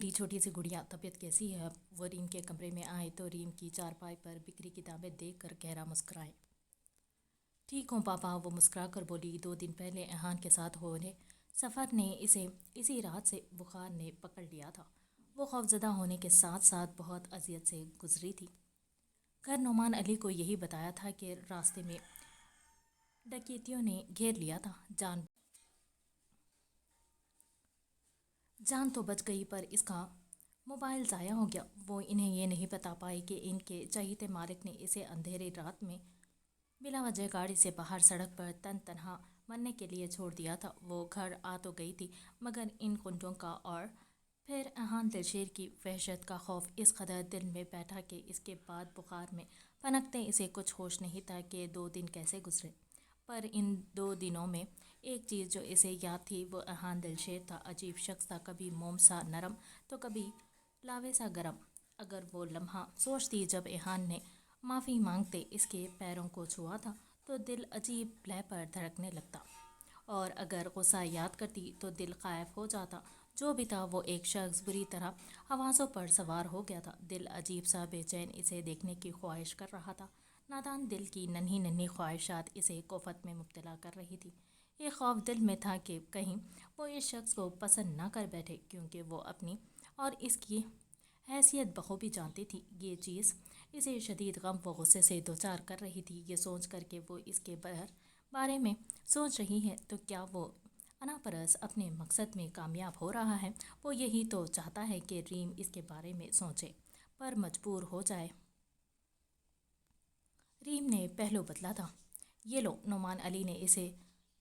मेरी छोटी सी गुड़िया, तबीयत कैसी है? अब वो रीम के कमरे में आए तो रीम की चारपाई पर बिखरी किताबें देखकर गहरा मुस्कुराए। ठीक हूँ पापा, वो मुस्कुरा कर बोली। 2 दिन पहले एहान के साथ हो रहे सफ़र ने इसे इसी रात से बुखार ने पकड़ लिया था। वो खौफजदा होने के साथ साथ बहुत अजियत से गुजरी थी। खैर, नोमान अली को यही बताया था कि रास्ते में डकैतियों ने घेर लिया था। जान तो बच गई, पर इसका मोबाइल ज़ाया हो गया। वो इन्हें ये नहीं बता पाए कि इनके चहीते मालिक ने इसे अंधेरी रात में बिला वजह गाड़ी से बाहर सड़क पर तन तनहा मरने के लिए छोड़ दिया था। वो घर आ तो गई थी, मगर इन कुंडों का और फिर एहान दिलशेर की वहशत का खौफ इस कदर दिल में बैठा कि इसके बाद बुखार में पनकते इसे कुछ होश नहीं था कि 2 दिन कैसे गुजरे। पर इन 2 दिनों में एक चीज़ जो इसे याद थी वो एहान दिलशेर था। अजीब शख्स था, कभी मोम सा नरम तो कभी लावे सा गरम। अगर वो लम्हा सोचती जब एहान ने माफ़ी मांगते इसके पैरों को छुआ था तो दिल अजीब लय पर धड़कने लगता, और अगर गुस्सा याद करती तो दिल गायब हो जाता। जो भी था, वो एक शख्स बुरी तरह हवासों पर सवार हो गया था। दिल अजीब सा बेचैन इसे देखने की ख्वाहिश कर रहा था। नादान दिल की नन्ही नन्ही ख्वाहिशात इसे कोफत में मुब्तला कर रही थी। एक खौफ दिल में था कि कहीं वो इस शख्स को पसंद ना कर बैठे, क्योंकि वो अपनी और इसकी हैसियत बखूबी जानती थी। ये चीज़ इसे शदीद गम व गुस्से से दो चार कर रही थी। ये सोच कर के वो इसके बारे में सोच रही है तो क्या वो अनापरस अपने मकसद में कामयाब हो रहा है? वो यही तो चाहता है कि रीम इसके बारे में सोचे, पर मजबूर हो जाए। रीम ने पहलू बदला था। ये लो, नोमान अली ने इसे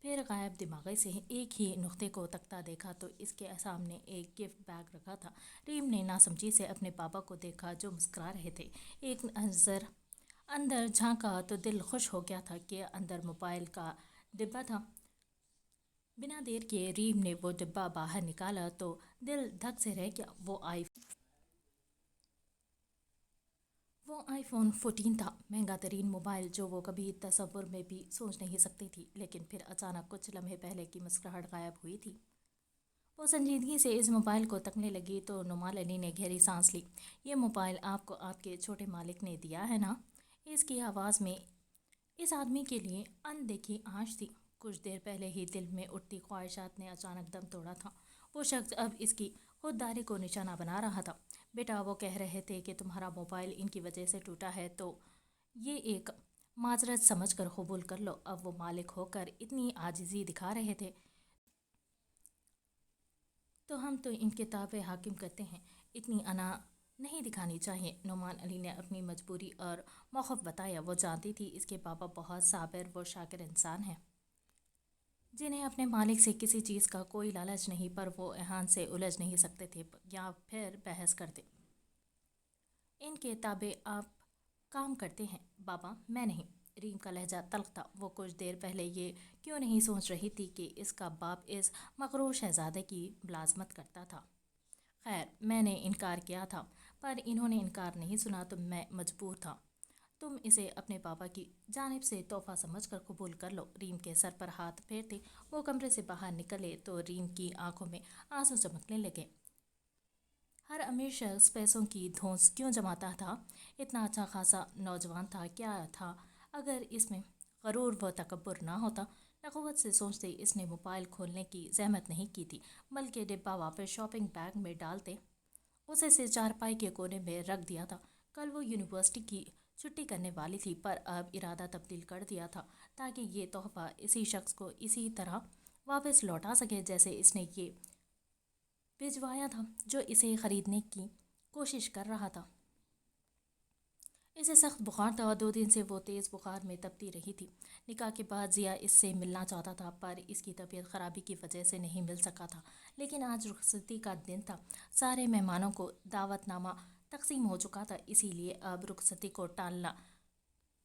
फिर गायब दिमागी से एक ही नुक्ते को तकता देखा तो इसके सामने एक गिफ्ट बैग रखा था। रीम ने नासमझी से अपने पापा को देखा जो मुस्कुरा रहे थे। एक नज़र अंदर झांका तो दिल खुश हो गया था कि अंदर मोबाइल का डिब्बा था। बिना देर किए रीम ने वो डिब्बा बाहर निकाला तो दिल धक से रह गया। वो आईफोन 14 था, महंगा तरीन मोबाइल जो वो कभी तसव्वुर में भी सोच नहीं सकती थी। लेकिन फिर अचानक कुछ लम्हे पहले की मुस्कुराहट गायब हुई थी। वो संजीदगी से इस मोबाइल को तकने लगी तो नुमान अली ने गहरी सांस ली। ये मोबाइल आपको आपके छोटे मालिक ने दिया है ना? इसकी आवाज़ में इस आदमी के लिए अनदेखी आँच थी। कुछ देर पहले ही दिल में उठती ख्वाहिशात ने अचानक दम तोड़ा था। वो शख्स अब इसकी खुददारी को निशाना बना रहा था। बेटा, वो कह रहे थे कि तुम्हारा मोबाइल इनकी वजह से टूटा है, तो ये एक माजरत समझ कर कबूल कर लो। अब वो मालिक होकर इतनी आजिज़ी दिखा रहे थे तो हम तो इनके ताबे हाकिम करते हैं। इतनी अना नहीं दिखानी चाहिए। नोमान अली ने अपनी मजबूरी और मौक़िफ़ बताया। वो जानती थी इसके पापा बहुत साबिर व शाकिर इंसान हैं, जिन्हें अपने मालिक से किसी चीज़ का कोई लालच नहीं, पर वो एहान से उलझ नहीं सकते थे या फिर बहस करते। इनके ताबे आप काम करते हैं बाबा, मैं नहीं। रीम का लहजा तल्ख था। वो कुछ देर पहले ये क्यों नहीं सोच रही थी कि इसका बाप इस मकरूर शहजादे की मुलाजमत करता था। खैर, मैंने इनकार किया था, पर इन्होंने इनकार नहीं सुना तो मैं मजबूर था। तुम इसे अपने पापा की जानिब से तोहफा समझकर कबूल कर लो। रीम के सर पर हाथ फेरते वो कमरे से बाहर निकले तो रीम की आंखों में आंसू चमकने लगे। हर अमीर शख्स पैसों की धौंस क्यों जमाता था? इतना अच्छा खासा नौजवान था, क्या था अगर इसमें गरूर व तकब्बुर ना होता? नखवत से सोचते इसने मोबाइल खोलने की जहमत नहीं की थी, बल्कि डिब्बा वापस शॉपिंग बैग में डालते उसे से चारपाई के कोने में रख दिया था। कल वो यूनिवर्सिटी की छुट्टी करने वाली थी, पर अब इरादा तब्दील कर दिया था ताकि ये तोहफा इसी शख्स को इसी तरह वापस लौटा सके जैसे इसने ये भिजवाया था, जो इसे ख़रीदने की कोशिश कर रहा था। इसे सख्त बुखार था। 2 दिन से वो तेज़ बुखार में तपती रही थी। निकाह के बाद जिया इससे मिलना चाहता था, पर इसकी तबीयत ख़राबी की वजह से नहीं मिल सका था। लेकिन आज रुखसती का दिन था। सारे मेहमानों को दावतनामा तकसीम हो चुका था, इसीलिए अब रुखसती को टालना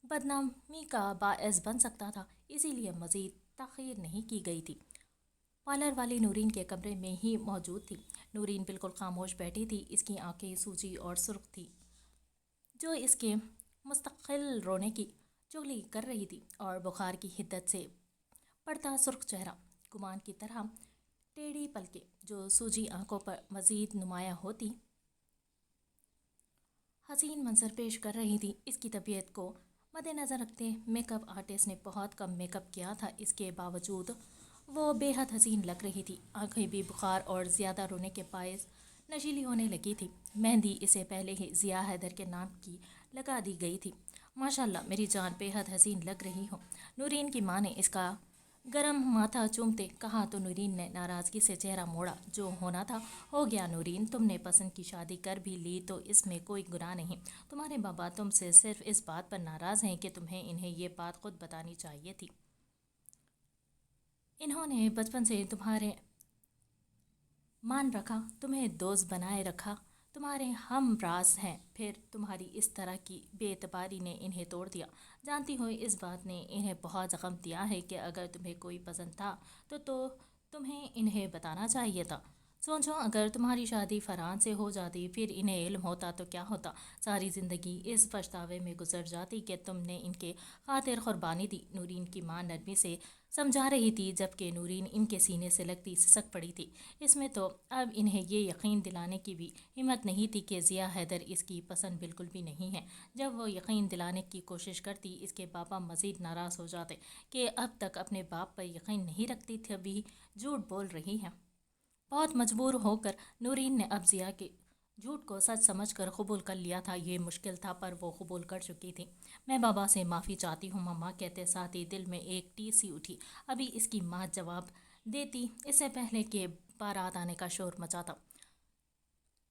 बदनामी का बायस बन सकता था। इसीलिए मज़ीद ताख़ीर नहीं की गई थी। पार्लर वाली नूरीन के कमरे में ही मौजूद थी। नूरीन बिल्कुल खामोश बैठी थी। इसकी आंखें सूजी और सुर्ख थी, जो इसके मुस्तकिल रोने की चुगली कर रही थी, और बुखार की हिद्दत से पड़ता सुर्ख चेहरा गुमान की तरह टेढ़ी पलकें जो सूजी आंखों पर मजीद नुमायां होती हसीन मंजर पेश कर रही थी। इसकी तबीयत को मद्देनज़र रखते मेकअप आर्टिस्ट ने बहुत कम मेकअप किया था, इसके बावजूद वो बेहद हसीन लग रही थी। आंखें भी बुखार और ज़्यादा रोने के बायस नशीली होने लगी थी। मेहंदी इसे पहले ही ज़िया हैदर के नाम की लगा दी गई थी। माशाल्लाह मेरी जान बेहद हसीन लग रही हो, नूरीन की माँ ने इसका गरम माथा चूमते कहा तो नूरीन ने नाराज़गी से चेहरा मोड़ा। जो होना था हो गया नूरीन, तुमने पसंद की शादी कर भी ली तो इसमें कोई गुनाह नहीं। तुम्हारे बाबा तुमसे सिर्फ इस बात पर नाराज़ हैं कि तुम्हें इन्हें ये बात खुद बतानी चाहिए थी। इन्होंने बचपन से तुम्हारे मान रखा, तुम्हें दोस्त बनाए रखा, तुम्हारे हम राज हैं, फिर तुम्हारी इस तरह की बेएतबारी ने इन्हें तोड़ दिया। जानती हो इस बात ने इन्हें बहुत ज़ख्म दिया है कि अगर तुम्हें कोई पसंद था तो तुम्हें इन्हें बताना चाहिए था। सोचो अगर तुम्हारी शादी फरहान से हो जाती फिर इन्हें इल्म होता तो क्या होता। सारी ज़िंदगी इस पछतावे में गुजर जाती कि तुमने इनके खातिर कुर्बानी दी। नूरीन की मां नरमी से समझा रही थी जबकि नूरीन इनके सीने से लगती सिसक पड़ी थी। इसमें तो अब इन्हें ये यकीन दिलाने की भी हिम्मत नहीं थी कि ज़िया हैदर इसकी पसंद बिल्कुल भी नहीं है। जब वो यकीन दिलाने की कोशिश करती इसके पापा मज़ीद नाराज़ हो जाते कि अब तक अपने बाप पर यकीन नहीं रखती थी, अभी झूठ बोल रही है। बहुत मजबूर होकर नूरीन ने अब ज़िया के झूठ को सच समझकर कबूल कर लिया था। ये मुश्किल था पर वो कबूल कर चुकी थी। मैं बाबा से माफ़ी चाहती हूँ मम्मा कहते साथ ही दिल में एक टीस सी उठी। अभी इसकी माँ जवाब देती इससे पहले कि बारात आने का शोर मचा था।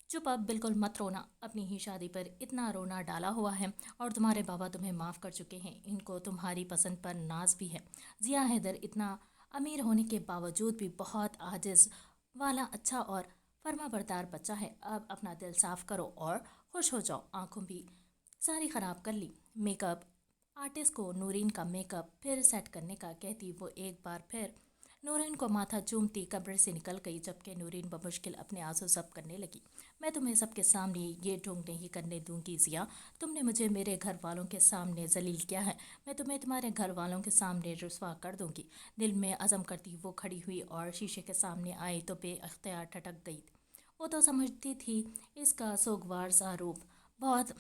चुप, अब बिल्कुल मत रोना, अपनी ही शादी पर इतना रोना डाला हुआ है और तुम्हारे बाबा तुम्हें माफ़ कर चुके हैं। इनको तुम्हारी पसंद पर नाज भी है। ज़िया हैदर इतना अमीर होने के बावजूद भी बहुत आजिज़ वाला अच्छा और फर्माबरदार बच्चा है। अब अपना दिल साफ करो और खुश हो जाओ। आंखों भी सारी ख़राब कर ली। मेकअप आर्टिस्ट को नूरीन का मेकअप फिर सेट करने का कहती वो एक बार फिर नूरीन को माथा चूमती कमरे से निकल गई, जबकि नूरीन बमुश्किल अपने आंसू सब करने लगी। मैं तुम्हें सबके सामने ये ढोंग नहीं करने दूंगी ज़िया। तुमने मुझे मेरे घर वालों के सामने जलील किया है, मैं तुम्हें तुम्हारे घर वालों के सामने रुस्वा कर दूंगी। दिल में अज़म करती वो खड़ी हुई और शीशे के सामने आई तो बेअख्तियार ठटक गई। वो तो समझती थी इसका सोगवार सा रूप बहुत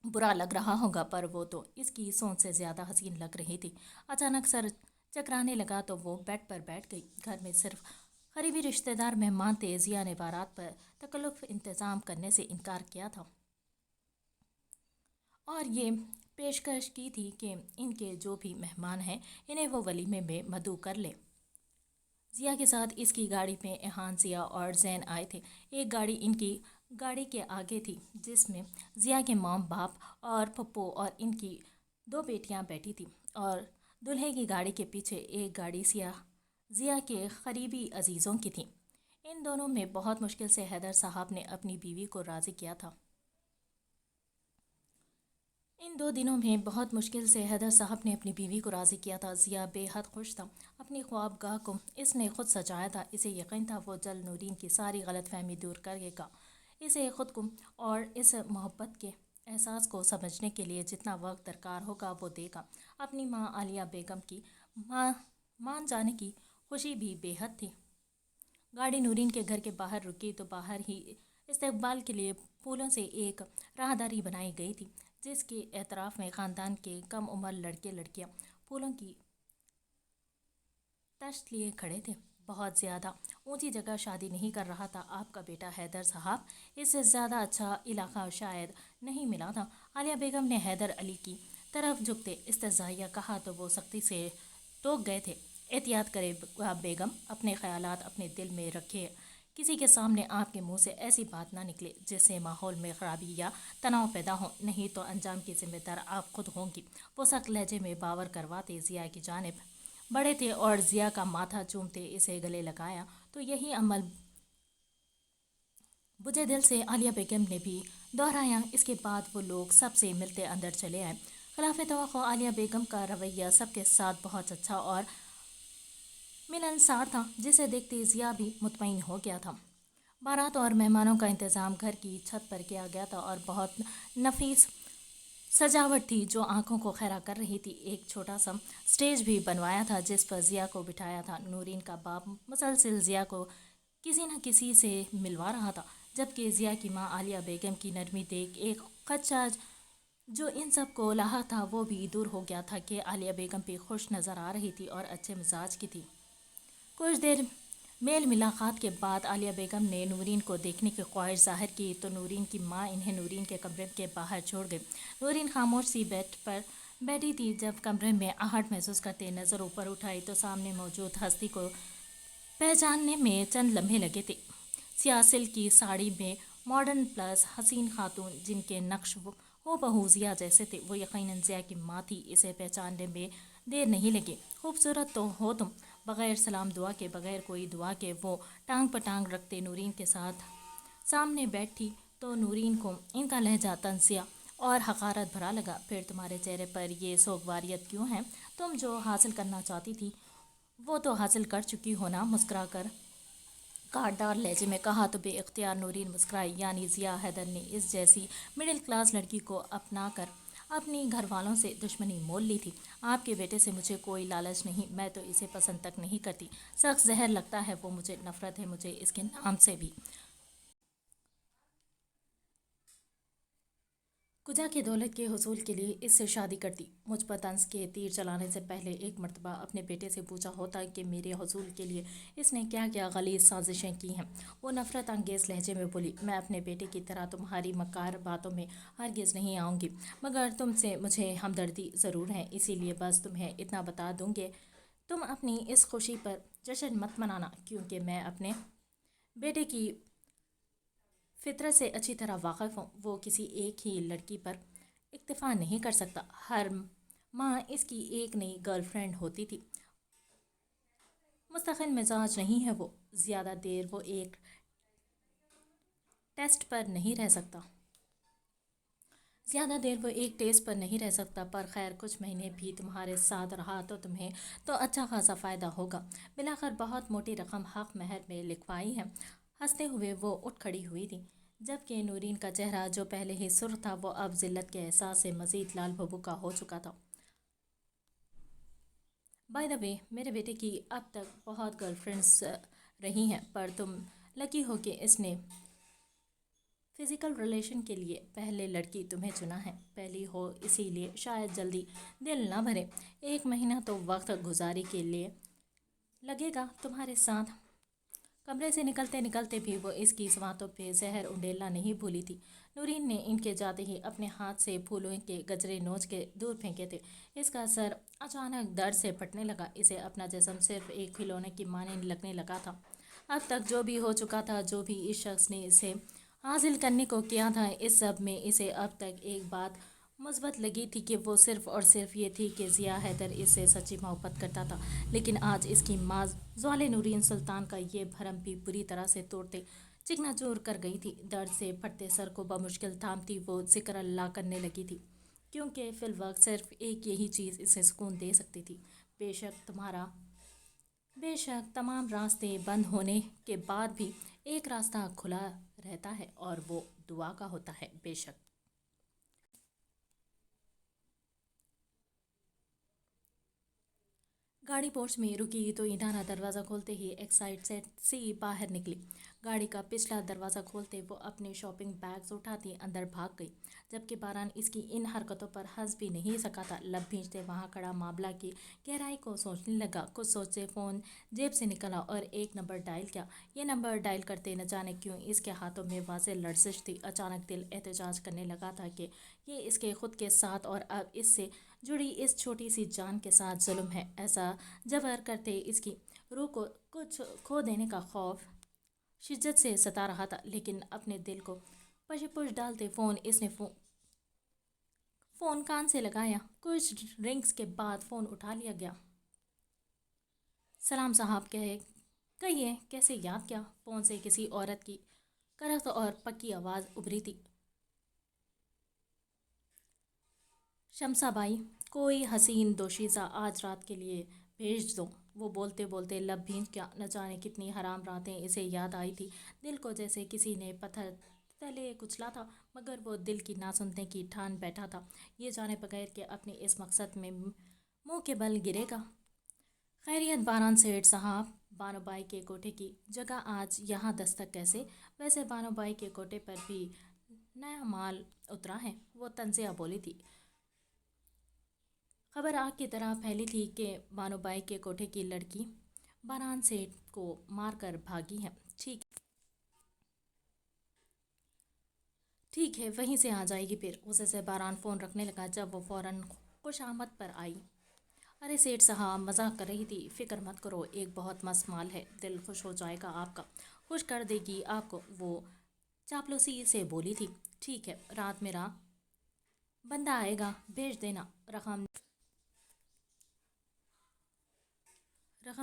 बुरा लग रहा होगा, पर वो तो इसकी सोच से ज़्यादा हसीन लग रही थी। अचानक सर चकराने लगा तो वो बेड पर बैठ गई। घर में सिर्फ करीबी रिश्तेदार मेहमान थे। ज़िया ने बारात पर तकल्लुफ़ इंतज़ाम करने से इनकार किया था और ये पेशकश की थी कि इनके जो भी मेहमान हैं इन्हें वो वलीमे में मदऊ कर ले। ज़िया के साथ इसकी गाड़ी में एहान, ज़िया और जैन आए थे। एक गाड़ी इनकी गाड़ी के आगे थी जिसमें ज़िया के मॉम बाप और पप्पो और इनकी दो बेटियां बैठी थी और दूल्हे की गाड़ी के पीछे एक गाड़ी ज़िया के करीबी अजीज़ों की थी। इन दोनों में बहुत मुश्किल से हैदर साहब ने अपनी बीवी को राज़ी किया था। इन 2 दिनों में बहुत मुश्किल से हैदर साहब ने अपनी बीवी को राज़ी किया था। ज़िया बेहद खुश था। अपनी ख्वाबगाह को इसने खुद सजाया था। इसे यकीन था वो जल्द नूरीन की सारी गलतफहमी दूर करेगा। इसे खुद को और इस मोहब्बत के एहसास को समझने के लिए जितना वक्त दरकार होगा वो देगा। अपनी माँ आलिया बेगम की मान जाने की खुशी भी बेहद थी। गाड़ी नूरीन के घर के बाहर रुकी तो बाहर ही इस्तकबाल के लिए फूलों से एक राहदारी बनाई गई थी, जिसके एतराफ़ में ख़ानदान के कम उम्र लड़के लड़कियां फूलों की तश्त लिए खड़े थे। बहुत ज़्यादा ऊंची जगह शादी नहीं कर रहा था आपका बेटा हैदर साहब, इससे ज़्यादा अच्छा इलाका शायद नहीं मिला था। आलिया बेगम ने हैदर अली की तरफ झुकते इस्तज़ाइया कहा तो वो सख्ती से टोक गए थे। एहतियात करें बेगम, अपने ख्यालात अपने दिल में रखे, किसी के सामने आपके मुंह से ऐसी बात ना निकले जिससे माहौल में खराबी या तनाव पैदा हो, नहीं तो अंजाम की जिम्मेदार आप खुद होंगी। वो सख्त लहजे में बावर करवाते ज़िया की जानिब बढ़े थे और ज़िया का माथा चूमते इसे गले लगाया तो यही अमल बुझे दिल से आलिया बेगम ने भी दोहराया। इसके बाद वो लोग सबसे मिलते अंदर चले आए। खिलाफ तवक्को आलिया बेगम का रवैया सबके साथ बहुत अच्छा और मिलनसार था, जिसे देखते ज़िया भी मुतमईन हो गया था। बारात और मेहमानों का इंतज़ाम घर की छत पर किया गया था और बहुत नफीस सजावट थी जो आंखों को खैरा कर रही थी। एक छोटा सा स्टेज भी बनवाया था जिस पर जिया को बिठाया था। नूरीन का बाप मुसलसल जिया को किसी न किसी से मिलवा रहा था, जबकि जिया की माँ आलिया बेगम की नरमी देख एक खदशा जो इन सब को लाहा था वो भी दूर हो गया था कि आलिया बेगम भी खुश नज़र आ रही थी और अच्छे मिजाज की थी। कुछ देर मेल मुलाकात के बाद आलिया बेगम ने नूरीन को देखने की ख्वाहिश जाहिर की तो नूरीन की माँ इन्हें नूरीन के कमरे के बाहर छोड़ गई। नूरीन खामोश सी बेड पर बैठी थी। जब कमरे में आहट महसूस करते नज़र ऊपर उठाई तो सामने मौजूद हस्ती को पहचानने में चंद लम्हे लगे थे। सियासिल की साड़ी में मॉडर्न प्लस हसीन खातून जिनके नक्श हो बहू जिया जैसे थे, वो यकीनन जिया की माँ थी। इसे पहचानने में देर नहीं लगी। खूबसूरत तो हो तुम। बग़ैर सलाम दुआ के, बग़ैर कोई दुआ के वो टांग पर टांग रखते नूरीन के साथ सामने बैठी तो नूरीन को इनका लहजा तंजिया और हकारत भरा लगा। फिर तुम्हारे चेहरे पर ये सोगवारियत क्यों है? तुम जो हासिल करना चाहती थी वो तो हासिल कर चुकी हो ना? मुस्कुरा कर काटदार लहजे में कहा तो बेइख्तियार नूरीन मुस्कुराई। यानी जिया हैदर ने इस जैसी मिडिल क्लास लड़की को अपना कर अपनी घर वालों से दुश्मनी मोल ली थी। आपके बेटे से मुझे कोई लालच नहीं, मैं तो इसे पसंद तक नहीं करती। सख्त जहर लगता है वो मुझे, नफरत है मुझे इसके नाम से भी। कुजा की दौलत के हुसूल के लिए इससे शादी करती। मुझ पर तंज के तीर चलाने से पहले एक मर्तबा अपने बेटे से पूछा होता कि मेरे हुसूल के लिए इसने क्या क्या गलीज़ साजिशें की हैं। वो नफ़रत अंगेज़ लहजे में बोली, मैं अपने बेटे की तरह तुम्हारी मकार बातों में हरगिज़ नहीं आऊँगी, मगर तुमसे मुझे हमदर्दी ज़रूर है, इसीलिए बस तुम्हें इतना बता दूँगी, तुम अपनी इस खुशी पर जश्न मत मनाना, क्योंकि मैं अपने बेटे की फितरत से अच्छी तरह वाकिफ़ हूँ। वो किसी एक ही लड़की पर इक्तफ़ा नहीं कर सकता। हर माँ इसकी एक नई गर्लफ्रेंड होती थी। मुस्तकिल मिजाज नहीं है वो। ज़्यादा देर वो एक टेस्ट पर नहीं रह सकता। ज़्यादा देर वो एक टेस्ट पर नहीं रह सकता। पर खैर, कुछ महीने भी तुम्हारे साथ रहा तो तुम्हें तो अच्छा खासा फ़ायदा होगा। मिलाकर बहुत मोटी रकम हक़ महर में लिखवाई है। हंसते हुए वो उठ खड़ी हुई थी, जबकि नूरीन का चेहरा जो पहले ही सुर्ख था वो अब जिल्लत के एहसास से मज़ीद लाल भभूका हो चुका था। बाय द वे, मेरे बेटे की अब तक बहुत गर्लफ्रेंड्स रही हैं, पर तुम लकी हो कि इसने फिज़िकल रिलेशन के लिए पहले लड़की तुम्हें चुना है। पहली हो इसीलिए शायद जल्दी दिल ना भरे। 1 महीना तो वक्त गुजारी के लिए लगेगा तुम्हारे साथ। कमरे से निकलते निकलते भी वो इसकी सवातों पे जहर उंडेलना नहीं भूली थी। नूरीन ने इनके जाते ही अपने हाथ से फूलों के गजरे नोच के दूर फेंके थे। इसका सर अचानक दर्द से फटने लगा। इसे अपना जिस्म सिर्फ एक खिलौने की माने लगने लगा था। अब तक जो भी हो चुका था, जो भी इस शख्स ने इसे हासिल करने को किया था, इस सब में इसे अब तक एक बात मुस्बत लगी थी कि वो सिर्फ और सिर्फ ये थी कि जिया हैदर इससे सच्ची मोहब्बत करता था। लेकिन आज इसकी माँ ज़्वाले नूरीन सुल्तान का ये भरम भी बुरी तरह से तोड़ते चिकनाचूर कर गई थी। दर्द से फटते सर को बमुश्किल थामती वो ज़िक्र अल्लाह करने लगी थी, क्योंकि फिलवक्त सिर्फ एक यही चीज़ इसे सुकून दे सकती थी। बेशक तमाम रास्ते बंद होने के बाद भी एक रास्ता खुला रहता है और वो दुआ का होता है। बेशक। गाड़ी पोर्च में रुकी तो ईंटाना दरवाज़ा खोलते ही एक्साइटेड सी बाहर निकली। गाड़ी का पिछला दरवाज़ा खोलते वो अपने शॉपिंग बैग्स उठाती अंदर भाग गई, जबकि बारान इसकी इन हरकतों पर हंस भी नहीं सका था। लब भींचते वहाँ खड़ा मामला की गहराई को सोचने लगा। कुछ सोचते फ़ोन जेब से निकला और एक नंबर डायल किया। ये नंबर डायल करते न जाने क्यों इसके हाथों में वाज़े लर्जिश थी। अचानक दिल एहतजाज करने लगा था कि ये इसके खुद के साथ और अब इससे जुड़ी इस छोटी सी जान के साथ जुल्म है। ऐसा जबर करते इसकी रूह को कुछ खो देने का खौफ शिद्दत से सता रहा था। लेकिन अपने दिल को पशेपुश डालते फ़ोन कान से लगाया। कुछ रिंग्स के बाद फ़ोन उठा लिया गया। सलाम साहब, कहिए कैसे याद किया? फ़ोन से किसी औरत की करख्त और पक्की आवाज़ उभरी थी। शमसा बाई, कोई हसीन दोशीज़ा आज रात के लिए भेज दो। वो बोलते बोलते लब भींच गया। न जाने कितनी हराम रातें इसे याद आई थी। दिल को जैसे किसी ने पत्थर तले कुचला था। मगर वो दिल की ना सुनने की ठान बैठा था, ये जाने बगैर कि अपने इस मकसद में मुंह के बल गिरेगा। खैरियत बारान सेठ साहब, बानोबाई के कोठे की जगह आज यहाँ दस्तक कैसे? वैसे बानोबाई के कोठे पर भी नया माल उतरा है, वो तंजिया बोली थी। खबर आग की तरह फैली थी कि बानोबाई के कोठे की लड़की बारान सेठ को मारकर भागी है। ठीक है, वहीं से आ जाएगी फिर, उसे से बारान फ़ोन रखने लगा जब वो फ़ौरन खुशामद पर आई। अरे सेठ साहब, मजाक कर रही थी, फ़िक्र मत करो, एक बहुत मस्त माल है, दिल खुश हो जाएगा आपका, खुश कर देगी आपको, वो चापलूसी से बोली थी। ठीक है, रात मेरा बंदा आएगा, भेज देना, रकम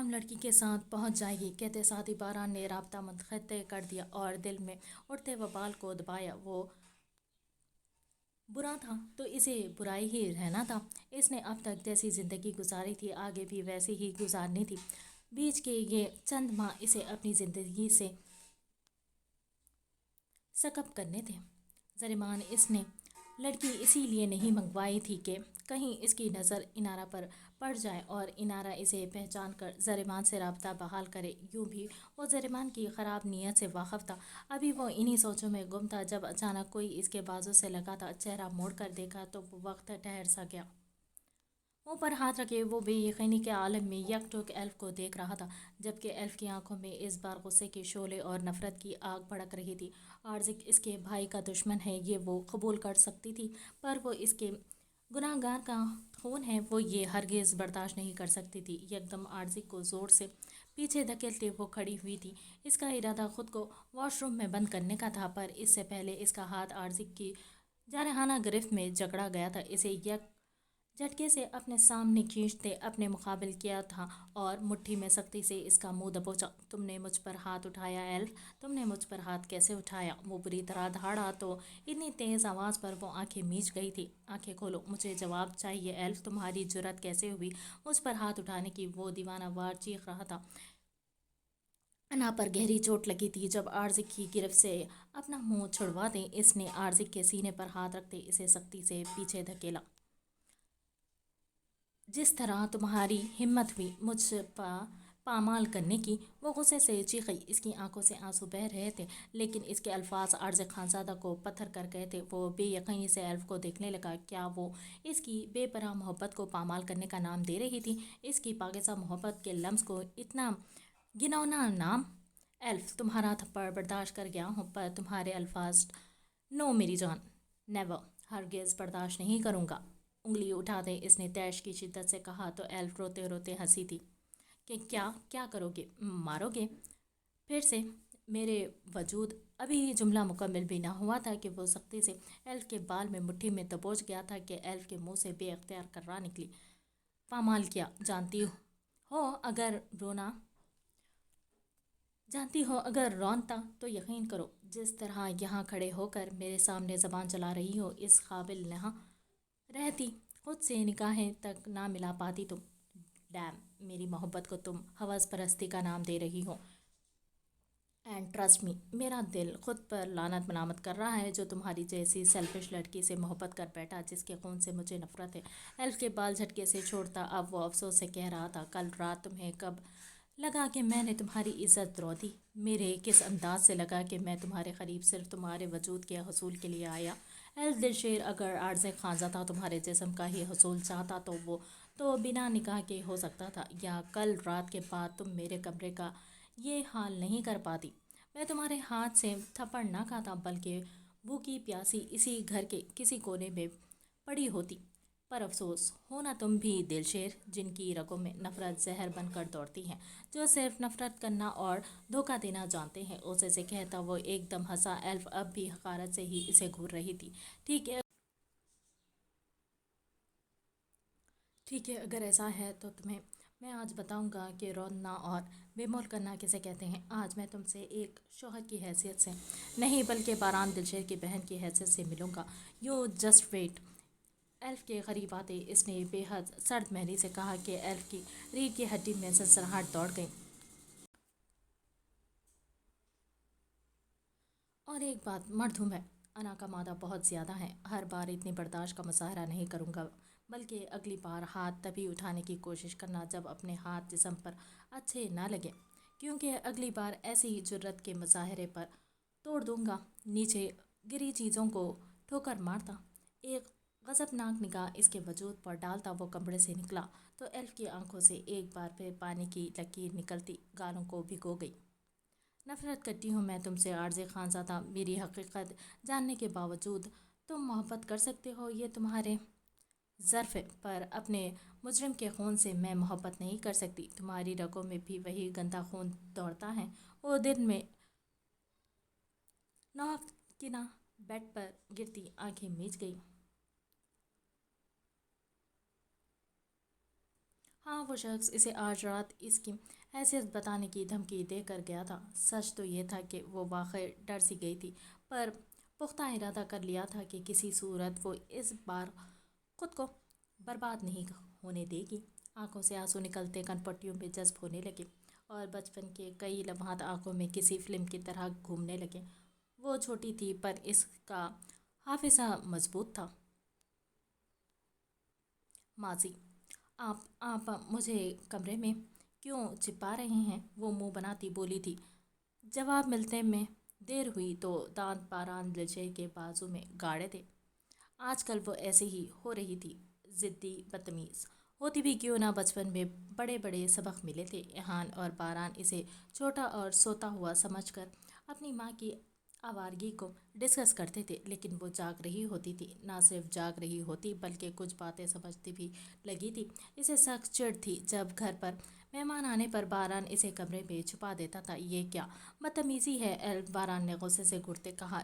लड़की के साथ पहुंच जाएगी। कहते साथ ही बारान ने राब्ता मुंतक़िद कर दिया और दिल में उठते वबाल को दबाया। वो बुरा था तो इसे बुराई ही रहना था। इसने अब तक जैसी ज़िंदगी गुजारी थी आगे भी वैसी ही गुजारनी थी। बीच के ये चंद माह इसे अपनी ज़िंदगी से सकअप करने थे। जरिमान इसने लड़की इसीलिए नहीं मंगवाई थी कि कहीं इसकी नज़र इनारा पर पड़ जाए और इनारा इसे पहचान कर जरिमान से रब्ता बहाल करे। यूँ भी वो जरिमान की ख़राब नीयत से वाक़फ़ था। अभी वो इन्हीं सोचों में गुम था जब अचानक कोई इसके बाजू से लगा था। चेहरा मोड़ कर देखा तो वक्त ठहर सा गया। मुँह पर हाथ रखे वो बेयकीनी के आलम में यकटुक एल्फ को देख रहा था, जबकि एल्फ की आंखों में इस बार गुस्से के शोले और नफरत की आग भड़क रही थी। आर्जिक इसके भाई का दुश्मन है, ये वो कबूल कर सकती थी, पर वो इसके गुनाहगार का खून है, वो ये हरगिज़ बर्दाश्त नहीं कर सकती थी। एकदम आर्जिक को ज़ोर से पीछे धकेलते वो खड़ी हुई थी। इसका इरादा खुद को वॉशरूम में बंद करने का था, पर इससे पहले इसका हाथ आर्जिक की जारहाना गिरफ्त में जकड़ा गया था। इसे यक झटके से अपने सामने खींचते अपने मुकाबिल किया था और मुट्ठी में सख्ती से इसका मुंह दबोचा। तुमने मुझ पर हाथ उठाया एल्फ, तुमने मुझ पर हाथ कैसे उठाया? वो बुरी तरह दहाड़ा तो इतनी तेज़ आवाज़ पर वो आंखें मीच गई थी। आंखें खोलो, मुझे जवाब चाहिए एल्फ, तुम्हारी जुर्रत कैसे हुई मुझ पर हाथ उठाने की? वो दीवाना वार चीख रहा था। अना पर गहरी चोट लगी थी। जब आर्जिक की गिरफ्त से अपना मुंह छुड़वा दें, इसने आर्जिक के सीने पर हाथ रखते इसे सख्ती से पीछे धकेला। जिस तरह तुम्हारी हिम्मत हुई मुझ पामाल करने की, वो गुस्से से चीखी। इसकी आंखों से आंसू बह रहे थे, लेकिन इसके अल्फाज आर्ज़ खानज़ादा को पत्थर कर गए थे। वो बेयकीनी से एल्फ को देखने लगा। क्या वो इसकी बेपनाह मोहब्बत को पामाल करने का नाम दे रही थी? इसकी पाकिज़ा मोहब्बत के लम्स को इतना घिनौना नाम? एल्फ, तुम्हारा थप्पड़ बर्दाश्त कर गया हूँ, पर तुम्हारे अल्फाज नो मेरी जान, नेवर, हरगिज़ बर्दाश्त नहीं करूँगा। उंगली उठा दे, इसने तैश की शिद्दत से कहा तो एल्फ रोते रोते हंसी थी कि क्या क्या करोगे? मारोगे? फिर से? मेरे वजूद अभी जुमला मुकम्मल भी ना हुआ था कि वो सख्ती से एल्फ के बाल में मुट्ठी में दबोच गया था कि एल्फ के मुंह से बेअख्तियार कर्रा निकली। पामाल किया, हो अगर रोना जानती हो अगर रौनता तो यकीन करो, जिस तरह यहाँ खड़े होकर मेरे सामने ज़बान चला रही हो, इस काबिल न रहती खुद से निगाहें तक ना मिला पाती तुम। डैम, मेरी मोहब्बत को तुम हवस परस्ती का नाम दे रही हो। एंड ट्रस्ट मी, मेरा दिल खुद पर लानत मलामत कर रहा है जो तुम्हारी जैसी सेल्फिश लड़की से मोहब्बत कर बैठा, जिसके खून से मुझे नफरत है। एल्फ के बाल झटके से छोड़ता अब वो अफसोस से कह रहा था, कल रात तुम्हें कब लगा कि मैंने तुम्हारी इज्जत द्रो दी? मेरे किस अंदाज से लगा कि मैं तुम्हारे करीब सिर्फ तुम्हारे वजूद के हसूल के लिए आया? एल्फ दिलशेर, अगर आर्ज़ खानज़ादा तुम्हारे जिस्म का ही हसूल चाहता तो वो तो बिना निकाह के हो सकता था, या कल रात के बाद तुम मेरे कमरे का ये हाल नहीं कर पाती। मैं तुम्हारे हाथ से थप्पड़ ना खाता, बल्कि भूखी प्यासी इसी घर के किसी कोने में पड़ी होती। पर अफसोस, हो ना तुम भी दिलशेर, जिनकी रगों में नफ़रत जहर बनकर दौड़ती है, जो सिर्फ नफ़रत करना और धोखा देना जानते हैं। उसे से कहता वो एकदम हंसा। एल्फ अब भी हकारत से ही इसे घूर रही थी। ठीक है, अगर ऐसा है तो तुम्हें मैं आज बताऊंगा कि रोना और बेमोल करना किसे कहते हैं। आज मैं तुमसे एक शौहर की हैसियत से नहीं, बल्कि बारान दिलशेर की बहन की हैसियत से मिलूंगा। You just wait. एल्फ के करीब आते इसने बेहद सर्द महरी से कहा कि एल्फ की रीढ़ की हड्डी में सनसनाहट दौड़ गई। और एक बात मर्द हूँ मैं, انا کا مادہ بہت زیادہ ہے، ہر بار اتنی برداشت کا مظاہرہ نہیں کروں گا، بلکہ اگلی بار ہاتھ تبھی اٹھانے کی کوشش کرنا جب اپنے ہاتھ جسم پر اچھے نہ لگے، کیونکہ اگلی بار ایسی ہی جرت کے مظاہرے پر توڑ دوں گا۔ نیچے گری چیزوں کو ٹھوکر مارتا، ایک غضبناک نگاہ اس کے وجود پر ڈالتا وہ کمرے سے نکلا تو ایلف کی آنکھوں سے ایک بار پھر پانی کی لکیر نکلتی گالوں کو بھگو گئی۔ نفرت کرتی ہوں میں تم سے عارضی خانزادہ، میری حقیقت جاننے کے باوجود تم محبت کر سکتے ہو، یہ تمہارے ظرف ہے، پر اپنے مجرم کے خون سے میں محبت نہیں کر سکتی۔ تمہاری رگوں میں بھی وہی گندا خون دوڑتا ہے۔ وہ دن میں نوحکنہ بیڈ پر گرتی آنکھیں میچ گئی۔ ہاں، وہ شخص اسے آج رات اس کی حیثیت بتانے کی دھمکی دے کر گیا تھا۔ سچ تو یہ تھا کہ وہ واقعی ڈر سی گئی تھی، پر پختہ ارادہ کر لیا تھا کہ کسی صورت وہ اس بار خود کو برباد نہیں ہونے دے گی۔ آنکھوں سے آنسو نکلتے کن پٹیوں میں جذب ہونے لگے اور بچپن کے کئی لمحات آنکھوں میں کسی فلم کی طرح گھومنے لگے۔ وہ چھوٹی تھی پر اس کا حافظہ مضبوط تھا۔ ماضی۔ آپ مجھے کمرے میں کیوں چھپا رہے ہیں؟ وہ منہ بناتی بولی تھی۔ جواب ملنے میں دیر ہوئی تو دانت باران دلشیر کے بازو میں گاڑے تھے۔ آج کل وہ ایسے ہی ہو رہی تھی، ضدی، بدتمیز۔ ہوتی بھی کیوں نہ، بچپن میں بڑے بڑے سبق ملے تھے۔ ایہان اور باران اسے چھوٹا اور سوتا ہوا سمجھ کر اپنی ماں کی آوارگی کو ڈسکس کرتے تھے، لیکن وہ جاگ رہی ہوتی تھی۔ نہ صرف جاگ رہی ہوتی بلکہ کچھ باتیں سمجھتی بھی لگی تھی۔ اسے سخت چڑ تھی جب گھر پر مہمان آنے پر باران اسے کمرے میں چھپا دیتا تھا۔ یہ کیا بدتمیزی ہے ایلف، باران نے غصے سے گھڑتے کہا۔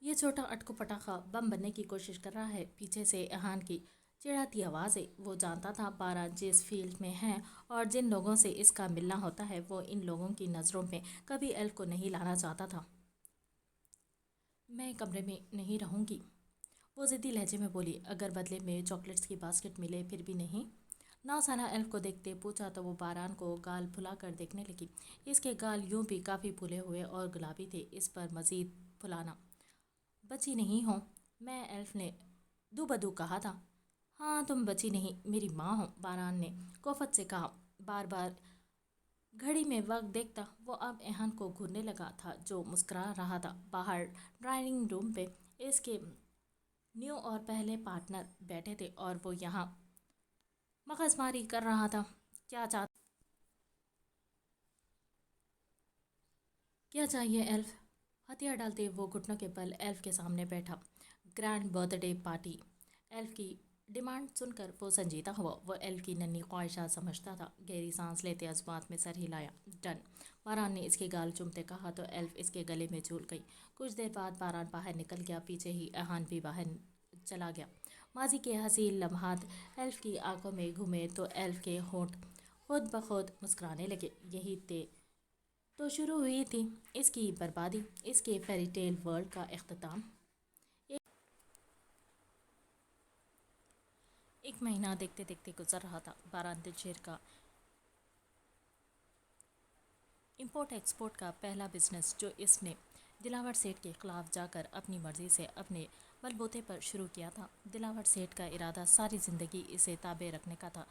یہ چھوٹا اٹکو پٹاخہ بم بننے کی کوشش کر رہا ہے۔ پیچھے سے ایہان کی چڑھاتی آوازیں۔ وہ جانتا تھا باران جس فیلڈ میں ہے اور جن لوگوں سے اس کا ملنا ہوتا ہے، وہ ان لوگوں کی نظروں میں کبھی ایلف کو نہیں لانا چاہتا تھا۔ میں کمرے میں نہیں رہوں گی، وہ ضدی لہجے میں بولی۔ اگر بدلے میں چاکلیٹس کی باسکٹ ملے پھر بھی نہیں؟ نوسانہ ایلف کو دیکھتے پوچھا تو وہ باران کو گال پھلا کر دیکھنے لگی۔ اس کے گال یوں بھی کافی پھولے ہوئے اور گلابی تھے، اس پر مزید پھلانا۔ بچی نہیں ہوں میں، ایلف نے دو بدو کہا تھا۔ ہاں، تم بچی نہیں، میری ماں ہو، باران نے کوفت سے کہا۔ بار بار گھڑی میں وقت دیکھتا وہ اب ایہان کو گھورنے لگا تھا جو مسکرا رہا تھا۔ باہر ڈرائنگ روم میں اس کے نیو اور پہلے پارٹنر بیٹھے تھے اور وہ یہاں مغز ماری کر رہا تھا۔ کیا چاہیے ایلف؟ ہتھیار ڈالتے وہ گھٹنوں کے بل ایلف کے سامنے بیٹھا۔ Grand birthday party. Elif کی ڈیمانڈ سن کر وہ سنجیدہ ہوا۔ وہ ایلف کی ننھی خواہشات سمجھتا تھا۔ گہری سانس لیتے جذبات میں سر ہلایا۔ ڈن، باران نے اس کے گال چومتے کہا تو ایلف اس کے گلے میں جھول گئی۔ کچھ دیر بعد باران باہر نکل گیا، پیچھے ہی ایہان بھی باہر چلا گیا۔ ماضی کے حسین لمحات ایلف کی آنکھوں میں گھومے تو ایلف کے ہونٹ خود بخود مسکرانے لگے۔ یہی تو شروع ہوئی تھی اس کی بربادی، اس کے فیری ٹیل ورلڈ کا اختتام۔ ایک مہینہ دیکھتے دیکھتے گزر رہا تھا۔ باران دلشیر کا امپورٹ ایکسپورٹ کا پہلا بزنس جو اس نے دلاور سیٹھ کے خلاف جا کر اپنی مرضی سے اپنے بل بوتے پر شروع کیا تھا۔ دلاور سیٹھ کا ارادہ ساری زندگی اسے تابع رکھنے کا تھا۔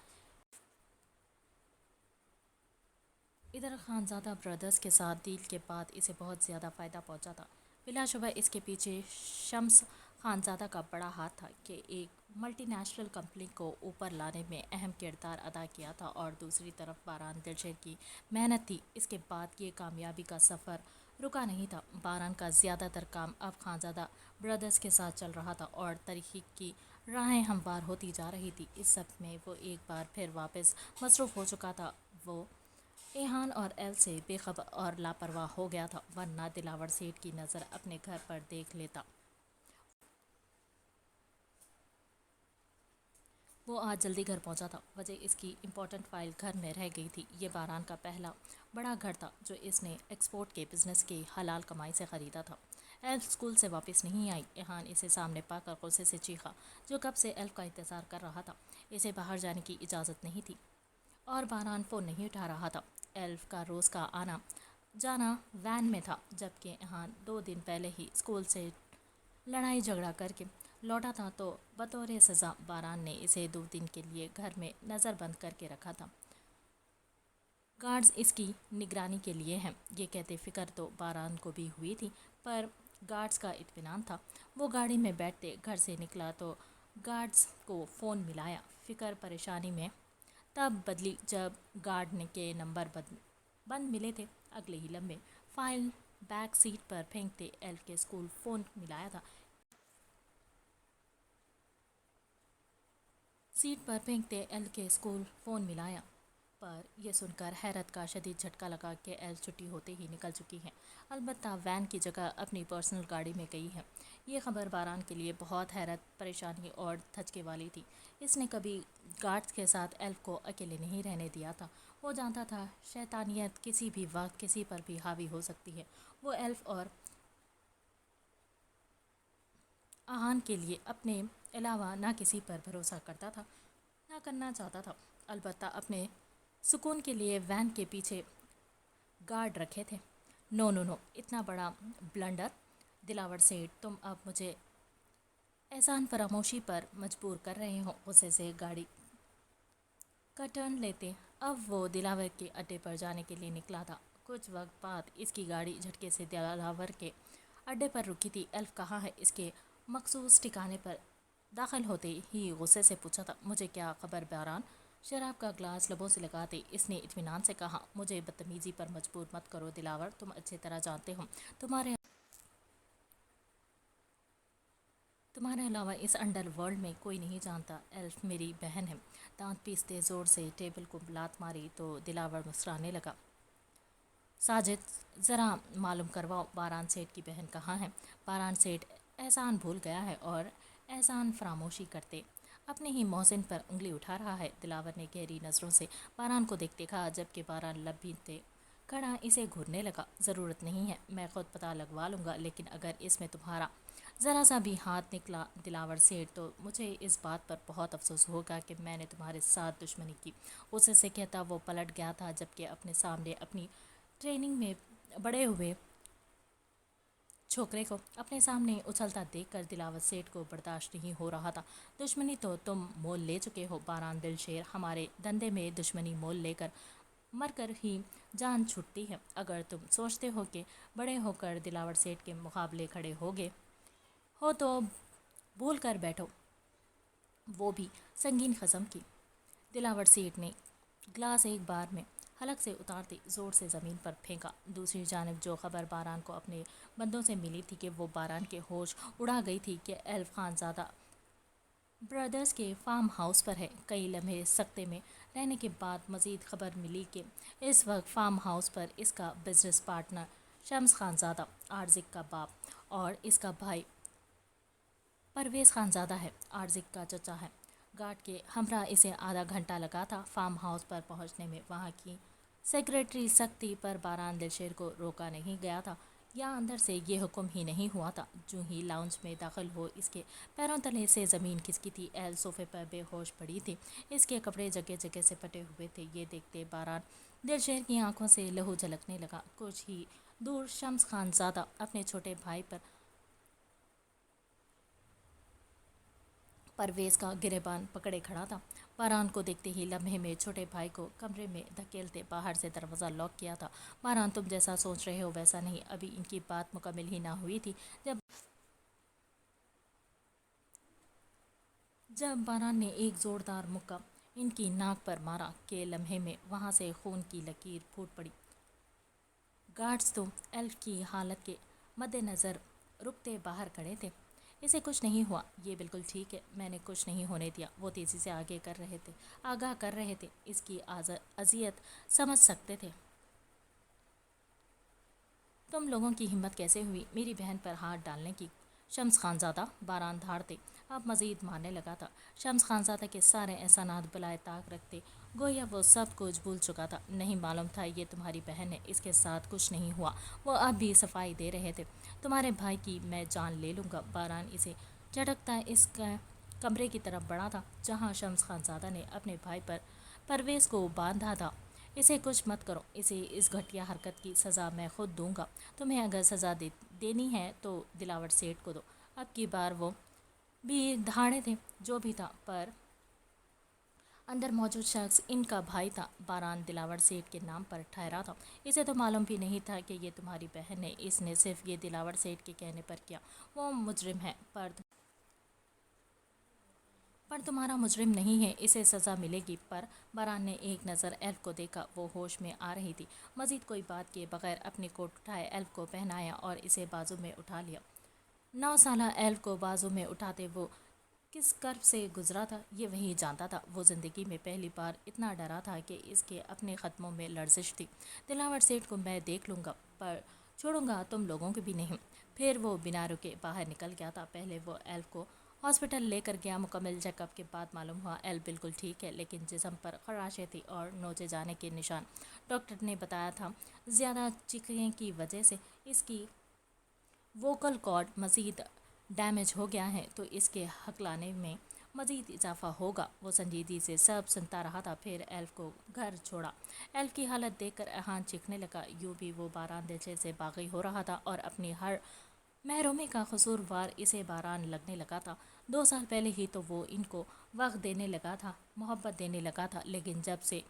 ادھر خانزادہ برادرز کے ساتھ ڈیل کے بعد اسے بہت زیادہ فائدہ پہنچا تھا۔ بلا شبہ اس کے پیچھے شمس خانزادہ کا بڑا ہاتھ تھا کہ ایک ملٹی نیشنل کمپنی کو اوپر لانے میں اہم کردار ادا کیا تھا، اور دوسری طرف باران دلشیر کی محنت تھی۔ اس کے بعد یہ کامیابی کا سفر رکا نہیں تھا۔ باران کا زیادہ تر کام اب خانزادہ برادرز کے ساتھ چل رہا تھا اور ترقی کی راہیں ہموار ہوتی جا رہی تھی۔ اس سب میں وہ ایک بار پھر واپس مصروف ہو چکا تھا۔ وہ ایہان اور ایلف سے بے خبر اور لاپرواہ ہو گیا تھا، ورنہ دلاور سیٹھ کی نظر اپنے گھر پر دیکھ لیتا۔ وہ آج جلدی گھر پہنچا تھا، وجہ اس کی امپورٹنٹ فائل گھر میں رہ گئی تھی۔ یہ باران کا پہلا بڑا گھر تھا جو اس نے ایکسپورٹ کے بزنس کی حلال کمائی سے خریدا تھا۔ ایلف اسکول سے واپس نہیں آئی۔ ایہان اسے سامنے پا کر غصے سے چیخا، جو کب سے ایلف کا انتظار کر رہا تھا۔ اسے باہر جانے کی اجازت نہیں تھی اور باران فون نہیں اٹھا رہا تھا۔ ایلف کا روز کا آنا जाना वैन में था, जबकि यहाँ 2 दिन पहले ही स्कूल से लड़ाई झगड़ा करके लौटा था, तो बतौर सज़ा बारान ने इसे 2 दिन के लिए घर में नज़रबंद करके रखा था। गार्ड्स इसकी निगरानी के लिए हैं। ये कहते फ़िक्र तो बारान को भी हुई थी, पर गार्ड्स का इत्मीनान था। वो गाड़ी में बैठते घर से निकला तो गार्ड्स को फ़ोन मिलाया। फ़िक्र परेशानी में तब बदली जब गार्ड ने के नंबर बंद मिले थे। अगले ही लम्हे फाइल बैक सीट पर फेंकते एल्फ के स्कूल फ़ोन मिलाया था। सीट पर फेंकते एल के स्कूल फ़ोन मिलाया, पर यह सुनकर हैरत का शदीद झटका लगा कि एल छुट्टी होते ही निकल चुकी है। अलबत्ता वैन की जगह अपनी पर्सनल गाड़ी में गई है। ये खबर बारान के लिए बहुत हैरत, परेशानी और धचके वाली थी। इसने कभी गार्ड्स के साथ एल्फ को अकेले नहीं रहने दिया था। वो जानता था शैतानियत किसी भी वक्त किसी पर भी हावी हो सकती है। वो एल्फ और आहान के लिए अपने अलावा ना किसी पर भरोसा करता था, ना करना चाहता था। अलबत्ता अपने सुकून के लिए वैन के पीछे गार्ड रखे थे। नो नो नो, इतना बड़ा ब्लंडर। दिलावर सेठ, तुम अब मुझे एहसान फरामोशी पर मजबूर कर रहे हो। गुस्से से गाड़ी का टर्न लेते अब वो दिलावर के अड्डे पर जाने के लिए निकला था। कुछ वक्त बाद इसकी गाड़ी झटके से दिलावर के अड्डे पर रुकी थी। एल्फ कहाँ है? इसके मखसूस ठिकाने पर दाखिल होते ही गुस्से से पूछा था। मुझे क्या खबर बारान? शराब का ग्लास लबों से लगाते इसने इत्मीनान से कहा। मुझे बदतमीज़ी पर मजबूर मत करो दिलावर, तुम अच्छी तरह जानते हो तुम्हारे अलावा इस अंडर वर्ल्ड में कोई नहीं जानता। एल्फ मेरी बहन है। दांत पीसते ज़ोर से टेबल को लात मारी तो दिलावर मुस्कुराने लगा। साजिद, ज़रा मालूम करवाओ बारान सेठ की बहन कहाँ है? बारान सेठ एहसान भूल गया है और एहसान फरामोशी करते अपने ही मोहसिन पर उंगली उठा रहा है। दिलावर ने गहरी नज़रों से बारान को देखते कहा, जबकि बारान लब भीनते खड़ा इसे घूरने लगा। ज़रूरत नहीं है, मैं ख़ुद पता लगवा लूँगा, लेकिन अगर इसमें तुम्हारा ज़रा सा भी हाथ निकला दिलावर सेठ, तो मुझे इस बात पर बहुत अफसोस होगा कि मैंने तुम्हारे साथ दुश्मनी की। उसे से कहता वो पलट गया था, जबकि अपने सामने अपनी ट्रेनिंग में बड़े हुए छोकरे को अपने सामने उछलता देखकर दिलावर सेठ को बर्दाश्त नहीं हो रहा था। दुश्मनी तो तुम मोल ले चुके हो बारान दिलशेर। हमारे धंधे में दुश्मनी मोल लेकर मरकर ही जान छूटती है। अगर तुम सोचते हो कि बड़े होकर दिलावर सेठ के मुकाबले खड़े होगे हो तो भूल कर बैठो, वो भी संगीन कस्म की। दिलावर सेठ ने ग्लास एक बार में हलक से उतारते ज़ोर से ज़मीन पर फेंका। दूसरी जानिब जो खबर बारान को अपने बंदों से मिली थी कि वो बारान के होश उड़ा गई थी कि एल्फ खानज़ादा ब्रदर्स के फार्म हाउस पर है। कई लम्हे सख्ते में रहने के बाद मज़ीद खबर मिली कि इस वक्त फार्म हाउस पर इसका बिजनेस पार्टनर शम्स खानज़ादा, आर्जिक का बाप, और इसका भाई परवेज़ खानज़ादा है, आर्जिक का चचा है। गार्ड के हमरा इसे आधा घंटा लगा था फार्म हाउस पर पहुंचने में। वहां की सेक्रेटरी सख्ती पर बारान दिलशेर को रोका नहीं गया था, या अंदर से ये हुक्म ही नहीं हुआ था। जो ही लाउंज में दाखिल हो इसके पैरों तले से ज़मीन खिसकी थी। एल सोफे पर बेहोश पड़ी थी। इसके कपड़े जगह जगह से फटे हुए थे। ये देखते बारान दिलशेर की आंखों से लहू झलकने लगा। कुछ ही दूर शम्स खानज़ादा अपने छोटे भाई पर परवेज़ का गिरेबान पकड़े खड़ा था। बारान को देखते ही लम्हे में छोटे भाई को कमरे में धकेलते बाहर से दरवाज़ा लॉक किया था। बारान, तुम जैसा सोच रहे हो वैसा नहीं। अभी इनकी बात मुकम्मल ही ना हुई थी जब बारान ने एक ज़ोरदार मुक्का इनकी नाक पर मारा के लम्हे में वहाँ से खून की लकीर फूट पड़ी। गार्ड्स तो एल्फ की हालत के मद्देनज़र रुकते बाहर खड़े थे। इसे कुछ नहीं हुआ, ये बिल्कुल ठीक है, मैंने कुछ नहीं होने दिया। वो तेज़ी से आगाह कर रहे थे। इसकी अजियत समझ सकते थे। तुम लोगों की हिम्मत कैसे हुई मेरी बहन पर हाथ डालने की? शम्स खानज़ादा, बारान धारते अब मज़ीद मारने लगा था। शम्स खानज़ादा के सारे एहसानात बलाए ताक रखते गोया वो सब कुछ भूल चुका था। नहीं मालूम था ये तुम्हारी बहन है, इसके साथ कुछ नहीं हुआ। वो अब भी सफाई दे रहे थे। तुम्हारे भाई की मैं जान ले लूँगा। बारान इसे झटकता इसका कमरे की तरफ बढ़ा था जहाँ शम्स खानज़ादा ने अपने भाई पर परवेज़ को बांधा था। इसे कुछ मत करो, इसे इस घटिया हरकत की सज़ा मैं खुद दूंगा। तुम्हें अगर सज़ा देनी है तो दिलावर सेठ को दो। अब की बार वो भी धाड़े थे, जो भी था, पर अंदर मौजूद शख्स इनका भाई था। बारान दिलावर सेठ के नाम पर ठहरा था। इसे तो मालूम भी नहीं था कि ये तुम्हारी बहन है। इसने सिर्फ ये दिलावर सेठ के कहने पर किया। वो मुजरिम है, पर तुम्हारा मुजरिम नहीं है, इसे सज़ा मिलेगी। पर बारान ने एक नज़र एल्फ को देखा, वो होश में आ रही थी। मजीद कोई बात किए बगैर अपनी कोट उठाए एल्फ को पहनाया और इसे बाजू में उठा लिया। 9 साला एल्फ को बाजू में उठाते वो किस कर्ब से गुजरा था ये वही जानता था। वो ज़िंदगी में पहली बार इतना डरा था कि इसके अपने ख़त्मों में लर्जिश थी। दिलावर सेठ को मैं देख लूँगा, पर छोड़ूंगा तुम लोगों को भी नहीं। फिर वो बिना रुके बाहर निकल गया था। पहले वो एल्फ को हॉस्पिटल लेकर गया। मुकम्मल चेकअप के बाद मालूम हुआ एल्फ बिल्कुल ठीक है, लेकिन जिस्म पर खराशें थी और नोचे जाने के निशान। डॉक्टर ने बताया था ज़्यादा चीखने की वजह से इसकी वोकल कॉर्ड मज़ीद डैमेज हो गया है, तो इसके हकलाने में मज़ीद इजाफा होगा। वो संजीदगी से सब सुनता रहा था। फिर एल्फ को घर छोड़ा। एल्फ की हालत देखकर एहान चीखने लगा। यूँ भी वो बारान दिलचे से बागी हो रहा था और अपनी हर महरूमी का कसूरवार इसे बारान लगने लगा था। 2 साल पहले ही तो वो इनको वक्त देने लगा था, मोहब्बत देने लगा था, लेकिन जब से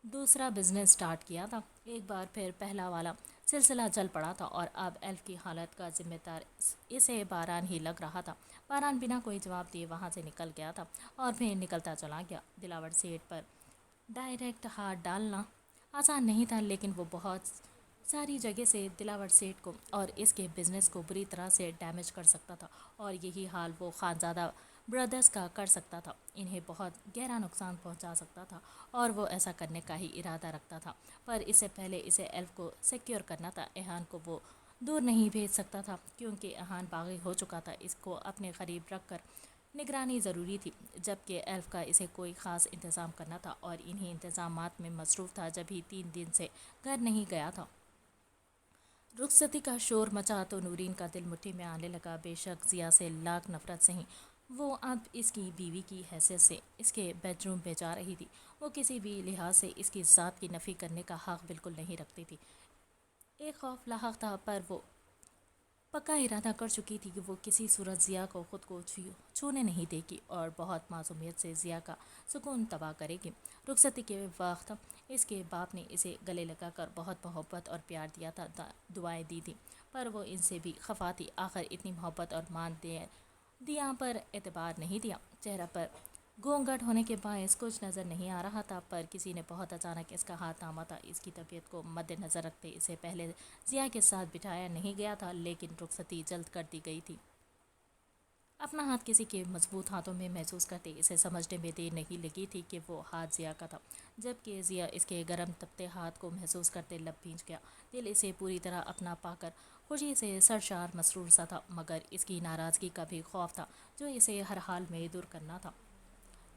दूसरा बिजनेस स्टार्ट किया था, एक बार फिर पहला वाला सिलसिला जल पड़ा था और अब एल्फ की हालत का जिम्मेदार इसे बारान ही लग रहा था। बारान बिना कोई जवाब दिए वहाँ से निकल गया था और फिर निकलता चला गया। दिलावर सेठ पर डायरेक्ट हाथ डालना आसान नहीं था, लेकिन वो बहुत सारी जगह से दिलावर सेठ को और इसके बिजनेस को बुरी तरह से डैमेज कर सकता था, और यही हाल वो खानज़ादा ब्रदर्स का कर सकता था। इन्हें बहुत गहरा नुकसान पहुंचा सकता था और वो ऐसा करने का ही इरादा रखता था। पर इससे पहले इसे एल्फ को सिक्योर करना था। एहान को वो दूर नहीं भेज सकता था, क्योंकि एहान बागी हो चुका था। इसको अपने करीब रख कर निगरानी ज़रूरी थी, जबकि एल्फ का इसे कोई ख़ास इंतज़ाम करना था और इन्हीं इंतज़ामात में मसरूफ़ था। जब ही 3 दिन से घर नहीं गया था। रुखसती का शोर मचा तो नूरीन का दिल मुट्ठी में आने लगा। बेशक जिया से लाख नफरत सही, वो अब इसकी बीवी की हैसियत से इसके बेडरूम में जा रही थी। वो किसी भी लिहाज से इसकी ज़ात की नफ़ी करने का हक़ बिल्कुल नहीं रखती थी। एक खौफ लाहक था, पर वो पक्का इरादा कर चुकी थी कि वो किसी सूरत ज़िया को ख़ुद को छूने नहीं देगी और बहुत मासूमियत से ज़िया का सुकून तबाह करेगी। रुखसती के वक्त इसके बाप ने इसे गले लगाकर बहुत मोहब्बत और प्यार दिया था, दुआएं दी थी, पर वो इनसे भी खफा थी। आखिर इतनी मोहब्बत और मान दिया पर एतबार नहीं दिया। चेहरा पर घूंघट होने के बायस कुछ नज़र नहीं आ रहा था, पर किसी ने बहुत अचानक इसका हाथ थामा था। इसकी तबीयत को मद्देनज़र रखते इसे पहले ज़िया के साथ बिठाया नहीं गया था, लेकिन रुखसती जल्द कर दी गई थी। अपना हाथ किसी के मजबूत हाथों में महसूस करते इसे समझने में देर नहीं लगी थी कि वो हाथ ज़िया का था, जबकि ज़िया इसके गर्म तपते हाथ को महसूस करते लब भींच गया। दिल इसे पूरी तरह अपना पाकर खुशी से सरशार मसरूर सा था, मगर इसकी नाराज़गी का भी खौफ था जो इसे हर हाल में दूर करना था।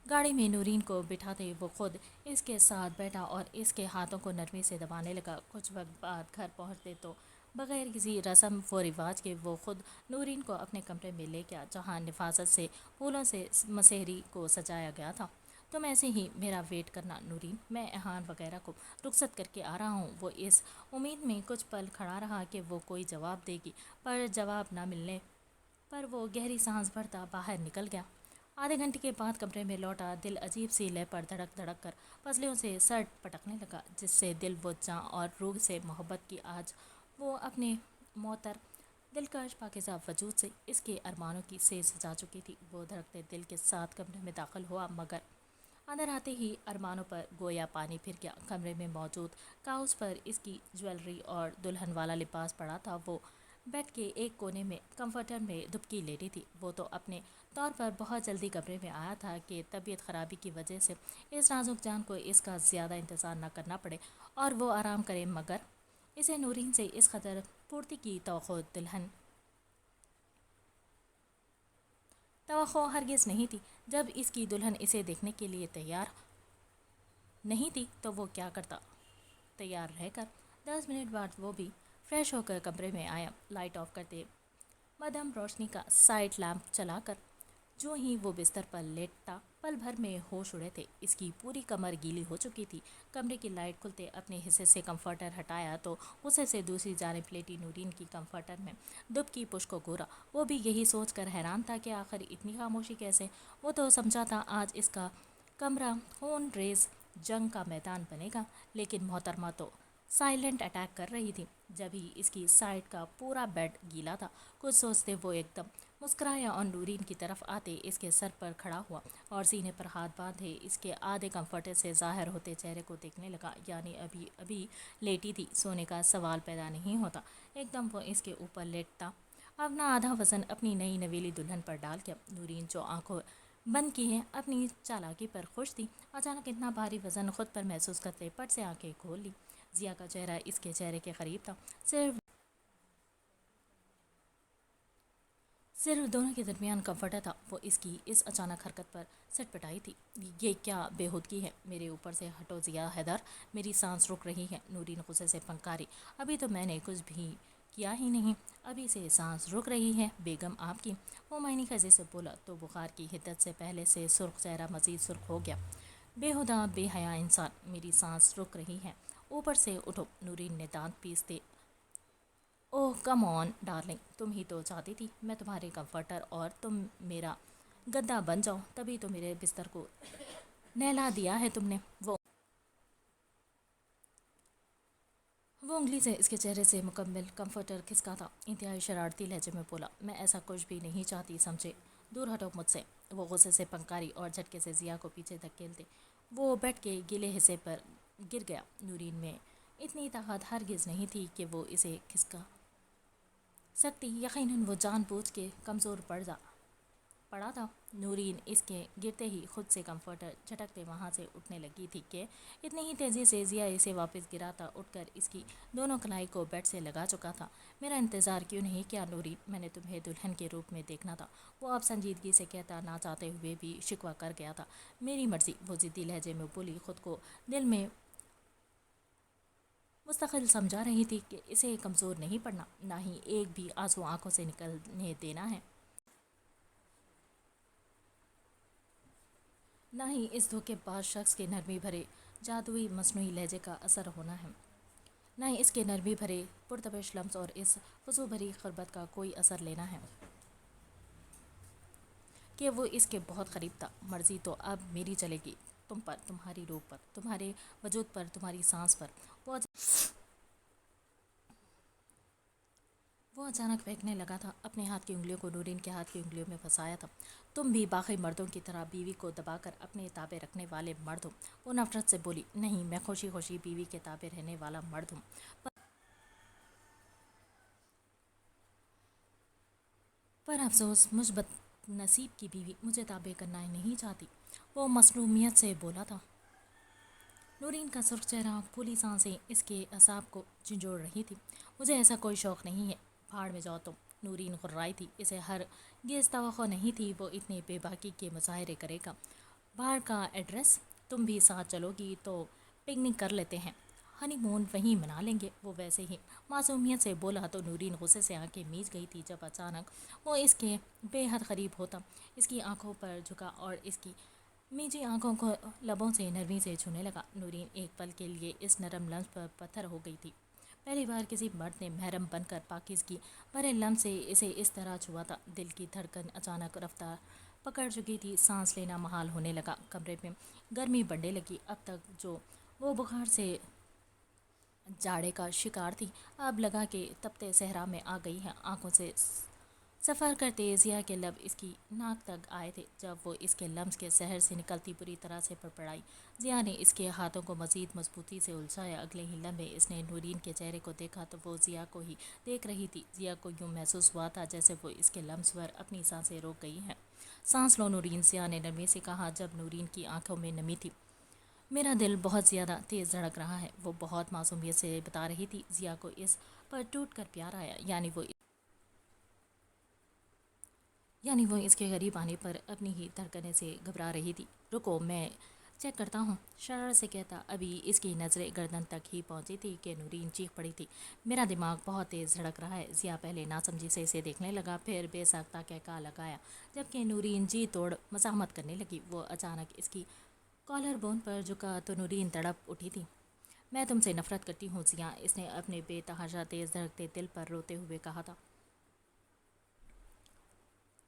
गाड़ी में नूरीन को बिठाते वो खुद इसके साथ बैठा और इसके हाथों को नरमी से दबाने लगा। कुछ वक्त बाद घर पहुंचते तो बगैर किसी रस्म व रिवाज के वो खुद नूरीन को अपने कमरे में ले गया, जहाँ निफाजत से फूलों से मसेहरी को सजाया गया था। तुम ऐसे ही मेरा वेट करना नूरीन, मैं एहान वगैरह को रुखसत करके आ रहा हूँ। वो इस उम्मीद में कुछ पल खड़ा रहा कि वो कोई जवाब देगी, पर जवाब न मिलने पर वो गहरी सांस भरता बाहर निकल गया। आधे घंटे के बाद कमरे में लौटा। दिल अजीब सी लय पर धड़क धड़क कर पसलियों से सर पटकने लगा, जिससे दिल बुझ जा और रूह से मोहब्बत की आज वो अपने मोहतर दिलकश पाकिज़ा वजूद से इसके अरमानों की सेज सजा चुकी थी। वो धड़कते दिल के साथ कमरे में दाखिल हुआ, मगर अंदर आते ही अरमानों पर गोया पानी फिर गया। कमरे में मौजूद काउच पर इसकी ज्वेलरी और दुल्हन वाला लिबास पड़ा था। वो बेड के एक कोने में कंफर्टर में दुबकी लेटी थी। वो तो अपने तौर पर बहुत जल्दी कमरे में आया था कि तबीयत ख़राबी की वजह से इस नाजुक जान को इसका ज़्यादा इंतज़ार न करना पड़े और वो आराम करे, मगर इसे नूरीन से इस कदर पूर्ति की तवक्को हरगिज़ नहीं थी। जब इसकी दुल्हन इसे देखने के लिए तैयार नहीं थी तो वो क्या करता। तैयार रहकर 10 मिनट बाद वो भी फ्रेश होकर कमरे में आया। लाइट ऑफ करते मध्यम रोशनी का साइड लैंप चलाकर जो ही वो बिस्तर पर लेटता, पल भर में होश उड़े थे। इसकी पूरी कमर गीली हो चुकी थी। कमरे की लाइट खुलते अपने हिस्से से कंफर्टर हटाया तो उसे से दूसरी जानिब लेटी नूरीन की कंफर्टर में दुबकी पुष्ट को घूरा। वो भी यही सोच कर हैरान था कि आखिर इतनी खामोशी कैसे। वो तो समझा था आज इसका कमरा खून रेज जंग का मैदान बनेगा, लेकिन मोहतरमा तो साइलेंट अटैक कर रही थी। जब ही इसकी साइड का पूरा बेड गीला था, कुछ सोचते वो एकदम मुस्कुराया और नूरीन की तरफ आते इसके सर पर खड़ा हुआ और सीने पर हाथ बांधे इसके आधे कंफर्टर से जाहिर होते चेहरे को देखने लगा। यानी अभी अभी लेटी थी, सोने का सवाल पैदा नहीं होता। एकदम वो इसके ऊपर लेटता, अपना आधा वजन अपनी नई नवेली दुल्हन पर डाल के। नूरीन जो आंखों बंद की है अपनी चालाकी पर खुश थी। अचानक इतना भारी वजन खुद पर महसूस करते पट से आंखें खोल ली। जिया का चेहरा इसके चेहरे के करीब था, सिर्फ दोनों के दरमियान कंफर्टर था। वो इसकी इस अचानक हरकत पर सटपटाई थी। ये क्या बेहूदगी है, मेरे ऊपर से हटो जिया हैदर, मेरी सांस रुक रही है। नूरीन गुस्से से फंकारी, अभी तो मैंने कुछ भी किया ही नहीं, अभी से सांस रुक रही है बेगम आपकी। वो मायनी खजे से बोला तो बुखार की हिद्दत से पहले से सुर्ख चेहरा मजीद सुर्ख हो गया। बेहुदा बेहया इंसान, मेरी सांस रुक रही है, ऊपर से उठो। नूरीन ने दांत पीसते, ओह कम ऑन डार्लिंग, तुम ही तो चाहती थी मैं तुम्हारे कंफर्टर और तुम मेरा गद्दा बन जाओ, तभी तो मेरे बिस्तर को नहला दिया है तुमने। वो उंगली से इसके चेहरे से मुकम्मल कंफर्टर खिसका था। इंतहाई शरारती लहजे में बोला, मैं ऐसा कुछ भी नहीं चाहती समझे, दूर हटो मुझसे। वो गुस्से से पंकारी और झटके से जिया को पीछे धकेलते वो बेड के गीले हिस्से पर गिर गया। नूरीन में इतनी ताकत हरगिज़ नहीं थी कि वो इसे खिसका सकती। यकीनन वो जानबूझ के कमज़ोर पड़ा था। नूरीन इसके गिरते ही खुद से कंफर्टर झटकते वहाँ से उठने लगी थी कि इतनी ही तेज़ी से जिया इसे वापस गिराता उठकर इसकी दोनों कलाई को बेड से लगा चुका था। मेरा इंतज़ार क्यों नहीं किया नूरीन, मैंने तुम्हें दुल्हन के रूप में देखना था। वो अब संजीदगी से कहता ना चाहते हुए भी शिकवा कर गया था। मेरी मर्ज़ी, वो ज़िद्दी लहजे में बोली, खुद को दिल में मुस्तकिल समझा रही थी कि इसे कमज़ोर नहीं पड़ना, ना ही एक भी आंसू आंखों से निकलने देना है, ना ही इस धोखेबाज शख्स के नरमी भरे जादुई मसनूई लहजे का असर होना है, ना ही इसके नरमी भरे पुरतबिश लम्स और इस वजू भरी खरबत का कोई असर लेना है कि वो इसके बहुत करीब था। मर्जी तो अब मेरी चलेगी, तुम पर, तुम्हारी रूह पर, तुम्हारे वजूद पर, तुम्हारी सांस पर। वो वो अचानक फेंकने लगा था। अपने हाथ की उंगलियों को नूरीन के हाथ की उंगलियों में फंसाया था। तुम भी बाकी मर्दों की तरह बीवी को दबाकर अपने ताबे रखने वाले मर्द हो। वो नफरत से बोली, नहीं, मैं खुशी खुशी बीवी के ताबे रहने वाला मर्द हूँ, पर अफसोस मुझ बदनसीब की बीवी मुझे ताबे करना नहीं चाहती। वो मसरूमियत से बोला था। नूरीन का सुर्ख चेहरा, फूली सांसें इसके असाब को झंझोड़ रही थी। मुझे ऐसा कोई शौक़ नहीं है, भाड़ में जाओ तुम। नूरीन खुर्राई थी। इसे हर गेस तवक्को नहीं थी वो इतने बेबाकी के मुजाहरे करेगा। बाहर का एड्रेस, तुम भी साथ चलोगी तो पिकनिक कर लेते हैं, हनीमून वहीं मना लेंगे। वो वैसे ही मासूमियत से बोला तो नूरीन गुस्से से आंखें मीच गई थी जब अचानक वो इसके बेहद करीब होता, इसकी आंखों पर झुका और इसकी मीठी आंखों को लबों से नरमी से छूने लगा। नूरीन एक पल के लिए इस नरम लम्स पर पत्थर हो गई थी। पहली बार किसी मर्द ने महरम बनकर पाकिज़गी भरे लम्स से इसे इस तरह छुआ था। दिल की धड़कन अचानक रफ्तार पकड़ चुकी थी, सांस लेना महाल होने लगा। कमरे में गर्मी बढ़ने लगी। अब तक जो वो बुखार से जाड़े का शिकार थी, अब लगा कि तपते सहरा में आ गई है। आंखों से सफ़र करते जिया के लब इसकी नाक तक आए थे। जब वो इसके लम्स के शहर से निकलती बुरी तरह से पड़पड़ाई, जिया ने इसके हाथों को मज़ीद मजबूती से उलझाया। अगले ही लम्हे इसने नूरीन के चेहरे को देखा तो वो जिया को ही देख रही थी। जिया को यूँ महसूस हुआ था जैसे वो इसके लम्स पर अपनी सांसें रोक गई हैं। सांस लो नूरीन, जिया ने नरमी से कहा जब नूरीन की आंखों में नमी थी। मेरा दिल बहुत ज़्यादा तेज़ धड़क रहा है, वो बहुत मासूमियत से बता रही थी। जिया को इस पर टूट कर प्यार आया, यानी वो इसके करीब आने पर अपनी ही धड़कने से घबरा रही थी। रुको, मैं चेक करता हूँ, शरारत से कहता। अभी इसकी नज़रें गर्दन तक ही पहुँची थी कि नूरीन चीख पड़ी थी। मेरा दिमाग बहुत तेज़ धड़क रहा है। जिया पहले नासमझी से इसे देखने लगा, फिर बेसाख्ता कहका लगाया, जबकि नूरीन जी तोड़ मज़ाहमत करने लगी। वो अचानक इसकी कॉलर बोन पर झुका तो नूरीन तड़प उठी थी। मैं तुमसे नफरत करती हूँ जिया, इसने अपने बेतहाशा तेज़ धड़कते दिल पर रोते हुए कहा था।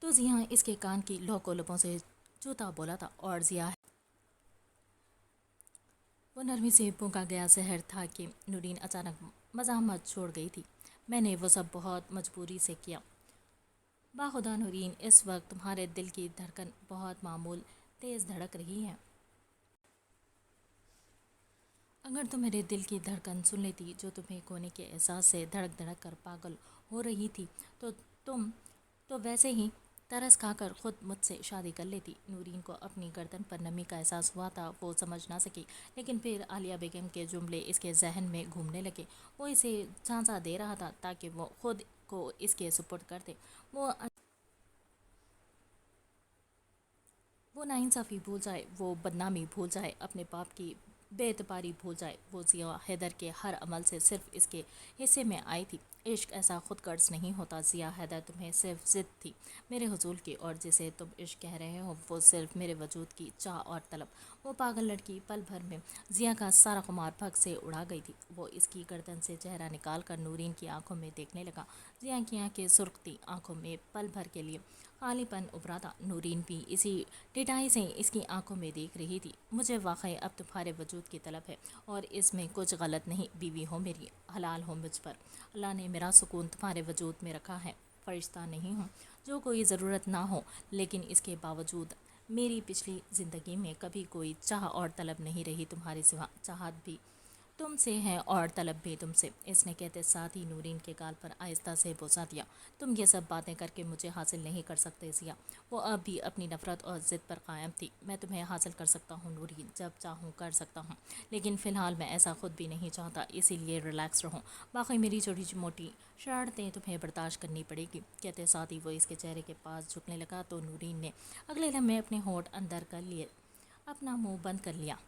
तो जिया इसके कान की लौ को लबों से चूता बोला था, और जिया वो नरमी से फूंका गया जहर था कि नूरीन अचानक मज़ाहमत छोड़ गई थी। मैंने वो सब बहुत मजबूरी से किया। बाखुदा नूरीन, इस वक्त तुम्हारे दिल की धड़कन बहुत मामूल तेज़ धड़क रही है। अगर तुम मेरे दिल की धड़कन सुन लेती, जो तुम्हें खोने के एहसास से धड़क धड़क कर पागल हो रही थी, तो तुम तो वैसे ही तरस खाकर खुद मुझसे शादी कर लेती। नूरीन को अपनी गर्दन पर नमी का एहसास हुआ था। वो समझ ना सकी, लेकिन फिर आलिया बेगम के जुमले इसके जहन में घूमने लगे। वो इसे झांसा दे रहा था ताकि वो खुद को इसके सुपुर्द कर दे। वो वो नाइंसाफ़ी भूल जाए, वो बदनामी भूल जाए, अपने पाप की बेतबारी भूल जाए। वो जिया हैदर के हर अमल से सिर्फ इसके हिस्से में आई थी। इश्क ऐसा खुद कर्ज नहीं होता जिया हैदर, तुम्हें सिर्फ जिद थी मेरे हुजूल की, और जिसे तुम इश्क कह रहे हो वो सिर्फ मेरे वजूद की चाह और तलब। वो पागल लड़की पल भर में जिया का सारा खुमार भग से उड़ा गई थी। वो इसकी गर्दन से चेहरा निकाल कर नूरीन की आंखों में देखने लगा। जिया की आंखें सुर्ख थी, आंखों में पल भर के लिए खालीपन उभरा था। नूरीन भी इसी डिटाई से इसकी आंखों में देख रही थी। मुझे वाकई अब तुम्हारे वजूद की तलब है, और इसमें कुछ गलत नहीं। बीवी हो मेरी, हलाल हो मुझ पर। अल्लाह ने मेरा सुकून तुम्हारे वजूद में रखा है। फरिश्ता नहीं हूँ जो कोई ज़रूरत ना हो, लेकिन इसके बावजूद मेरी पिछली ज़िंदगी में कभी कोई चाह और तलब नहीं रही तुम्हारे सिवा। चाहत भी तुमसे है और तलब भी तुमसे। इसने कहते साथ ही नूरीन के गाल पर आहिस्ता से बोसा दिया। तुम ये सब बातें करके मुझे हासिल नहीं कर सकते जिया। वो अब भी अपनी नफरत और ज़िद पर कायम थी। मैं तुम्हें हासिल कर सकता हूँ नूरीन, जब चाहूँ कर सकता हूँ, लेकिन फ़िलहाल मैं ऐसा खुद भी नहीं चाहता, इसीलिए रिलैक्स रहो। बाकी मेरी छोटी मोटी शरारतें तुम्हें बर्दाश्त करनी पड़ेगी। कहते साथ ही वो इसके चेहरे के पास झुकने लगा तो नूरीन ने अगले लम्हे अपने होठ अंदर कर लिए, अपना मुंह बंद कर लिया।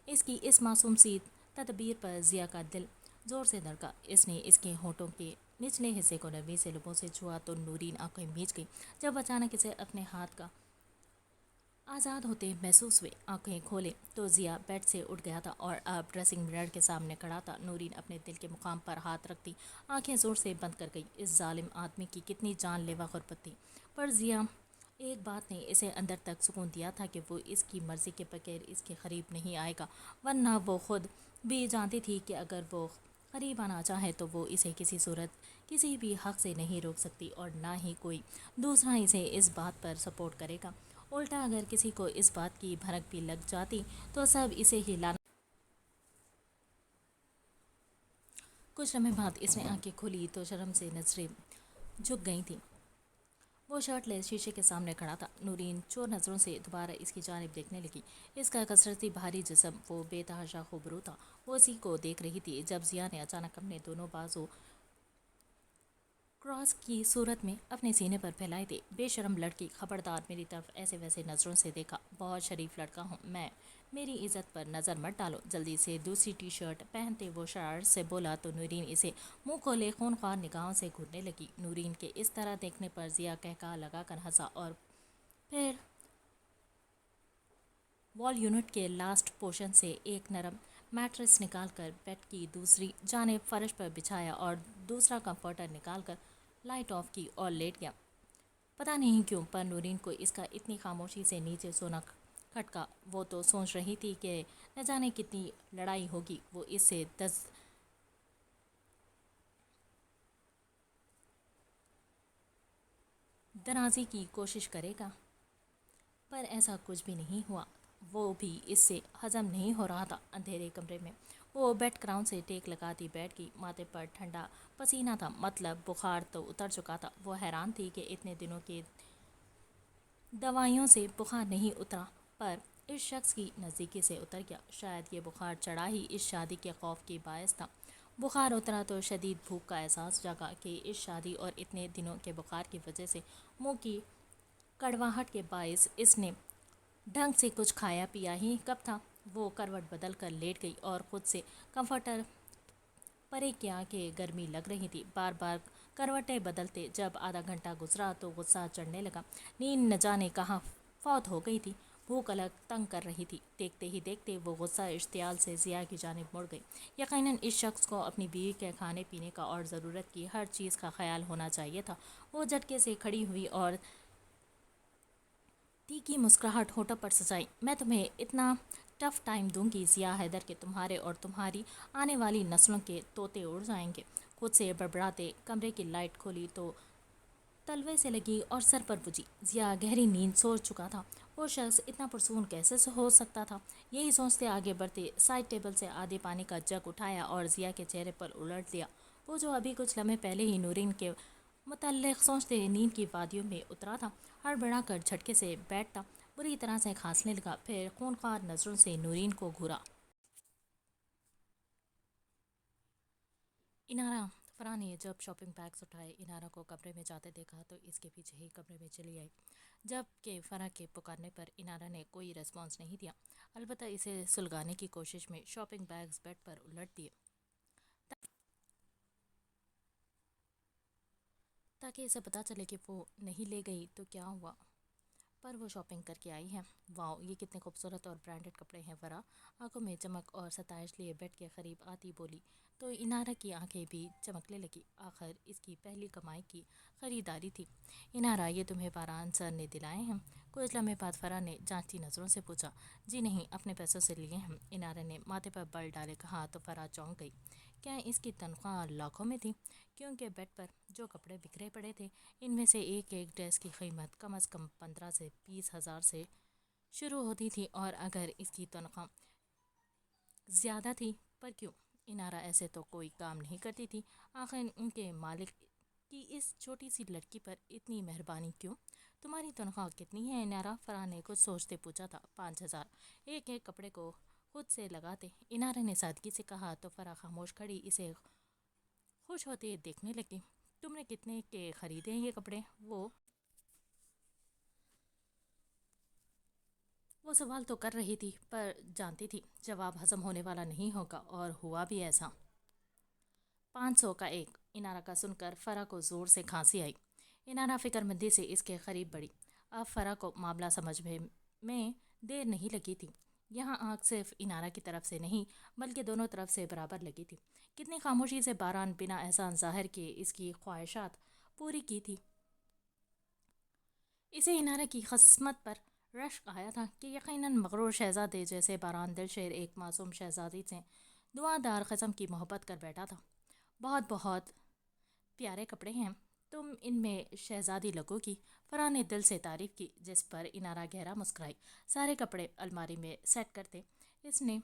इसकी इस मासूम सी तदबीर पर जिया का दिल ज़ोर से धड़का। इसने इसके होठों के निचले हिस्से को नरमी से लबों से छुआ तो नूरीन आंखें मीच गई। जब अचानक इसे अपने हाथ का आज़ाद होते महसूस हुए, आंखें खोले तो जिया बेड से उठ गया था और अब ड्रेसिंग मिरर के सामने खड़ा था। नूरीन अपने दिल के मुकाम पर हाथ रखती आंखें ज़ोर से बंद कर गई। इस जालिम आदमी की कितनी जानलेवा गुर्बत थी, पर जिया एक बात ने इसे अंदर तक सुकून दिया था कि वो इसकी मर्ज़ी के बगैर इसके करीब नहीं आएगा, वरना वो खुद भी जानती थी कि अगर वो करीब आना चाहे तो वो इसे किसी सूरत किसी भी हक से नहीं रोक सकती, और ना ही कोई दूसरा इसे इस बात पर सपोर्ट करेगा। उल्टा अगर किसी को इस बात की भनक भी लग जाती तो सब इसे ही लाना। कुछ लम्हे बाद इसने आंखें खोली तो शर्म से नजरें झुक गई थीं। वो शर्टलेस शीशे के सामने खड़ा था। नूरीन चोर नज़रों से दोबारा इसकी जानिब देखने लगी। इसका कसरती भारी जिस्म, वो बेतहाशा खूबरू था। वो इसी को देख रही थी जब जिया ने अचानक अपने दोनों बाजू क्रॉस की सूरत में अपने सीने पर फैलाए थे। बेशरम लड़की, खबरदार मेरी तरफ ऐसे वैसे नज़रों से देखा। बहुत शरीफ लड़का हूँ मैं, मेरी इज्जत पर नज़र मत डालो। जल्दी से दूसरी टी शर्ट पहनते वो शरारत से बोला तो नूरीन इसे मुंह खोले खूनख्वार निगाहों से घूरने लगी। नूरीन के इस तरह देखने पर जिया कहका लगा कर हंसा, और फिर वॉल यूनिट के लास्ट पोर्शन से एक नरम मैट्रेस निकालकर बेड की दूसरी जानिब फर्श पर बिछाया और दूसरा कंफर्टर निकालकर लाइट ऑफ की और लेट गया। पता नहीं क्यों, पर नूरीन को इसका इतनी खामोशी से नीचे सोना खटका। वो तो सोच रही थी कि न जाने कितनी लड़ाई होगी, वो इससे दराजी की कोशिश करेगा, पर ऐसा कुछ भी नहीं हुआ। वो भी इससे हजम नहीं हो रहा था। अंधेरे कमरे में वो बेड क्राउन से टेक लगाती बैठ गई। माथे पर ठंडा पसीना था, मतलब बुखार तो उतर चुका था। वो हैरान थी कि इतने दिनों के दवाइयों से बुखार नहीं उतरा, पर इस शख्स की नज़दीकी से उतर गया। शायद ये बुखार चढ़ा ही इस शादी के खौफ की बायस था। बुखार उतरा तो शदीद भूख का एहसास जागा कि इस शादी और इतने दिनों के बुखार की वजह से मुंह की कड़वाहट के बायस इसने ढंग से कुछ खाया पिया ही कब था। वो करवट बदल कर लेट गई और खुद से कंफर्टर परे क्या कि गर्मी लग रही थी। बार बार करवटें बदलते जब आधा घंटा गुजरा तो गुस्सा चढ़ने लगा। नींद न जाने कहाँ फौत हो गई थी। भूख अलग तंग कर रही थी। देखते ही देखते वो गुस्सा इश्तियाल से जिया की जानिब मुड़ गई। यकीनन इस शख्स को अपनी बीवी के खाने पीने का और ज़रूरत की हर चीज़ का ख्याल होना चाहिए था। वो झटके से खड़ी हुई और तीखी मुस्कुराहट होठों पर सजाई। मैं तुम्हें इतना टफ टाइम दूंगी जिया हैदर के तुम्हारे और तुम्हारी आने वाली नस्लों के तोते उड़ जाएंगे। खुद से बड़बड़ाते कमरे की लाइट खोली तो तलवे से लगी और सर पर बुझी। जिया गहरी नींद सो चुका था। वो शख्स इतना पुरसून कैसे हो सकता था। यही सोचते आगे बढ़ते साइड टेबल से आधे पानी का जग उठाया और जिया के चेहरे पर उलट दिया। वो जो अभी कुछ लम्हे पहले ही नूरीन के मुतल्लिक सोचते नींद की वादियों में उतरा था, हड़बड़ा कर झटके से बैठता, बुरी तरह से खांसने लगा। फिर खूनख्वार नज़रों से नूरीन को घूरा। इनारा। फरहान ने जब शॉपिंग बैग्स उठाए इनारा को कमरे में जाते देखा तो इसके पीछे ही कमरे में चली आई। जबकि फरहा के पुकारने पर इनारा ने कोई रिस्पॉन्स नहीं दिया, अलबत्ता इसे सुलगाने की कोशिश में शॉपिंग बैग्स बेड पर उलट दिए ताकि इसे पता चले कि वो नहीं ले गई तो क्या हुआ। पर वो शॉपिंग करके आई है। वाह, ये कितने खूबसूरत और ब्रांडेड कपड़े हैं। फरा आंखों में चमक और सताइश लिए बेड के करीब आती बोली तो इनारा की आंखें भी चमकने लगी। आखिर इसकी पहली कमाई की खरीदारी थी। इनारा, ये तुम्हें पारान सर ने दिलाए हैं? कुछ लम्हे बाद फरा ने जांचती नज़रों से पूछा। जी नहीं, अपने पैसों से लिए हैं। इनारा ने माथे पर बल डाले कहा तो फरा चौंक गई। क्या इसकी तनख्वाह लाखों में थी? क्योंकि बेड पर जो कपड़े बिखरे पड़े थे, इनमें से एक एक ड्रेस की कीमत कम से कम 15 से 20 हज़ार से शुरू होती थी। और अगर इसकी तनख्वाह ज़्यादा थी, पर क्यों? इनारा ऐसे तो कोई काम नहीं करती थी। आखिर उनके मालिक की इस छोटी सी लड़की पर इतनी मेहरबानी क्यों? तुम्हारी तनख्वाह कितनी है इनारा? फरहान ने कुछ सोचते पूछा था। 5 हज़ार। एक एक कपड़े को खुद से लगाते इनारा ने सादगी से कहा तो फरा खामोश खड़ी इसे खुश होते देखने लगी। तुमने कितने के खरीदे हैं ये कपड़े? वो सवाल तो कर रही थी पर जानती थी जवाब हजम होने वाला नहीं होगा, और हुआ भी ऐसा। 500 का एक। इनारा का सुनकर फरा को ज़ोर से खांसी आई। इनारा फिक्रमंदी से इसके करीब बढ़ी। अब फरा को मामला समझ में देर नहीं लगी थी। यहाँ आग सिर्फ इनारा की तरफ से नहीं बल्कि दोनों तरफ से बराबर लगी थी। कितनी खामोशी से बारान बिना एहसान ज़ाहिर किए इसकी ख्वाहिशात पूरी की थी। इसे इनारा की खस्मत पर रश्क आया था कि यकीनन मगरूर शहजादे जैसे बारान दिलशेर एक मासूम शहजादी से दुआदार क़स्म की मोहब्बत कर बैठा था। बहुत बहुत प्यारे कपड़े हैं, तुम इनमें शहजादी लगोगी। फरहान ने दिल से तारीफ की, जिस पर इनारा गहरा मुस्कुराई। सारे कपड़े अलमारी में सेट करते इसने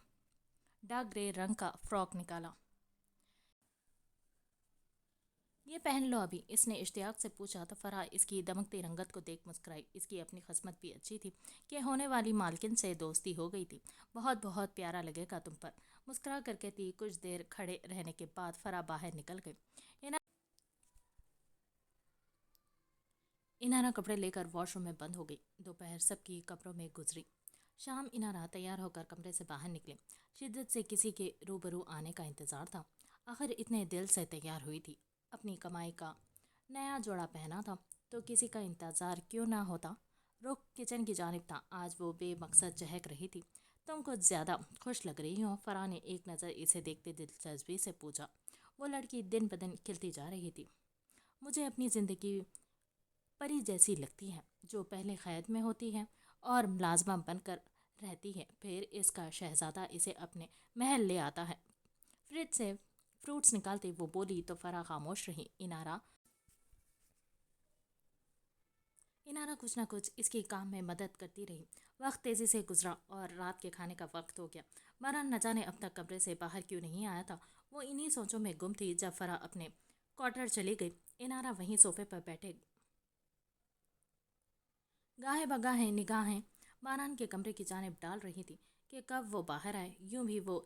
डार्क ग्रे रंग का फ्रॉक निकाला। ये पहन लो अभी, इसने इश्तियाक से पूछा तो फरहा इसकी दमकती रंगत को देख मुस्कुराई। इसकी अपनी खस्मत भी अच्छी थी कि होने वाली मालकिन से दोस्ती हो गई थी। बहुत बहुत प्यारा लगेगा तुम पर, मुस्कुरा कर कहती। कुछ देर खड़े रहने के बाद फरहा बाहर निकल गई। इनारा कपड़े लेकर वॉशरूम में बंद हो गई। दोपहर सबकी कपड़ों में गुजरी। शाम इनारा तैयार होकर कमरे से बाहर निकले। शिद्दत से किसी के रूबरू आने का इंतज़ार था। आखिर इतने दिल से तैयार हुई थी। अपनी कमाई का नया जोड़ा पहना था तो किसी का इंतज़ार क्यों ना होता। रुख किचन की जानिब था। आज वो बेमकसद चहक रही थी। तुम कुछ ज़्यादा खुश लग रही हो, फरहा ने एक नज़र इसे देखते दिलचस्पी से पूछा। वो लड़की दिन ब दिन खिलती जा रही थी। मुझे अपनी ज़िंदगी परी जैसी लगती है, जो पहले कैद में होती है और मुलाजमा बनकर रहती है, फिर इसका शहजादा इसे अपने महल ले आता है। फ्रिज से फ्रूट्स निकालते वो बोली तो फरा खामोश रही। इनारा कुछ ना कुछ इसके काम में मदद करती रही। वक्त तेज़ी से गुजरा और रात के खाने का वक्त हो गया। मरन न जाने अब तक कमरे से बाहर क्यों नहीं आया था। वो इन्हीं सोचों में गुम थी जब फरा अपने क्वार्टर चली गई। इनारा वहीं सोफे पर बैठे गाहे बगाहे निगाहें बारान के कमरे की जानिब डाल रही थी कि कब वो बाहर आए। यूं भी वो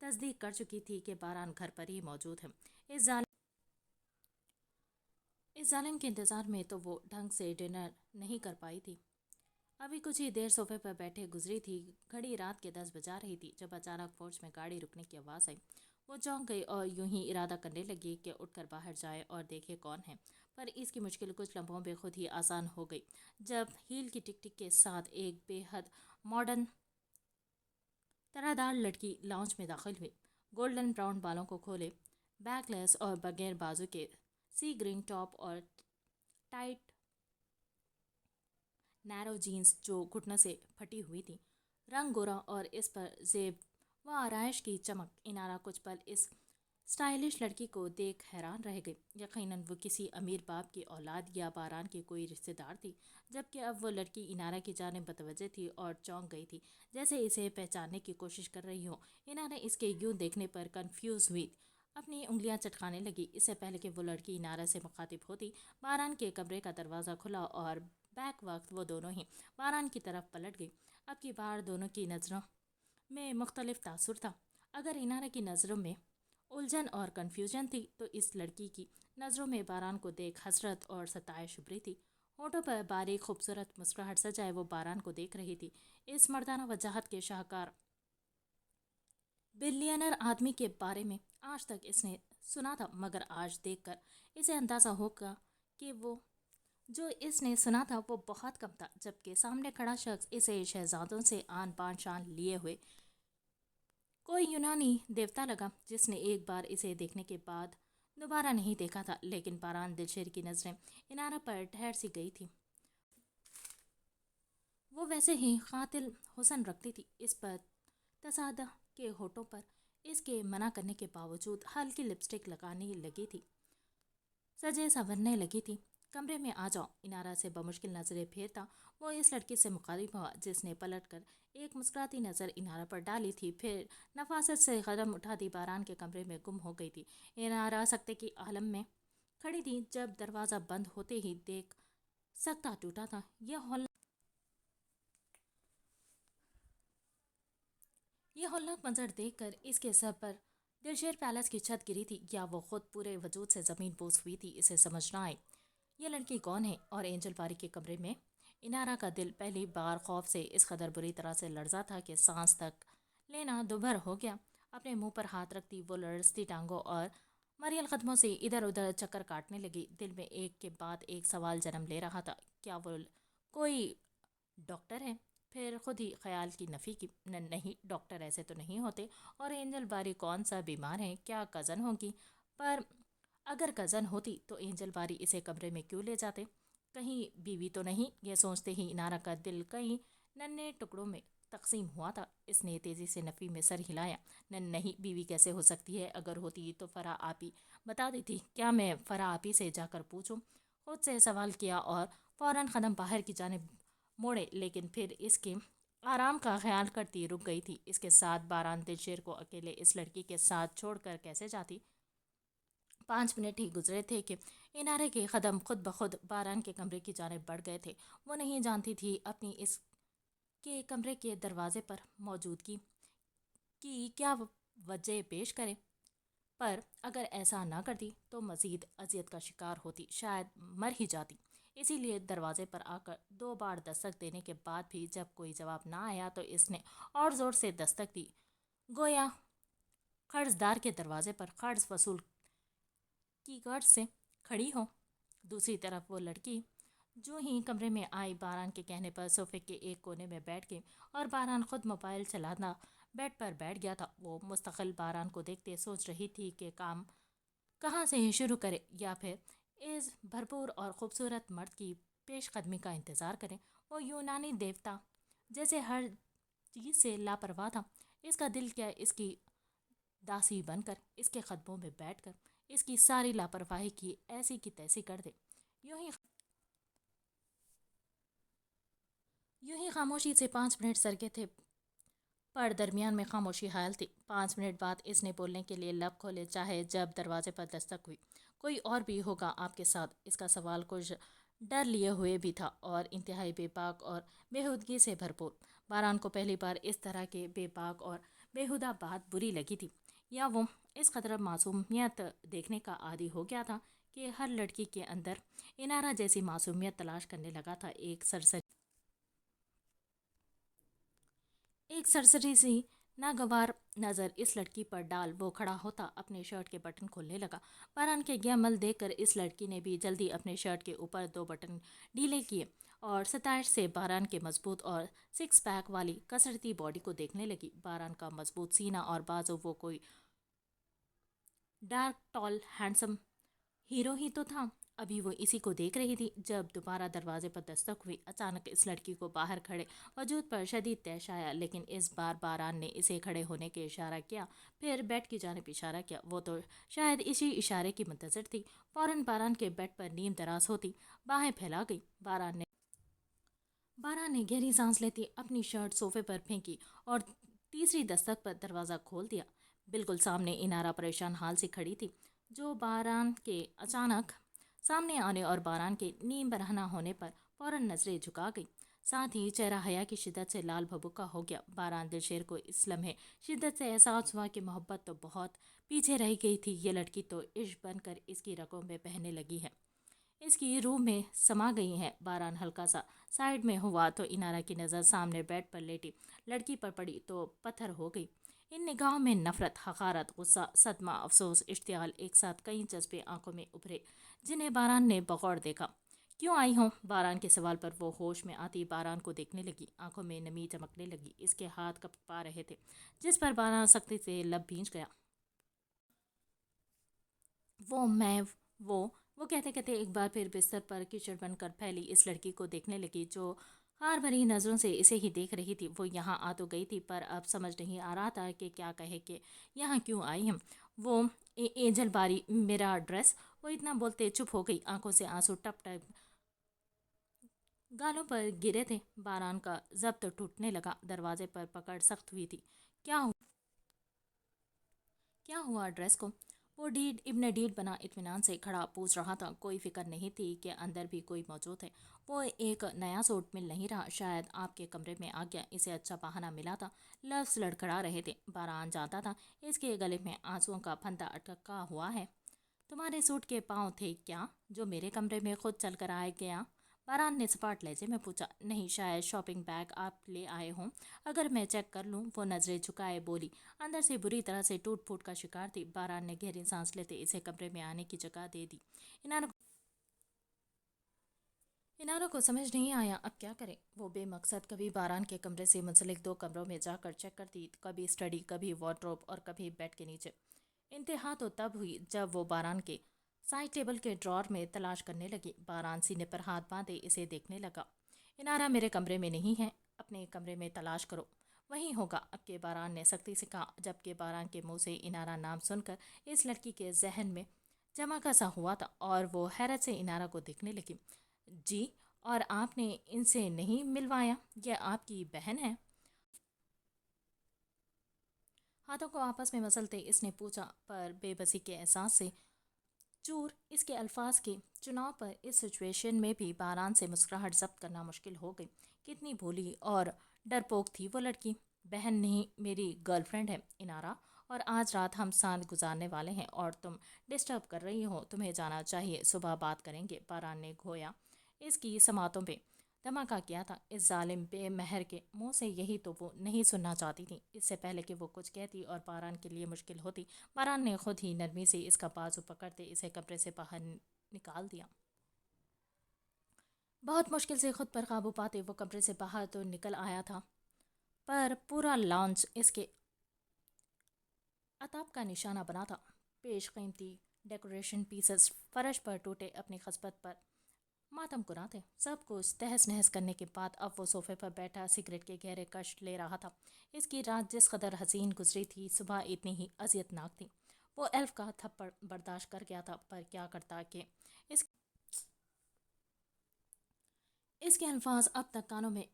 तस्दीक कर चुकी थी कि बारान घर पर ही मौजूद है। इस जाल इस जालिम के इंतज़ार में तो वो ढंग से डिनर नहीं कर पाई थी। अभी कुछ ही देर सोफे पर बैठे गुजरी थी। घड़ी रात के 10 बजा रही थी जब अचानक फौज में गाड़ी रुकने की आवाज़ आई। वो चौंक गई और यूं ही इरादा करने लगी कि उठकर बाहर जाए और देखे कौन है। पर इसकी मुश्किल कुछ लम्हों में खुद ही आसान हो गई जब हील की टिक टिक के साथ एक बेहद मॉडर्न तरहदार लड़की लाउंज में दाखिल हुई। गोल्डन ब्राउन बालों को खोले, बैकलेस और बगैर बाजू के सी ग्रीन टॉप और टाइट नैरो जीन्स जो घुटनों से फटी हुई थी। रंग गोरा और इस पर जेब व आराइश की चमक। इनारा कुछ पल इस स्टाइलिश लड़की को देख हैरान रह गई। यकीनन वो किसी अमीर बाप की औलाद या बारान की कोई रिश्तेदार थी, जबकि अब वो लड़की इनारा की जानिब मुतवज्जह थी और चौंक गई थी, जैसे इसे पहचानने की कोशिश कर रही हो। इनारा इसके यूं देखने पर कंफ्यूज हुई, अपनी उंगलियां चटकाने लगी। इससे पहले कि वो लड़की इनारा से मुखातिब होती, बारान के कमरे का दरवाज़ा खुला और बैक वक्त वो दोनों ही बारान की तरफ पलट गई। अब की बार दोनों की नज़रों में मुख्तलिफ तासुर था। अगर इनारा की नज़रों में उलझन और कन्फ्यूजन थी, तो इस लड़की की नज़रों में बारान को देख हसरत और सताइश उभरी थी। होठों पर बारीक खूबसूरत मुस्कुराहट सजाए वो बारान को देख रही थी। इस मर्दाना वजाहत के शाहकार बिलियनर आदमी के बारे में आज तक इसने सुना था, मगर आज देखकर इसे अंदाज़ा होगा कि वो जो इसने सुना था वो बहुत कम था। जबकि सामने खड़ा शख्स इसे शहजादों से आन बान शान लिए हुए कोई यूनानी देवता लगा, जिसने एक बार इसे देखने के बाद दोबारा नहीं देखा था। लेकिन बारान दिलशेर की नज़रें इनारा पर ठहर सी गई थी। वो वैसे ही कातिल हुस्न रखती थी। इस पर तसादा के होठों पर इसके मना करने के बावजूद हल्की लिपस्टिक लगाने लगी थी, सजे संवरने लगी थी। कमरे में आ जाओ, इनारा से बमुश्किल नजरें फेरता वो इस लड़की से मुखातिब हुआ, जिसने पलटकर एक मुस्कुराती नज़र इनारा पर डाली थी, फिर नफासत से कदम उठाती बारान के कमरे में गुम हो गई थी। इनारा सकते की आलम में खड़ी थी जब दरवाज़ा बंद होते ही देख सकता टूटा था। यह हौलनाक मंजर देखकर इसके सर पर दिलशेर पैलेस की छत गिरी थी, या वो खुद पूरे वजूद से ज़मीन बोस हुई थी। इसे समझ ना आए ये लड़की कौन है और एंजल बारी के कमरे में। इनारा का दिल पहली बार खौफ से इस कदर बुरी तरह से लर्जा था कि सांस तक लेना दुभर हो गया। अपने मुंह पर हाथ रखती वो लड़ती टांगों और मरियल कदमों से इधर उधर चक्कर काटने लगी। दिल में एक के बाद एक सवाल जन्म ले रहा था, क्या वो कोई डॉक्टर है? फिर खुद ही ख्याल की नफ़ी की, नहीं, डॉक्टर ऐसे तो नहीं होते। और एंजल बारी कौन सा बीमार है? क्या कज़न होगी? पर अगर कज़न होती तो एंजल बारी इसे कमरे में क्यों ले जाते? कहीं बीवी तो नहीं? यह सोचते ही इनारा का दिल कई नन्हे टुकड़ों में तकसीम हुआ था। इसने तेज़ी से नफ़ी में सर हिलाया। नहीं, बीवी कैसे हो सकती है? अगर होती तो फरा आपी बता देती। क्या मैं फरा आपी से जाकर पूछूं? खुद से सवाल किया और फौरन कदम बाहर की जानिब मोड़े, लेकिन फिर इसके आराम का ख्याल करती रुक गई थी। इसके साथ बारान दिलशेर को अकेले इस लड़की के साथ छोड़कर कैसे जाती? 5 मिनट ही गुजरे थे कि इनारे के कदम खुद ब खुद बारान के कमरे की जानिब बढ़ गए थे। वो नहीं जानती थी अपनी इस के कमरे के दरवाजे पर मौजूदगी की क्या वजह पेश करे, पर अगर ऐसा ना करती तो मज़ीद अजियत का शिकार होती, शायद मर ही जाती। इसीलिए दरवाजे पर आकर 2 बार दस्तक देने के बाद भी जब कोई जवाब ना आया तो इसने और ज़ोर से दस्तक दी, गोया कर्जदार के दरवाजे पर कर्ज वसूल की गर्ज से खड़ी हो। दूसरी तरफ वो लड़की जो ही कमरे में आई, बारान के कहने पर सोफे के एक कोने में बैठ गई और बारान खुद मोबाइल चलाना बेड पर बैठ गया था। वो मुस्तकिल बारान को देखते सोच रही थी कि काम कहाँ से ही शुरू करे, या फिर इस भरपूर और ख़ूबसूरत मर्द की पेशकदमी का इंतज़ार करें। वो यूनानी देवता जैसे हर चीज़ से लापरवाह था। इसका दिल क्या इसकी दासी बनकर, इसके कदमों में बैठकर इसकी सारी लापरवाही की ऐसी की तैसी कर दे। यूं ही यूं ही खामोशी से 5 मिनट सरके थे, पर दरमियान में खामोशी हायल थी। 5 मिनट बाद इसने बोलने के लिए लब खोले, चाहे जब दरवाजे पर दस्तक हुई। कोई और भी होगा आपके साथ? इसका सवाल कुछ डर लिए हुए भी था और इंतहाई बेबाक और बेहूदगी से भरपूर। बारान को पहली बार इस तरह के बेबाक और बेहुदा बात बुरी लगी थी, या वो इस कदर मासूमियत देखने का आदी हो गया था कि हर लड़की के अंदर इनारा जैसी मासूमियत तलाश करने लगा था। एक सरसरी एक सरसरी सी नागवार नज़र इस लड़की पर डाल वो खड़ा होता अपने शर्ट के बटन खोलने लगा। बारान के ग्यामल देखकर इस लड़की ने भी जल्दी अपने शर्ट के ऊपर 2 बटन ढीले किए और सताइश से बारान के मजबूत और सिक्स पैक वाली कसरती बॉडी को देखने लगी। बारान का मजबूत सीना और बाजू वो कोई डार्क टॉल हैंडसम हीरो ही तो था। अभी वो इसी को देख रही थी जब दोबारा दरवाजे पर दस्तक हुई। अचानक इस लड़की को बाहर खड़े वजूद पर शदीद तैश आया, लेकिन इस बार बारान ने इसे खड़े होने के इशारा किया, फिर बेड की जानिब इशारा किया। वो तो शायद इसी इशारे की मुंतज़िर थी। फौरन बारान के बेड पर नीम दराज होती बाहें फैला गई। बारान ने गहरी सांस लेती अपनी शर्ट सोफे पर फेंकी और तीसरी दस्तक पर दरवाज़ा खोल दिया। बिल्कुल सामने इनारा परेशान हाल से खड़ी थी, जो बारान के अचानक सामने आने और बारान के नीम बरहना होने पर फौरन नजरें झुका गई। साथ ही चेहरा हया की शिद्दत से लाल भभूका हो गया। बारान दिलशेर को इस लम्हे शिद्दत से एहसास हुआ कि मोहब्बत तो बहुत पीछे रह गई थी, ये लड़की तो इश्क बनकर इसकी रगों में बहने लगी है, इसकी रूह में समा गई है। बारान हल्का सा साइड में हुआ तो इनारा की नज़र सामने बेड पर लेटी लड़की पर पड़ी तो पत्थर हो गई। इन निगाहों में नफरत, हकारत, गुस्सा, सदमा, अफसोस, इश्तियाल एक साथ कई जज्बे आंखों में उभरे, जिन्हें बारान ने बगौर देखा। क्यों आई हो? बारान के सवाल पर वो होश में आती बारान को देखने लगी। आंखों में नमी चमकने लगी। इसके हाथ कँपा रहे थे, जिस पर बारान सख्ती से लब भींच गया। वो मैं वो कहते कहते एक बार फिर बिस्तर पर कीचड़ बनकर फैली इस लड़की को देखने लगी, जो हार भरी नज़रों से इसे ही देख रही थी। वो यहाँ आ तो गई थी, पर अब समझ नहीं आ रहा था कि क्या कहे, कि यहाँ क्यों आई हम। वो एंजल बारी, मेरा ड्रेस। वो इतना बोलते चुप हो गई। आंखों से आंसू टप टप गालों पर गिरे थे। बारान का जब्त टूटने लगा। दरवाजे पर पकड़ सख्त हुई थी। क्या हुआ ड्रेस को? वो ढीठ इब्ने ढीठ बना इत्मीनान से खड़ा पूछ रहा था। कोई फिक्र नहीं थी कि अंदर भी कोई मौजूद है। वो एक नया सूट मिल नहीं रहा, शायद आपके कमरे में आ गया, इसे अच्छा बहाना मिला था। लफ्ज़ लड़खड़ा रहे थे। बारान जानता था इसके गले में आंसुओं का फंदा अटका हुआ है। तुम्हारे सूट के पाँव थे क्या, जो मेरे कमरे में खुद चल कर आए गया? बारान ने सपाट लहजे में पूछा। नहीं, शायद शॉपिंग बैग आप ले आए हों। अगर मैं चेक कर लूं? वो नजरें झुकाए बोली। अंदर से बुरी तरह से टूट फूट का शिकार थी। बारान ने गहरी सांस लेते इसे कमरे में आने की जगह दे दी। इनारा इनारा को समझ नहीं आया अब क्या करे। वो बेमकसद कभी बारान के कमरे से मुंसलिक 2 कमरों में जाकर चेक करती, कभी स्टडी, कभी वार्डरोब और कभी बेड के नीचे। इंतहा तो तब हुई जब वो बारान के साइड टेबल के ड्रॉर में तलाश करने लगी। बारान सीने पर हाथ बांधे इसे देखने लगा। इनारा मेरे कमरे में नहीं है, अपने कमरे में तलाश करो, वहीं होगा, अब के बारान ने सख्ती से कहा, जबकि बारान के मुंह से इनारा नाम सुनकर इस लड़की के जहन में जमाका सा हुआ था और वो हैरत से इनारा को देखने लगी। जी, और आपने इनसे नहीं मिलवाया? यह आपकी बहन है? हाथों को आपस में मसलते इसने पूछा, पर बेबसी के एहसास से चूर इसके अल्फाज के चुनाव पर इस सिचुएशन में भी बारान से मुस्कुराहट जब्त करना मुश्किल हो गई। कितनी भोली और डरपोक थी वो लड़की। बहन नहीं, मेरी गर्लफ्रेंड है इनारा, और आज रात हम साथ गुजारने वाले हैं और तुम डिस्टर्ब कर रही हो। तुम्हें जाना चाहिए, सुबह बात करेंगे। बारान ने घोया इसकी समातों पे धमाका किया था। इस जालिम बेमहर के मुंह से यही तो वो नहीं सुनना चाहती थी। इससे पहले कि वो कुछ कहती और बारान के लिए मुश्किल होती, बारान ने खुद ही नरमी से इसका बाजू पकड़ते इसे कमरे से बाहर निकाल दिया। बहुत मुश्किल से खुद पर काबू पाते वो कमरे से बाहर तो निकल आया था, पर पूरा लॉन्च इसके अताब का निशाना बना था। पेश कीमती डेकोरेशन पीसेस फर्श पर टूटे अपनी खस्बत पर मातम कुरां थे। सब कुछ तहस नहस करने के बाद अब वो सोफे पर बैठा सिगरेट के गहरे कश ले रहा था। इसकी रात जिस कदर हसीन गुजरी थी, सुबह इतनी ही अजियतनाक थी। वो एल्फ का थप्पड़ बर्दाश्त कर गया था, पर क्या करता कि इस इसके अल्फाज अब तक कानों में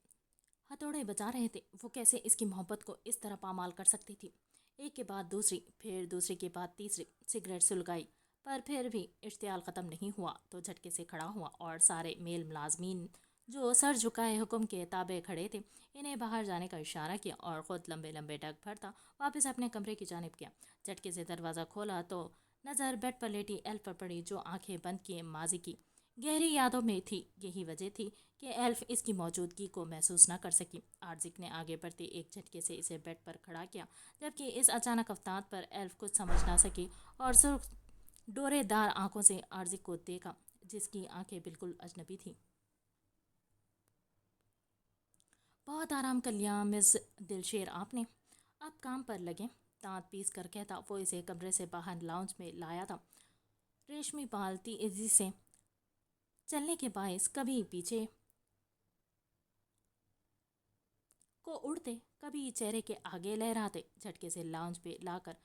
हथौड़े बजा रहे थे। वो कैसे इसकी मोहब्बत को इस तरह पामाल कर सकती थी? एक के बाद दूसरी, फिर दूसरी के बाद तीसरी सिगरेट सुलगाई, पर फिर भी इश्तियाल ख़त्म नहीं हुआ तो झटके से खड़ा हुआ और सारे मेल मुलाजमीन जो सर झुकाए हुक्म के ताबे खड़े थे, इन्हें बाहर जाने का इशारा किया और ख़ुद लंबे लंबे डग भरता वापस अपने कमरे की जानिब किया। झटके से दरवाज़ा खोला तो नज़र बेड पर लेटी एल्फ पर पड़ी, जो आंखें बंद किए माजी की गहरी यादों में थी। यही वजह थी कि एल्फ इसकी मौजूदगी को महसूस न कर सकी। आर्जिक ने आगे बढ़ते एक झटके से इसे बेड पर खड़ा किया, जबकि इस अचानक अवतार पर एल्फ कुछ समझ ना सकी और सुर्ख डोरेदार आंखों से आर्जिक को देखा, जिसकी आंखें बिल्कुल अजनबी थीं। बहुत आराम कर लिया मिस दिलशेर आपने, आप काम पर लगे, दांत पीस कर कहता वो इसे कमरे से बाहर लाउंज में लाया था। रेशमी बाल तेजी से चलने के बायस कभी पीछे को उड़ते, कभी चेहरे के आगे लहराते, झटके से लाउंज पे लाकर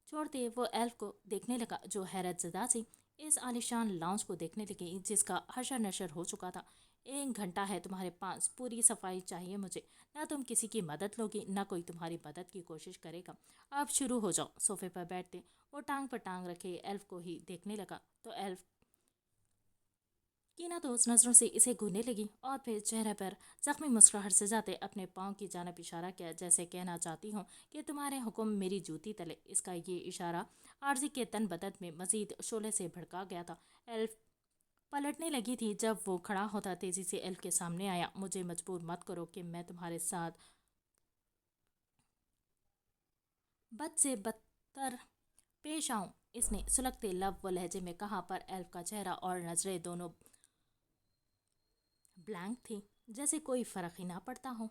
छोड़ते वो एल्फ को देखने लगा, जो हैरत ज़दा सी इस आलिशान लाउंज को देखने लगी जिसका हशर नशर हो चुका था। 1 घंटा है तुम्हारे पास, पूरी सफाई चाहिए मुझे। ना तुम किसी की मदद लोगी, ना कोई तुम्हारी मदद की कोशिश करेगा। अब शुरू हो जाओ। सोफे पर बैठते वो टांग पर टांग रखे एल्फ को ही देखने लगा तो एल्फ कीना तो उस नज़रों से इसे घूरने लगी और फिर चेहरे पर जख्मी मुस्कुराहट से जाते अपने पाँव की जानब इशारा किया, जैसे कहना चाहती हूँ कि तुम्हारे हुक्म मेरी जूती तले। इसका ये इशारा आरजी के तन बदन में मजीद शोले से भड़का गया था। एल्फ पलटने लगी थी जब वो खड़ा होता तेजी से एल्फ के सामने आया। मुझे मजबूर मत करो कि मैं तुम्हारे साथ बद से बदतर पेश आऊं, इसने सुलगते लब व लहजे में कहा, पर एल्फ का चेहरा और नजरें दोनों ब्लैंक थी, जैसे कोई फर्क ही ना पड़ता हो।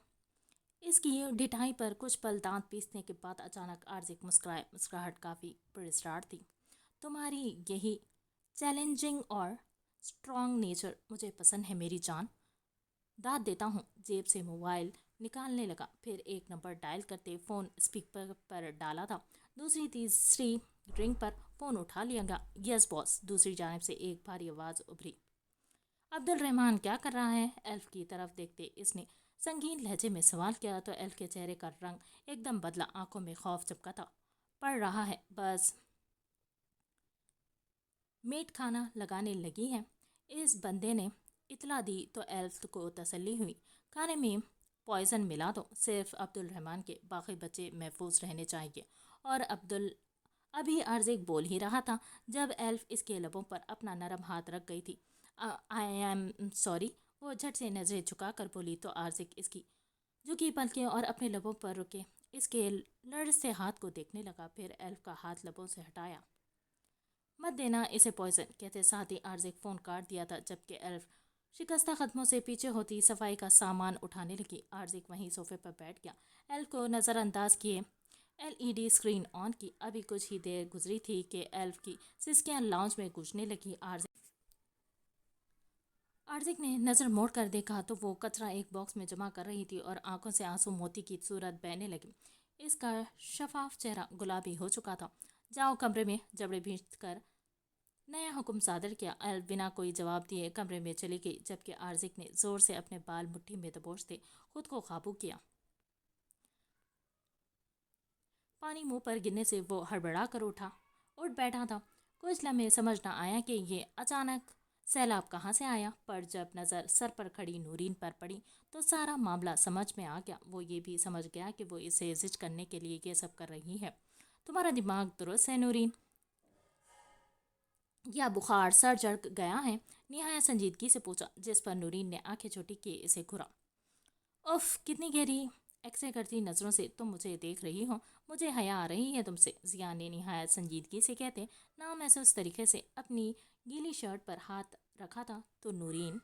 इसकी ढिठाई पर कुछ पल दांत पीसने के बाद अचानक आर्जिक मुस्कुराए। मुस्कुराहट काफ़ी पुरस्कार थी। तुम्हारी यही चैलेंजिंग और स्ट्रॉन्ग नेचर मुझे पसंद है मेरी जान। दाद देता हूँ। जेब से मोबाइल निकालने लगा, फिर एक नंबर डायल करते फ़ोन स्पीकर पर डाला था। दूसरी तीसरी रिंग पर फ़ोन उठा लिया गया। यस बॉस, दूसरी जानब से एक भारी आवाज़ उभरी। अब्दुल रहमान क्या कर रहा है? एल्फ की तरफ देखते इसने संगीन लहजे में सवाल किया तो एल्फ के चेहरे का रंग एकदम बदला, आंखों में खौफ चपका था। पढ़ रहा है बस, मेट खाना लगाने लगी है। इस बंदे ने इतला दी तो एल्फ को तसल्ली हुई। खाने में पॉइजन मिला दो, सिर्फ अब्दुल रहमान के, बाकी बच्चे महफूज रहने चाहिए। और अब्दुल अभी आर्जिक बोल ही रहा था जब एल्फ इसके लबों पर अपना नरम हाथ रख गई थी। आई एम सॉरी, वो झट से नजरें झुकाकर बोली तो आर्जिक इसकी झुकी पलकें और अपने लबों पर रुके इसके लड़ से हाथ को देखने लगा, फिर एल्फ का हाथ लबों से हटाया। मत देना इसे पॉइजन, कहते साथ ही आर्जिक फ़ोन काट दिया था, जबकि एल्फ शिकस्ता कदमों से पीछे होती सफाई का सामान उठाने लगी। आर्जिक वहीं सोफे पर बैठ गया, एल्फ को नज़रअंदाज किए एलईडी स्क्रीन ऑन की। अभी कुछ ही देर गुजरी थी कि एल्फ की सिसकियां लाउंज में गूंजने लगी। आर्जिक ने नज़र मोड़ कर देखा तो वो कचरा एक बॉक्स में जमा कर रही थी और आंखों से आंसू मोती की सूरत बहने लगी। इसका शफाफ चेहरा गुलाबी हो चुका था। जाओ कमरे में, जबड़े भींच कर नया हुक्म सादर किया। एल्फ बिना कोई जवाब दिए कमरे में चली गई, जबकि आर्जिक ने जोर से अपने बाल मुट्ठी में दबोचते खुद को काबू किया। पानी मुंह पर गिरने से वो हड़बड़ा कर उठ बैठा था। कुछ लम्हे समझ न आया कि ये अचानक सैलाब कहाँ से आया, पर जब नज़र सर पर खड़ी नूरीन पर पड़ी तो सारा मामला समझ में आ गया। वो ये भी समझ गया कि वो इसे जिज करने के लिए ये सब कर रही है। तुम्हारा दिमाग दुरुस्त है नूरीन, या बुखार सर चढ़ गया है? निहायत संजीदगी से पूछा, जिस पर नूरीन ने आंखें छोटी किए इसे घुरा। उफ, कितनी गहरी एक्से करती नज़रों से तुम मुझे देख रही हो, मुझे हया आ रही है तुमसे, जिया ने निहायत संजीदगी से कहते नामहसूस तरीके से अपनी गीली शर्ट पर हाथ रखा था तो नूरीन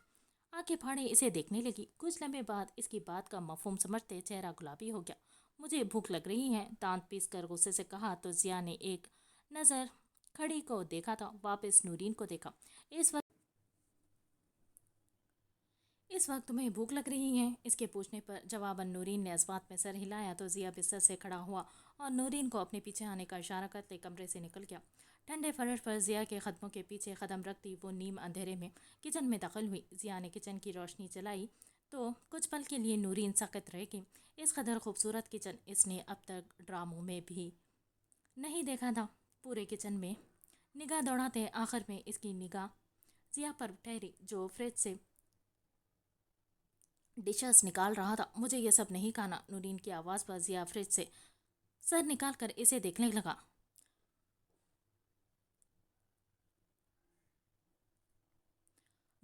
आंखें फाड़े इसे देखने लगी। कुछ लम्हे बाद इसकी बात का मफहूम समझते चेहरा गुलाबी हो गया। मुझे भूख लग रही है, दांत पीस कर गुस्से से कहा तो जिया ने एक नज़र खड़ी को देखा था, वापस नूरीन को देखा। इस वक्त तुम्हें भूख लग रही है? इसके पूछने पर जवाबन नूरीन ने इस बात में सर हिलाया तो जिया बिस्तर से खड़ा हुआ और नूरीन को अपने पीछे आने का इशारा करते कमरे से निकल गया। ठंडे फर्श पर जिया के कदमों के पीछे कदम रखती वो नीम अंधेरे में किचन में दाखिल हुई। जिया ने किचन की रोशनी जलाई तो कुछ पल के लिए नूरीन सख्त रह गई। इस कदर खूबसूरत किचन इसने अब तक ड्रामों में भी नहीं देखा था। पूरे किचन में निगाह दौड़ाते आखिर में इसकी निगाह जिया पर ठहरी, जो फ्रिज से डिशेस निकाल रहा था। मुझे ये सब नहीं खाना, नूरीन की आवाज़ पर जिया फ्रिज से सर निकाल कर इसे देखने लगा।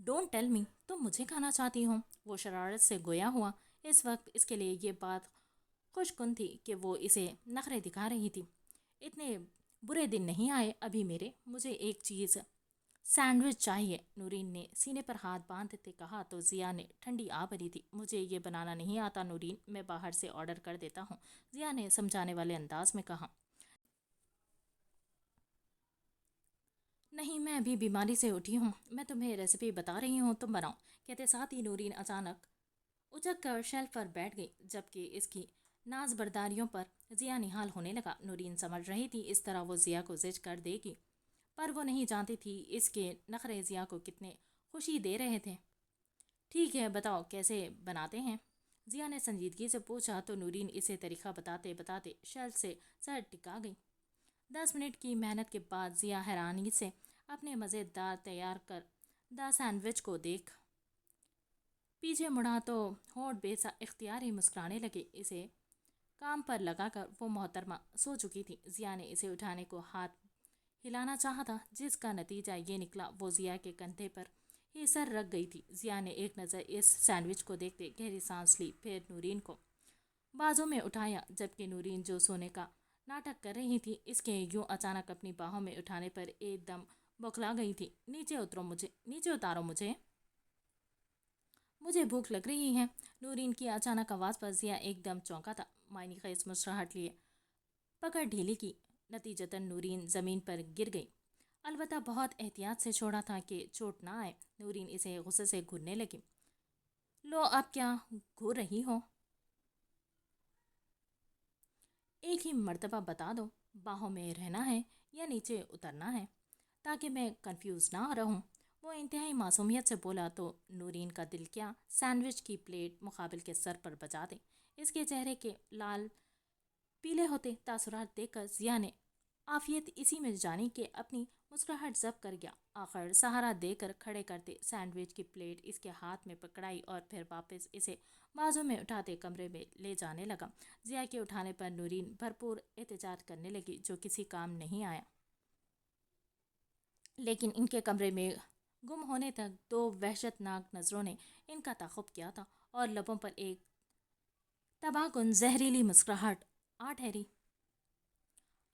डोंट टेल मी, तुम मुझे खाना चाहती हो? वो शरारत से गोया हुआ। इस वक्त इसके लिए ये बात खुशकुन थी कि वो इसे नखरे दिखा रही थी। इतने बुरे दिन नहीं आए अभी मेरे, मुझे एक चीज़ सैंडविच चाहिए। नूरीन ने सीने पर हाथ बांधते कहा तो जिया ने ठंडी आ भरी थी। मुझे ये बनाना नहीं आता नूरीन, मैं बाहर से ऑर्डर कर देता हूँ, जिया ने समझाने वाले अंदाज में कहा। नहीं, मैं अभी बीमारी से उठी हूँ, मैं तुम्हें रेसिपी बता रही हूँ, तुम बनाओ। कहते साथ ही नूरीन अचानक उचक कर शेल्फ पर बैठ गई, जबकि इसकी नाज बर्दारियों पर जिया निहाल होने लगा। नूरीन समझ रही थी इस तरह वो जिया को जिज कर देगी, पर वो नहीं जानती थी इसके नखरे जिया को कितने खुशी दे रहे थे। ठीक है, बताओ कैसे बनाते हैं? जिया ने संजीदगी से पूछा तो नूरीन इसे तरीका बताते बताते शेल्फ से सर टिका गई। 10 मिनट की मेहनत के बाद जिया हैरानी से अपने मज़ेदार तैयार कर द सैंडविच को देख पीछे मुड़ा तो होंठ बेसा इख्तियारी मुस्कुराने लगे। इसे काम पर लगाकर वो मोहतरमा सो चुकी थी। जिया ने इसे उठाने को हाथ हिलाना चाहा था, जिसका नतीजा ये निकला वो जिया के कंधे पर ही सर रख गई थी। जिया ने एक नज़र इस सैंडविच को देखते गहरी सांस ली, फिर नूरीन को बाजों में उठाया, जबकि नूरीन जो सोने का नाटक कर रही थी इसके यूं अचानक अपनी बाहों में उठाने पर एकदम बौखला गई थी। नीचे उतरो मुझे, नीचे उतारो मुझे, मुझे भूख लग रही है। नूरीन की अचानक आवाज़ पर जिया एकदम चौंका था। मायनी खैस मुस्कुराहट लिए पकड़ ढीली की, नतीजतन नूरीन ज़मीन पर गिर गई। अलबत्ता बहुत एहतियात से छोड़ा था कि चोट ना आए। नूरीन इसे गुस्से से घूरने लगी। लो अब क्या घूर रही हो? एक ही मर्तबा बता दो, बाहों में रहना है या नीचे उतरना है, ताकि मैं कंफ्यूज ना रहूं। वो इंतहाई मासूमियत से बोला तो नूरीन का दिल क्या सैंडविच की प्लेट मुकाबिल के सर पर बजा दे। इसके चेहरे के लाल पीले होते तासुरात देखकर जिया ने आफियत इसी में जानी कि अपनी मुस्कुराहट जब्त कर गया। आखिर सहारा देकर खड़े करते सैंडविच की प्लेट इसके हाथ में पकड़ाई और फिर वापस इसे बाजू में उठाते कमरे में ले जाने लगा। जिया के उठाने पर नूरीन भरपूर एहतजाज करने लगी, जो किसी काम नहीं आया। लेकिन इनके कमरे में गुम होने तक दो वहशतनाक नज़रों ने इनका ताक़ुब किया था और लबों पर एक तबाहकुन जहरीली मुस्कुराहट आ ठहरी।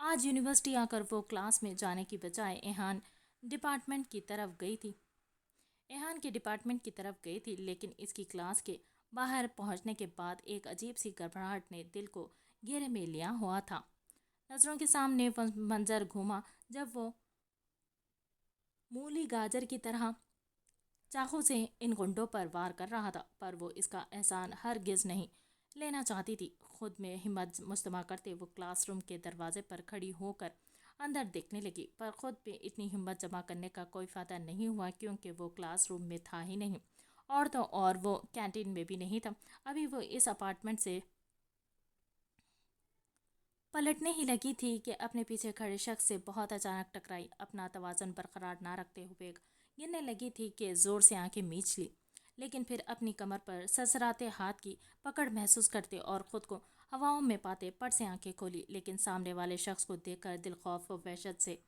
आज यूनिवर्सिटी आकर वो क्लास में जाने की बजाय एहान डिपार्टमेंट की तरफ गई थी। एहान के डिपार्टमेंट की तरफ गई थी, लेकिन इसकी क्लास के बाहर पहुंचने के बाद एक अजीब सी घबराहट ने दिल को घेरे में लिया हुआ था। नज़रों के सामने वो मंजर घूमा जब वो मूली गाजर की तरह चाकू से इन गुंडों पर वार कर रहा था, पर वो इसका एहसान हरगिज़ नहीं लेना चाहती थी। खुद में हिम्मत मुस्तमा करते वो क्लासरूम के दरवाजे पर खड़ी होकर अंदर देखने लगी, पर खुद पे इतनी हिम्मत जमा करने का कोई फ़ायदा नहीं हुआ, क्योंकि वो क्लासरूम में था ही नहीं, और तो और वो कैंटीन में भी नहीं था। अभी वो इस अपार्टमेंट से पलटने ही लगी थी कि अपने पीछे खड़े शख्स से बहुत अचानक टकराई। अपना तवाज़ुन बरकरार ना रखते हुए गिरने लगी थी कि ज़ोर से आंखें मीच ली, लेकिन फिर अपनी कमर पर सरसराते हाथ की पकड़ महसूस करते और ख़ुद को हवाओं में पाते पट से आंखें खोली। लेकिन सामने वाले शख्स को देखकर दिल खौफ व वहशत से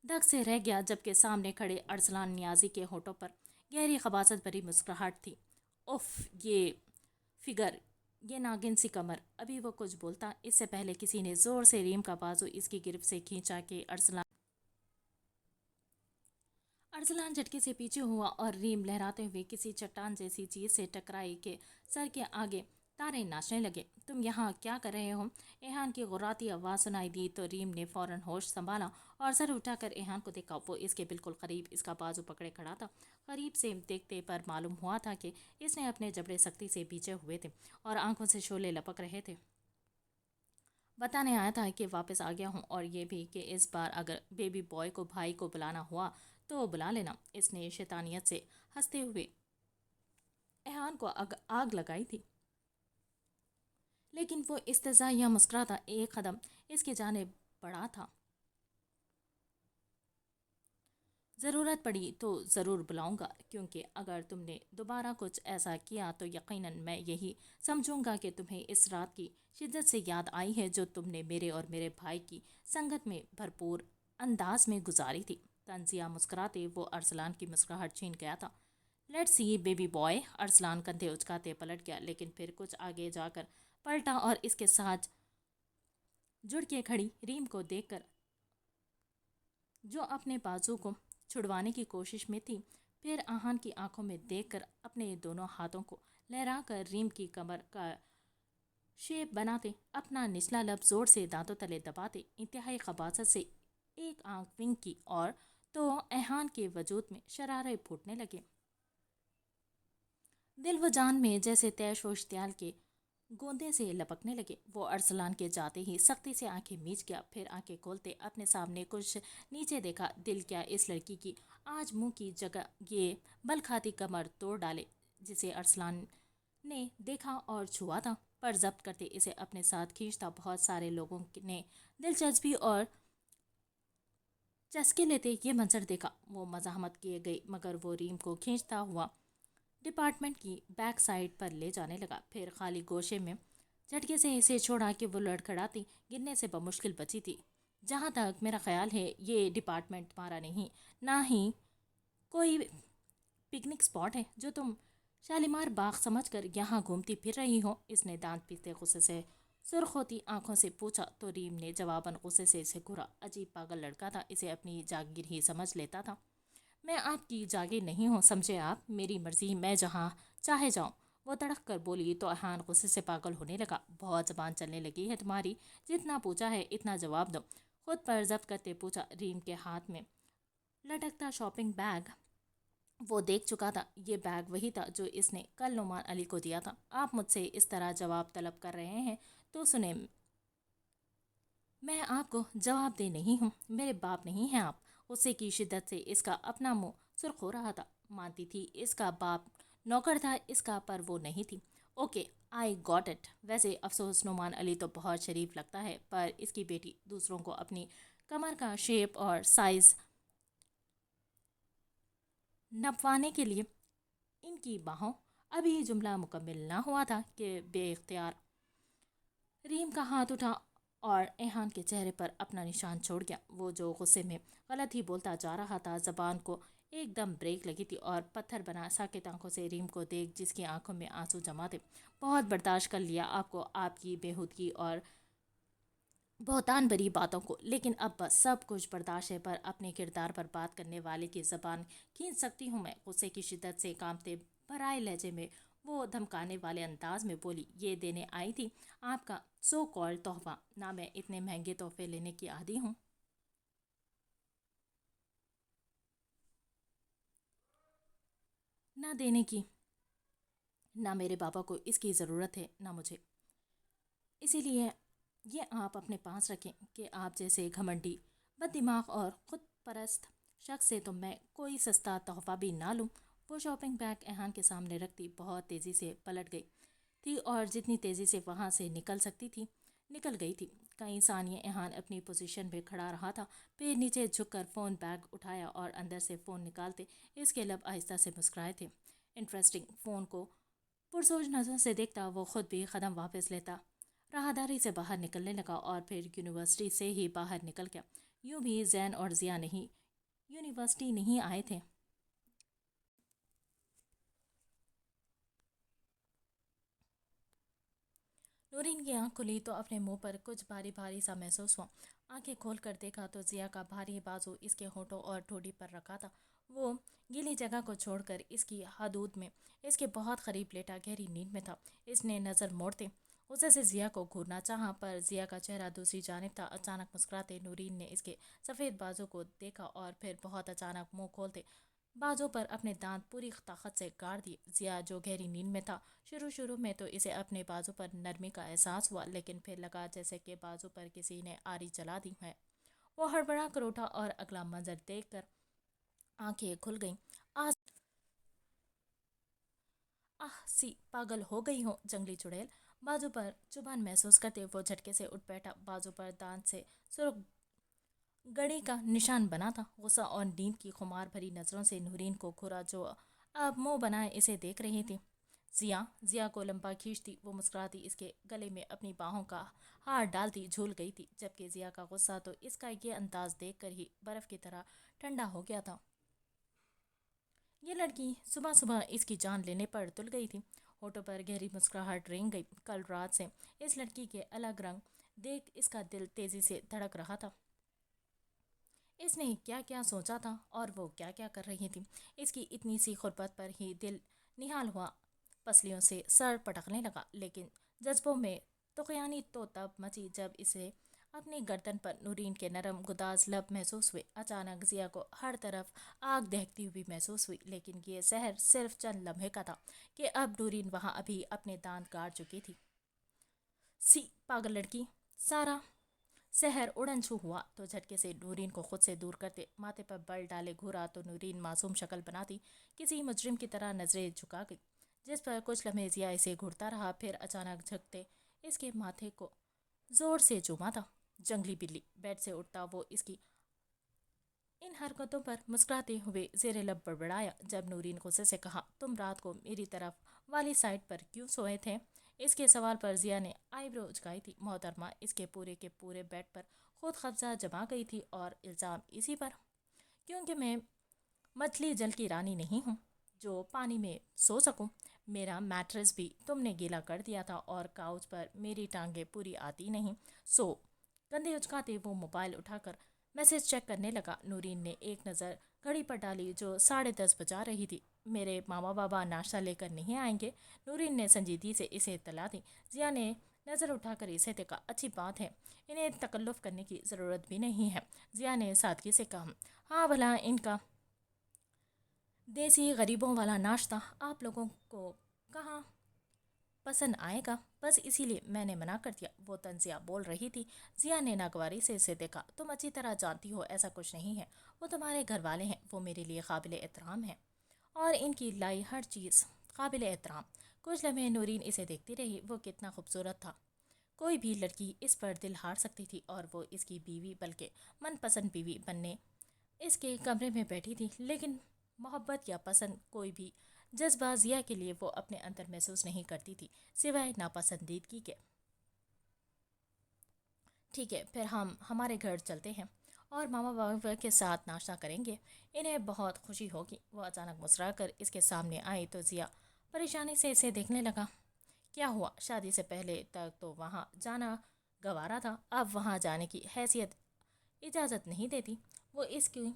धक से रह गया, जबकि सामने खड़े अरसलान नियाजी के होठों पर गहरी खबासत भरी मुस्कुराहट थी। उफ, ये फिगर, ये नागिन सी कमर। अभी वो कुछ बोलता इससे पहले किसी ने ज़ोर से रीम का बाजू इसकी गिरफ्त से खींचा कि अरसलान झटके से पीछे हुआ और रीम लहराते हुए किसी चट्टान जैसी चीज़ से टकराई के सर के आगे तारे नाचने लगे। तुम यहाँ क्या कर रहे हो? एहान की गुर्राती आवाज़ सुनाई दी तो रीम ने फ़ौरन होश संभाला और सर उठाकर एहान को देखा। वो इसके बिल्कुल करीब इसका बाजू पकड़े खड़ा था। करीब से देखते पर मालूम हुआ था कि इसने अपने जबड़े सख्ती से भींचे हुए थे और आंखों से शोले लपक रहे थे। बताने आया था कि वापस आ गया हूँ, और ये भी कि इस बार अगर बेबी बॉय को भाई को बुलाना हुआ तो बुला लेना। इसने शैतानियत से हंसते हुए एहान को आग लगाई थी, लेकिन वो इस्तज़ा या मुस्कुराता एक कदम इसकी जानिब बढ़ा था। ज़रूरत पड़ी तो ज़रूर बुलाऊंगा, क्योंकि अगर तुमने दोबारा कुछ ऐसा किया तो यकीनन मैं यही समझूंगा कि तुम्हें इस रात की शिद्दत से याद आई है जो तुमने मेरे और मेरे भाई की संगत में भरपूर अंदाज में गुजारी थी। तंजिया मुस्कुराते वो अरसलान की मुस्कुराहट छीन गया था, let's see baby boy. Arsalan कंधे उचकाते पलट गया, लेकिन फिर कुछ आगे जाकर पलटा और इसके साथ जुड़ के खड़ी रीम को देखकर, जो अपने बाजू को छुड़वाने की कोशिश में थी, फिर आहान की आंखों में देखकर अपने दोनों हाथों को लहराकर रीम की कमर का शेप बनाते, अपना निचला लब जोर से दांतों तले दबाते, इंतहाई खबासत से एक आंख विंग की और तो एहान के वजूद में शरारे फूटने लगे। दिल व जान में जैसे तैश व इश्तियाल के गोंदे से लपकने लगे। वो अरसलान के जाते ही सख्ती से आंखें मीच गया, फिर आंखें खोलते अपने सामने कुछ नीचे देखा। दिल क्या इस लड़की की आज मुंह की जगह ये बल खाती कमर तोड़ डाले, जिसे अरसलान ने देखा और छुआ था, पर जब्त करते इसे अपने साथ खींचता। बहुत सारे लोगों ने दिलचस्पी और चस्के लेते ये मंजर देखा। वो मजामत किए गई, मगर वो रीम को खींचता हुआ डिपार्टमेंट की बैक साइड पर ले जाने लगा। फिर खाली गोशे में झटके से इसे छोड़ा कि वो लड़खड़ाती गिरने से बमुश्किल बची थी। जहाँ तक मेरा ख्याल है, ये डिपार्टमेंट तुम्हारा नहीं, ना ही कोई पिकनिक स्पॉट है जो तुम शालीमार बाग समझकर यहाँ घूमती फिर रही हो। इसने दांत पीसते गुस्से से सुर्ख होती आंखों से पूछा, तो रीम ने जवाबन गुस्से से इसे घूरा। अजीब पागल लड़का था, इसे अपनी जागीर ही समझ लेता था। मैं आपकी जागीर नहीं हूँ, समझे आप? मेरी मर्जी, मैं जहाँ चाहे जाऊँ। वो तड़क कर बोली तो अहान गुस्से से पागल होने लगा। बहुत जबान चलने लगी है तुम्हारी, जितना पूछा है इतना जवाब दो। खुद पर जब्त करते पूछा। रीम के हाथ में लटकता शॉपिंग बैग वो देख चुका था। ये बैग वही था जो इसने कल नुमान अली को दिया था। आप मुझसे इस तरह जवाब तलब कर रहे हैं तो सुने, मैं आपको जवाब दे नहीं हूँ, मेरे बाप नहीं हैं आप। गुस्से की शिद्दत से इसका अपना मुंह सुर्ख हो रहा था। मानती थी इसका बाप नौकर था इसका, पर वो नहीं थी। Okay, I got it. वैसे अफसोस, नुमान अली तो बहुत शरीफ लगता है, पर इसकी बेटी दूसरों को अपनी कमर का शेप और साइज नपवाने के लिए इनकी बाहों। अभी जुमला मुकम्मिल ना हुआ था कि बेख्तियार रीम का हाथ उठा और एहान के चेहरे पर अपना निशान छोड़ गया। वो जो गुस्से में गलत ही बोलता जा रहा था, जबान को एकदम ब्रेक लगी थी और पत्थर बना साकित आंखों से रीम को देख, जिसकी आंखों में आंसू जमा थे। बहुत बर्दाश्त कर लिया आपको, आपकी बेहूदगी और बहुतान भरी बातों को, लेकिन अब बस सब कुछ बर्दाश्त है। पर अपने किरदार पर बात करने वाले की जबान खींच सकती हूँ मैं। गुस्से की शिद्दत से कांपते भराए लहजे में वो धमकाने वाले अंदाज में बोली, ये देने आई थी आपका सो कॉल्ड तोहफा। ना मैं इतने महंगे तोहफे लेने की आदी हूँ। ना देने की, ना मेरे बाबा को इसकी ज़रूरत है, ना मुझे। इसीलिए ये आप अपने पास रखें कि आप जैसे घमंडी, बददिमाग और खुद परस्त शख्स से तो मैं कोई सस्ता तोहफा भी ना लूं। वो शॉपिंग बैग एहान के सामने रखती बहुत तेज़ी से पलट गई थी और जितनी तेज़ी से वहाँ से निकल सकती थी निकल गई थी। कई सानिए एहान अपनी पोजीशन पे खड़ा रहा था, फिर नीचे झुककर फ़ोन बैग उठाया और अंदर से फ़ोन निकालते इसके लब आहिस्ता से मुस्कुराए थे। इंटरेस्टिंग। फ़ोन को पुरसोच नज़र से देखता वो खुद भी कदम वापस लेता, राहदारी से बाहर निकलने लगा और फिर यूनिवर्सिटी से ही बाहर निकल गया। यूं भी जैन और जिया नहीं यूनिवर्सिटी नहीं आए थे। नूरीन की आंख खुली तो अपने मुंह पर कुछ भारी भारी सा महसूस हुआ। आंखें खोल कर देखा तो जिया का भारी बाजू इसके होठों और ठोड़ी पर रखा था। वो गीली जगह को छोड़कर इसकी हदूद में इसके बहुत करीब लेटा गहरी नींद में था। इसने नज़र मोड़ते उसे से जिया को घूरना चाहा, पर जिया का चेहरा दूसरी जानिब था। अचानक मुस्कुराते नूरीन ने इसके सफ़ेद बाजू को देखा और फिर बहुत अचानक मुंह खोलते बाजू पर अपने दांत पूरी ताकत से गाड़ दिए। जिया जो गहरी नींद में था, शुरू शुरू में तो इसे अपने बाजू पर नरमी का एहसास हुआ, लेकिन फिर लगा जैसे कि बाजू पर किसी ने आरी चला दी है। वो हड़बड़ा कर उठा और अगला मंजर देखकर आंखें खुल गईं। आह आह सी पागल हो गई हो जंगली चुड़ैल। बाजू पर चुभान महसूस करते वो झटके से उठ बैठा। बाजू पर दांत से सुर्ख गड़ी का निशान बना था। गुस्सा और नींद की खुमार भरी नजरों से नूरीन को घूरा, जो अब मुंह बनाए इसे देख रही थी। जिया जिया को लंबा खींचती वो मुस्कुराती इसके गले में अपनी बाहों का हार डालती झूल गई थी, जबकि जिया का गुस्सा तो इसका ये अंदाज देखकर ही बर्फ की तरह ठंडा हो गया था। یہ لڑکی صبح صبح اس کی جان لینے پر تل گئی تھی۔ ہونٹوں پر گہری مسکراہٹ رینگ گئی۔ کل رات سے اس لڑکی کے الگ رنگ دیکھ اس کا دل تیزی سے دھڑک رہا تھا۔ اس نے کیا کیا سوچا تھا اور وہ کیا کیا کر رہی تھی، اس کی اتنی سی خربت پر ہی دل نہال ہوا، پسلیوں سے سر پٹکنے لگا۔ لیکن جذبوں میں طغیانی تو تب مچی جب اسے اپنی گردن پر نورین کے نرم گداز لب محسوس ہوئے۔ اچانک ضیا کو ہر طرف آگ دہکتی ہوئی محسوس ہوئی، لیکن یہ زہر صرف چند لمحے کا تھا کہ اب نورین وہاں ابھی اپنے دانت کاٹ چکی تھی۔ سی پاگل لڑکی! سارا سحر اڑن چھو ہوا تو جھٹکے سے نورین کو خود سے دور کرتے ماتھے پر بل ڈالے گھورا تو نورین معصوم شکل بناتی کسی مجرم کی طرح نظریں جھکا گئی، جس پر کچھ لمحے ضیا اسے گھورتا رہا، پھر اچانک جھکتے اس کے ماتھے کو زور سے چوما تھا۔ جنگلی بلی! بیڈ سے اٹھتا وہ اس کی ان حرکتوں پر مسکراتے ہوئے زیر لب بڑبڑایا۔ جب نورین غصے سے کہا، تم رات کو میری طرف والی سائڈ پر کیوں سوئے تھے؟ اس کے سوال پر ضیا نے آئی برو اچکائی تھی۔ محترمہ، اس کے پورے بیڈ پر خود قبضہ جما گئی تھی اور الزام اسی پر، کیونکہ میں مچھلی جل کی رانی نہیں ہوں جو پانی میں سو سکوں۔ میرا میٹرس بھی تم نے گیلا کر دیا تھا اور کاؤچ پر میری ٹانگیں پوری آتی نہیں۔ سو کندھے اچکاتے وہ موبائل اٹھا کر میسج چیک کرنے لگا۔ نورین نے ایک نظر گھڑی پر ڈالی جو 10:30 بجا رہی تھی۔ میرے ماما بابا ناشتہ لے کر نہیں آئیں گے؟ نورین نے سنجیدگی سے اسے اطلاع دی۔ ضیا نے نظر اٹھا کر اسے دیکھا۔ اچھی بات ہے، انہیں تکلف کرنے کی ضرورت بھی نہیں ہے۔ ضیا نے سادگی سے کہا، ہاں بھلا ان کا دیسی غریبوں والا ناشتہ آپ لوگوں کو کہاں پسند آئے گا، بس اسی لیے میں نے منع کر دیا، وہ تنزیہ بول رہی تھی۔ ضیا نے ناگواری سے اسے دیکھا، تم اچھی طرح جانتی ہو ایسا کچھ نہیں ہے، وہ تمہارے گھر والے ہیں، وہ میرے لیے قابل احترام ہیں اور ان کی لائی ہر چیز قابل احترام۔ کچھ لمحے نورین اسے دیکھتی رہی، وہ کتنا خوبصورت تھا، کوئی بھی لڑکی اس پر دل ہار سکتی تھی، اور وہ اس کی بیوی بلکہ من پسند بیوی بننے اس کے کمرے میں بیٹھی تھی۔ لیکن محبت یا پسند کوئی بھی جذبہ ضیا کے لیے وہ اپنے اندر محسوس نہیں کرتی تھی سوائے ناپسندیدگی کے۔ ٹھیک ہے، پھر ہم ہمارے گھر چلتے ہیں اور ماما بابا کے ساتھ ناشتہ کریں گے، انہیں بہت خوشی ہوگی۔ وہ اچانک مسکرا کر اس کے سامنے آئی تو ضیا پریشانی سے اسے دیکھنے لگا۔ کیا ہوا؟ شادی سے پہلے تک تو وہاں جانا گوارا تھا، اب وہاں جانے کی حیثیت اجازت نہیں دیتی؟ وہ اس کی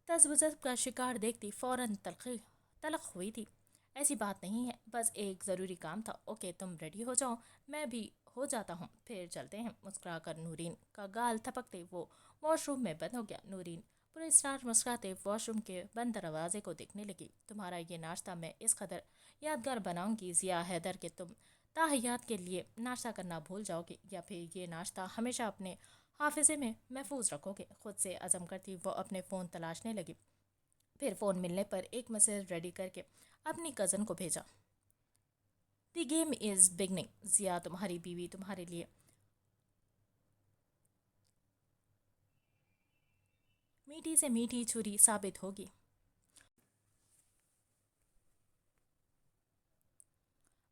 تذبذب کا شکار دیکھتی فوراً تلخ ہوئی تھی۔ ایسی بات نہیں ہے، بس ایک ضروری کام تھا۔ اوکے، تم ریڈی ہو جاؤ، میں بھی ہو جاتا ہوں، پھر چلتے ہیں۔ مسکرا کر نورین کا گال تھپکتے وہ واش روم میں بند ہو گیا۔ نورین پراسرار مسکراتے واش روم کے بند دروازے کو دیکھنے لگی۔ تمہارا یہ ناشتہ میں اس قدر یادگار بناؤں گی ضیا حیدر کہ تم تاحیات کے لیے ناشتہ کرنا بھول جاؤ گے، یا پھر یہ ناشتہ ہمیشہ اپنے حافظے میں محفوظ رکھو گے۔ خود سے عزم کرتی وہ اپنے فون تلاشنے لگی، پھر فون ملنے پر ایک میسج ریڈی کر کے اپنی کزن کو بھیجا۔ دی گیم از بگننگ، ضیا تمہاری بیوی تمہارے لیے میٹھی سے میٹھی چھری ثابت ہوگی۔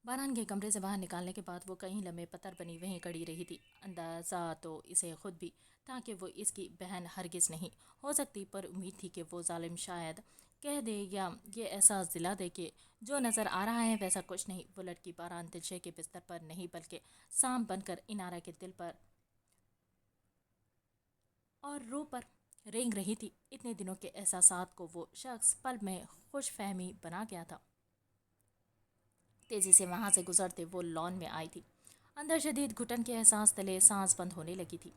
باران کے کمرے سے باہر نکالنے کے بعد وہ کئی لمحے پتھر بنی وہیں کھڑی رہی تھی۔ اندازہ تو اسے خود بھی تھا کہ وہ اس کی بہن ہرگز نہیں ہو سکتی، پر امید تھی کہ وہ ظالم شاید کہہ دے یا یہ احساس دلا دے کہ جو نظر آ رہا ہے ویسا کچھ نہیں۔ وہ لڑکی باران دلشے کے بستر پر نہیں بلکہ سانپ بن کر انارا کے دل پر اور روح پر رینگ رہی تھی۔ اتنے دنوں کے احساسات کو وہ شخص پل میں خوش فہمی بنا گیا تھا۔ تیزی سے وہاں سے گزرتے وہ لان میں آئی تھی۔ اندر شدید گھٹن کے احساس تلے سانس بند ہونے لگی تھی۔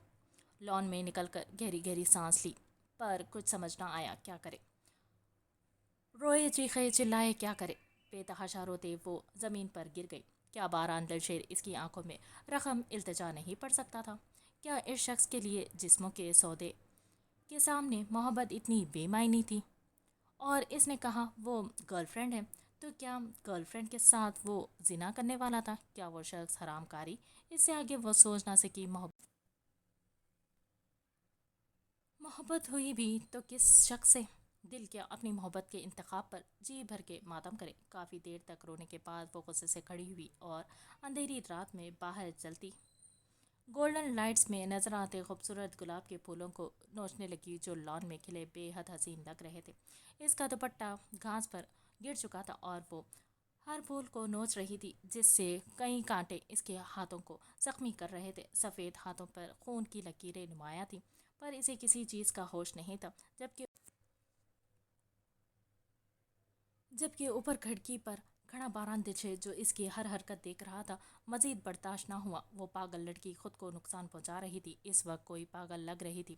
لان میں نکل کر گہری گہری سانس لی، پر کچھ سمجھ نہ آیا کیا کرے۔ روئے، چیخے، چلائے، کیا کرے؟ بے تحاشا روتے وہ زمین پر گر گئی۔ کیا باران دلشیر اس کی آنکھوں میں رقم التجا نہیں پڑ سکتا تھا؟ کیا اس شخص کے لیے جسموں کے سودے کے سامنے محبت اتنی بے معنی تھی؟ اور اس نے کہا وہ گرل فرینڈ ہے، تو کیا گرل فرینڈ کے ساتھ وہ زنا کرنے والا تھا؟ کیا وہ شخص حرام کاری؟ اس سے آگے وہ سوچ نہ سکی۔ محبت ہوئی بھی تو کس شخص سے؟ دل کیا اپنی محبت کے انتخاب پر جی بھر کے ماتم کرے؟ کافی دیر تک رونے کے بعد وہ غصے سے کھڑی ہوئی اور اندھیری رات میں باہر چلتی गोल्डन लाइट्स में नजर आते खूबसूरत गुलाब के फूलों को नोचने लगी जो लॉन में खिले बेहद हसीन लग रहे थे। इसका दुपट्टा घास पर गिर चुका था और वो हर फूल को नोच रही थी जिससे कई कांटे इसके हाथों को जख्मी कर रहे थे। सफ़ेद हाथों पर खून की लकीरें नुमाया थी पर इसे किसी चीज़ का होश नहीं था। जबकि ऊपर खिड़की पर खड़ा बारान दिशे जो इसकी हर हरकत देख रहा था मजीद बर्दाश्त न हुआ। वो पागल लड़की खुद को नुकसान पहुंचा रही थी, इस वक्त कोई पागल लग रही थी।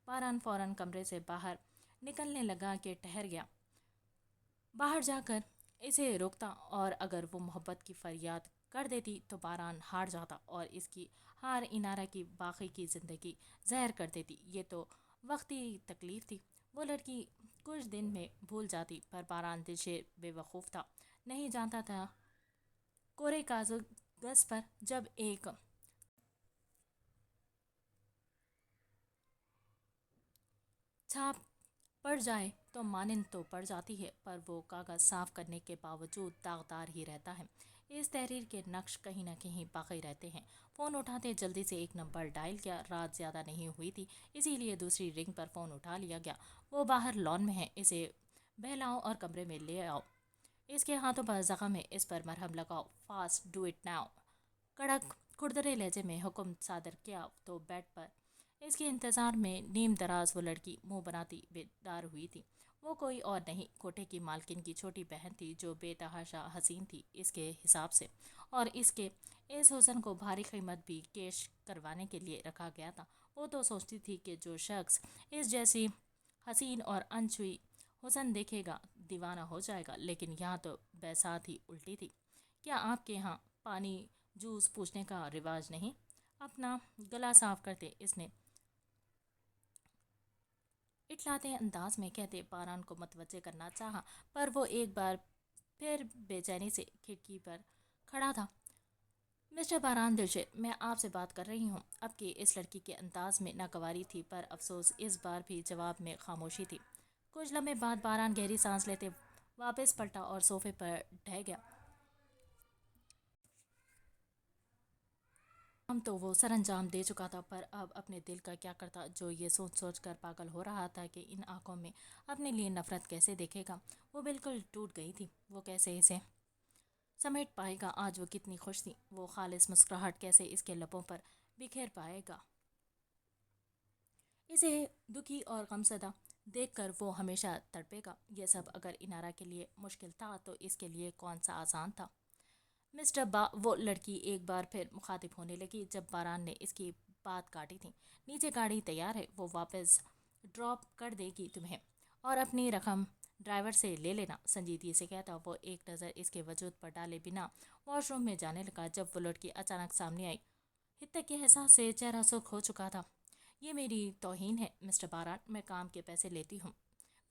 बारान फौरन कमरे से बाहर निकलने लगा कि ठहर गया, बाहर जाकर इसे रोकता और अगर वो मोहब्बत की फरियाद कर देती तो बारान हार जाता और इसकी हार इनारा की बाकी की ज़िंदगी जहर कर देती। ये तो वक्ती तकलीफ थी, वो लड़की कुछ दिन में भूल जाती। पर बारान दिल से बेवकूफ़ था, नहीं जानता था कोरे कागज पर जब एक छाप पड़ जाए तो मानिंद तो पड़ जाती है, पर वो कागज़ साफ करने के बावजूद दागदार ही रहता है। इस तहरीर के नक्श कहीं ना कहीं बाकी रहते हैं। फ़ोन उठाते जल्दी से एक नंबर डायल किया। रात ज़्यादा नहीं हुई थी इसीलिए दूसरी रिंग पर फ़ोन उठा लिया गया। वो बाहर लॉन में है, इसे बहलाओ और कमरे में ले आओ। इसके हाथों पर जख्म है, इस पर मरहम लगाओ, फास्ट डू इट नाउ। कड़क खुरदरे लहजे में हुक्म सादर किया तो बेड पर इसके इंतज़ार में नीम दराज वो लड़की मुंह बनाती बेदार हुई थी। वो कोई और नहीं, कोठे की मालकिन की छोटी बहन थी जो बेतहाशा हसीन थी इसके हिसाब से, और इसके इस हुस्न को भारी कीमत भी केश करवाने के लिए रखा गया था। वो तो सोचती थी कि जो शख्स इस जैसी हसीन और अनछुई हुस्न देखेगा दीवाना हो जाएगा, लेकिन यहाँ तो बैसात ही उल्टी थी। क्या आपके यहाँ पानी जूस पूछने का रिवाज नहीं? अपना गला साफ करते इसने इटलाते अंदाज में कहते बारान को मतवज्जे करना चाहा, पर वो एक बार फिर बेचैनी से खिड़की पर खड़ा था। मिस्टर बारान दिलशे, मैं आपसे बात कर रही हूँ। अब की इस लड़की के अंदाज में नागवारी थी, पर अफसोस इस बार भी जवाब में खामोशी थी। कुछ लम्हे बाद बारान गहरी सांस लेते वापस पलटा और सोफे पर ढह गया। हम तो वो सरंजाम दे चुका था, पर अब अपने दिल का क्या करता जो ये सोच सोच कर पागल हो रहा था कि इन आंखों में अपने लिए नफरत कैसे देखेगा। वो बिल्कुल टूट गई थी, वो कैसे इसे समेट पाएगा। आज वो कितनी खुश थी, वो खालिस मुस्कुराहट कैसे इसके लबों पर बिखेर पाएगा। इसे दुखी और गमज़दा देखकर वो हमेशा तड़पेगा। यह सब अगर इनारा के लिए मुश्किल था तो इसके लिए कौन सा आसान था। मिस्टर बा, वो लड़की एक बार फिर मुखातिब होने लगी जब बारान ने इसकी बात काटी थी। नीचे गाड़ी तैयार है, वो वापस ड्रॉप कर देगी तुम्हें और अपनी रकम ड्राइवर से ले लेना, संजीदगी से कहता वो एक नज़र इसके वजूद पर डाले बिना वॉशरूम में जाने लगा। जब वो लड़की अचानक सामने आई, हित्ते के एहसास से चेहरा सुर्ख हो चुका था। ये मेरी तौहीन है मिस्टर बारान, मैं काम के पैसे लेती हूँ,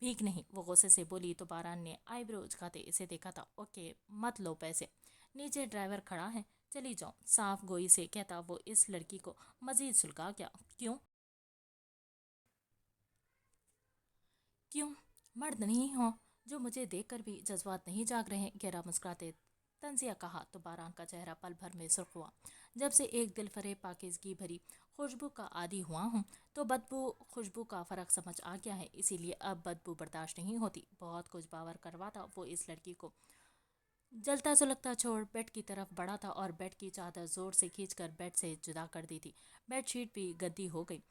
भीख नहीं, वो गुस्से से बोली तो बारान ने आईब्रो उचकाते इसे देखा था। ओके, मत लो पैसे, नीचे ड्राइवर खड़ा है, चली जाओ, साफ गोई से कहता वो इस लड़की को मजीद सुलगा गया। क्यों क्यों मर्द नहीं हो जो मुझे देखकर भी जज्बात नहीं जाग रहे? गहरा मुस्कुराते तंजिया कहा तो बारान का चेहरा पल भर में सुर्ख हुआ। जब से एक दिल फरेब पाकिजगी भरी खुशबू का आदी हुआ हूँ तो बदबू खुशबू का फ़र्क समझ आ गया है, इसीलिए अब बदबू बर्दाश्त नहीं होती। बहुत कुछ बावर करवाता वो इस लड़की को जलता सुलगता छोड़ बेड की तरफ बढ़ा था और बेड की चादर जोर से खींचकर बेड से जुदा कर दी थी। बेडशीट भी गद्दी हो गई।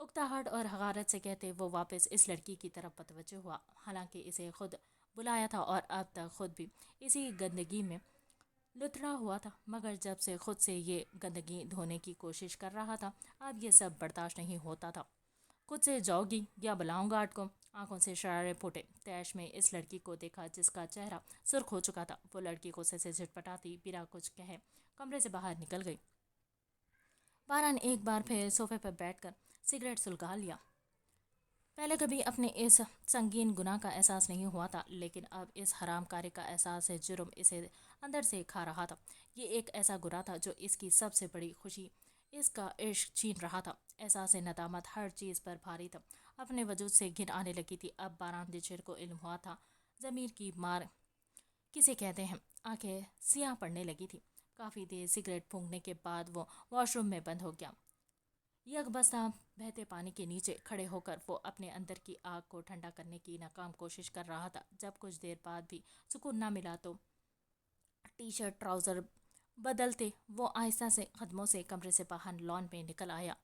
उकताहट और हगारत से कहते वो वापस इस लड़की की तरफ मतवज्जो हुआ। हालांकि इसे खुद बुलाया था और अब तक खुद भी इसी गंदगी में लुथड़ा हुआ था, मगर जब से खुद से ये गंदगी धोने की कोशिश कर रहा था अब ये सब बर्दाश्त नहीं होता था। खुद से जाओगी या बुलाऊं गार्ड को? आंखों से शरारे फूटे। तैश में इस लड़की को देखा जिसका चेहरा सुर्ख हो चुका था। वो लड़की गुस्से से झटपटाती बिना कुछ कहे कमरे से बाहर निकल गई। बारान एक बार फिर सोफे पर बैठकर सिगरेट सुलगा लिया। पहले कभी अपने इस संगीन गुनाह का एहसास नहीं हुआ था, लेकिन अब इस हराम कार्य का एहसास है। जुर्म इसे अंदर से खा रहा था। ये एक ऐसा गुनाह था जो इसकी सबसे बड़ी खुशी इसका इश्क छीन रहा था। एहसास नदामत हर चीज़ पर भारी था। अपने वजूद से घिन आने लगी थी। अब बारान दिशर को इल्म हुआ था ज़मीर की मार किसे कहते हैं। आंखें सियाह पड़ने लगी थी। काफ़ी देर सिगरेट फूंकने के बाद वो वॉशरूम में बंद हो गया। यकबस्ता बहते पानी के नीचे खड़े होकर वो अपने अंदर की आग को ठंडा करने की नाकाम कोशिश कर रहा था। जब कुछ देर बाद भी सुकून ना मिला तो टी शर्ट ट्राउज़र बदलते वो आहिस्ता से कदमों से कमरे से बाहर लॉन में निकल आया।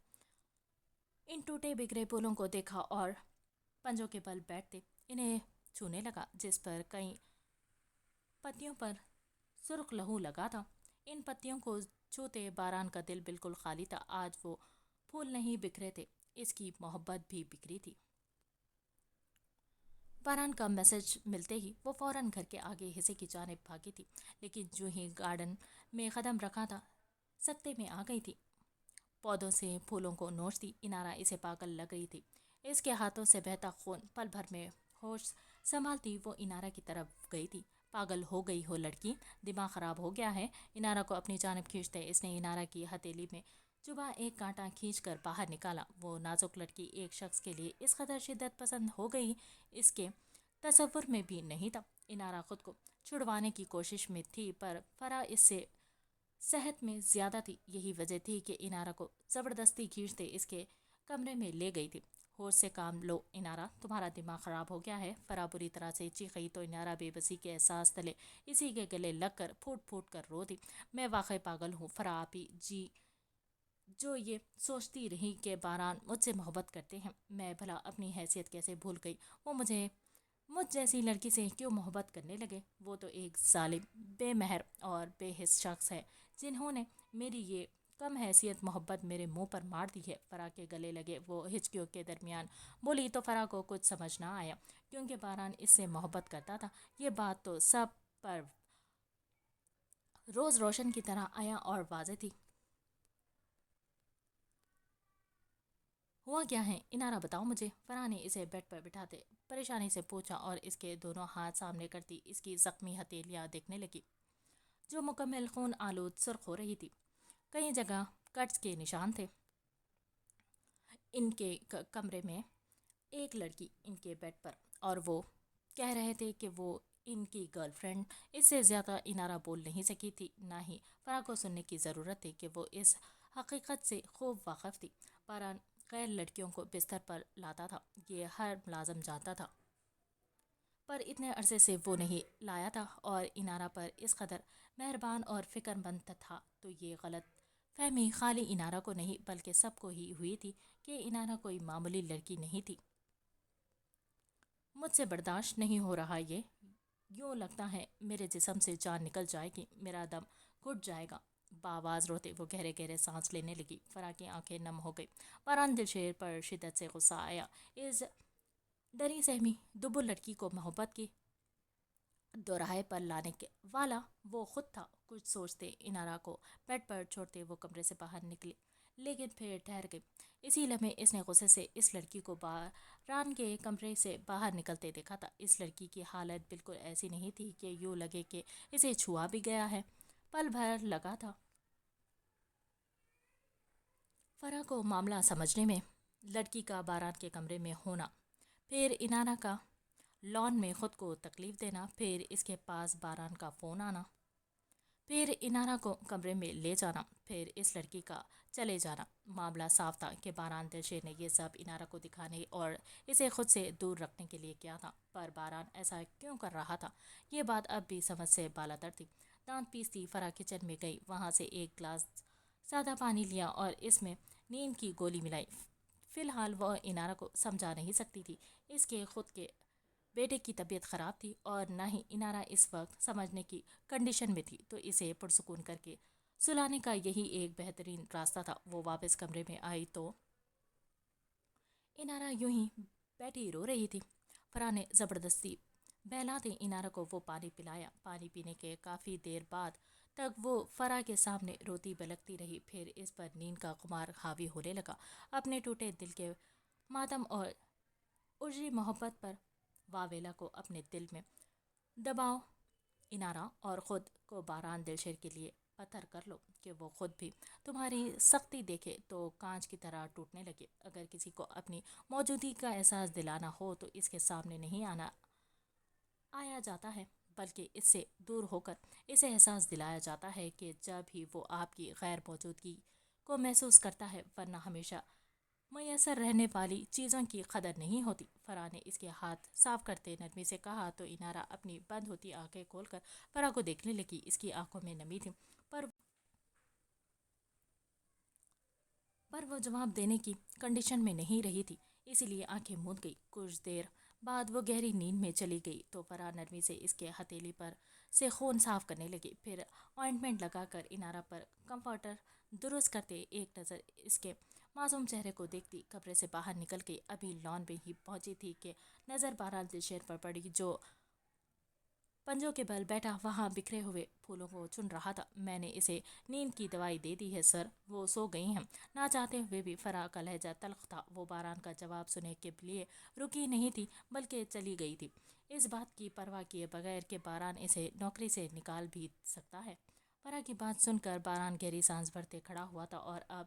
इन टूटे बिखरे फूलों को देखा और पंजों के बल बैठते इन्हें छूने लगा, जिस पर कई पत्तियों पर सुर्ख लहू लगा था। इन पत्तियों को छूते बारान का दिल बिल्कुल खाली था। आज वो फूल नहीं बिखरे थे, इसकी मोहब्बत भी बिखरी थी। बारान का मैसेज मिलते ही वो फौरन घर के आगे हिस्से की जानिब भागी थी, लेकिन जो ही गार्डन में कदम रखा था सकते में आ गई थी। पौधों से फूलों को नोचती इनारा इसे पागल लग रही थी। इसके हाथों से बहता खून पल भर में होश संभालती वो इनारा की तरफ गई थी। पागल हो गई हो लड़की, दिमाग खराब हो गया है। इनारा को अपनी जानिब खींचते इसने इनारा की हथेली में चुभा एक कांटा खींचकर बाहर निकाला। वो नाजुक लड़की एक शख्स के लिए इस कदर शिद्दत पसंद हो गई, इसके तसव्वुर में भी नहीं था। इनारा खुद को छुड़वाने की कोशिश में थी, पर फरा इससे सेहत में ज़्यादा थी। यही वजह थी कि इनारा को ज़बरदस्ती खींचते इसके कमरे में ले गई थी। होश से काम लो इनारा, तुम्हारा दिमाग ख़राब हो गया है। फरा बुरी तरह से चीखी तो इनारा बेबसी के एहसास तले इसी के गले लग कर फूट फूट कर रो दी। मैं वाकई पागल हूँ फरा आपी जी, जो ये सोचती रही कि बारान मुझसे मोहब्बत करते हैं। मैं भला अपनी हैसियत कैसे भूल गई। वो मुझ जैसी लड़की से क्यों मोहब्बत करने लगे। वो तो एक जालिम, बेमहर और बेहिस शख्स है जिन्होंने मेरी ये कम हैसियत मोहब्बत मेरे मुंह पर मार दी है। फरा के गले लगे वो हिचकियों के दरमियान बोली तो फरा को कुछ समझ ना आया, क्योंकि बारान इससे मोहब्बत करता था। ये बात तो सब पर रोज़ रोशन की तरह आया और वाज़ेह थी। हुआ क्या है इनारा, बताओ मुझे। फरा ने इसे बेड पर बिठाते परेशानी से पूछा और इसके दोनों हाथ सामने करती इसकी जख्मी हथेलियाँ देखने लगी, जो मुकम्मल खून आलूद सुर्ख हो रही थी। कई जगह कट्स के निशान थे। इनके कमरे में एक लड़की इनके बेड पर, और वो कह रहे थे कि वो इनकी गर्लफ्रेंड। इससे ज़्यादा इनारा बोल नहीं सकी थी, ना ही फरा को सुनने की ज़रूरत थी कि वो इस हकीकत से खूब वाकिफ़ थी। बारान गैर लड़कियों को बिस्तर पर लाता था, ये हर मुलाजम जानता था, पर इतने अरसे से वो नहीं लाया था। और इनारा पर इस कदर मेहरबान और फ़िक्रमंद था, तो ये गलत फहमी खाली इनारा को नहीं बल्कि सबको ही हुई थी कि इनारा कोई मामूली लड़की नहीं थी। मुझसे बर्दाश्त नहीं हो रहा ये, यूँ लगता है मेरे जिस्म से जान निकल जाएगी, मेरा दम घुट जाएगा। बावाज़ रोते वो गहरे गहरे सांस लेने लगी। फरा की आंखें नम हो गई। बारान दिलशेर पर शिद्दत से गुस्सा आया। इस डरी सहमी दुबुल लड़की को मोहब्बत की दोराहे पर लाने के वाला वो खुद था। कुछ सोचते इनारा को बेड पर छोड़ते वो कमरे से बाहर निकले, लेकिन फिर ठहर गई। इसी लम्हे इसने गुस्से से इस लड़की को बारान के कमरे से बाहर निकलते देखा था। इस लड़की की हालत बिल्कुल ऐसी नहीं थी कि यूँ लगे कि इसे छुआ भी गया है। पल भर लगा था फरा को मामला समझने में। लड़की का बारान के कमरे में होना, फिर इनारा का लॉन में ख़ुद को तकलीफ़ देना, फिर इसके पास बारान का फ़ोन आना, फिर इनारा को कमरे में ले जाना, फिर इस लड़की का चले जाना। मामला साफ था कि बारान दिलशेर ने यह सब इनारा को दिखाने और इसे खुद से दूर रखने के लिए किया था। पर बारान ऐसा क्यों कर रहा था, ये बात अब भी समझ से बालातर थी। दांत पीसती फरा किचन में गई, वहाँ से एक गिलास सादा पानी लिया और इसमें नींद की गोली मिलाई। फ़िलहाल वह इनारा को समझा नहीं सकती थी। इसके खुद के बेटे की तबीयत ख़राब थी और ना ही इनारा इस वक्त समझने की कंडीशन में थी, तो इसे पुरसुकून करके सुलाने का यही एक बेहतरीन रास्ता था। वो वापस कमरे में आई तो इनारा यूं ही बैठी रो रही थी। फरा ने ज़बरदस्ती बहलाते इनारा को वो पानी पिलाया। पानी पीने के काफ़ी देर बाद तक वो फरा के सामने रोती बलकती रही। फिर इस पर नींद का खुमार हावी होने लगा। अपने टूटे दिल के मातम और उजरी मोहब्बत पर वावेला को अपने दिल में दबाओ इनारा, और ख़ुद को बारान दिलशेर के लिए पत्थर कर लो कि वो खुद भी तुम्हारी सख्ती देखे तो कांच की तरह टूटने लगे। अगर किसी को अपनी मौजूदगी का एहसास दिलाना हो तो इसके सामने नहीं आया जाता है, بلکہ اس سے دور ہو کر اسے احساس دلایا جاتا ہے کہ جب ہی وہ آپ کی غیر موجودگی کو محسوس کرتا ہے، ورنہ ہمیشہ میسر رہنے والی چیزوں کی قدر نہیں ہوتی۔ فرح نے اس کے ہاتھ صاف کرتے نرمی سے کہا تو انارا اپنی بند ہوتی آنکھیں کھول کر فرح کو دیکھنے لگی۔ اس کی آنکھوں میں نمی تھی، پر وہ جواب دینے کی کنڈیشن میں نہیں رہی تھی، اسی لیے آنکھیں موند گئی۔ کچھ دیر بعد وہ گہری نیند میں چلی گئی تو فرح نرمی سے اس کے ہتھیلی پر سے خون صاف کرنے لگی، پھر آئنٹمنٹ لگا کر انارا پر کمفرٹر درست کرتے ایک نظر اس کے معصوم چہرے کو دیکھتی کمرے سے باہر نکل گئی۔ ابھی لان پہ ہی پہنچی تھی کہ نظر بہرحال دلشیر پر پڑی، جو پنجوں کے بل بیٹھا وہاں بکھرے ہوئے پھولوں کو چن رہا تھا۔ میں نے اسے نیند کی دوائی دے دی ہے سر، وہ سو گئی ہیں۔ نہ چاہتے ہوئے بھی فرح کا لہجہ تلخ تھا، وہ باران کا جواب سننے کے لیے رکی نہیں تھی بلکہ چلی گئی تھی، اس بات کی پرواہ کیے بغیر کہ باران اسے نوکری سے نکال بھی سکتا ہے۔ فرح کی بات سن کر باران گہری سانس بھرتے کھڑا ہوا تھا اور اب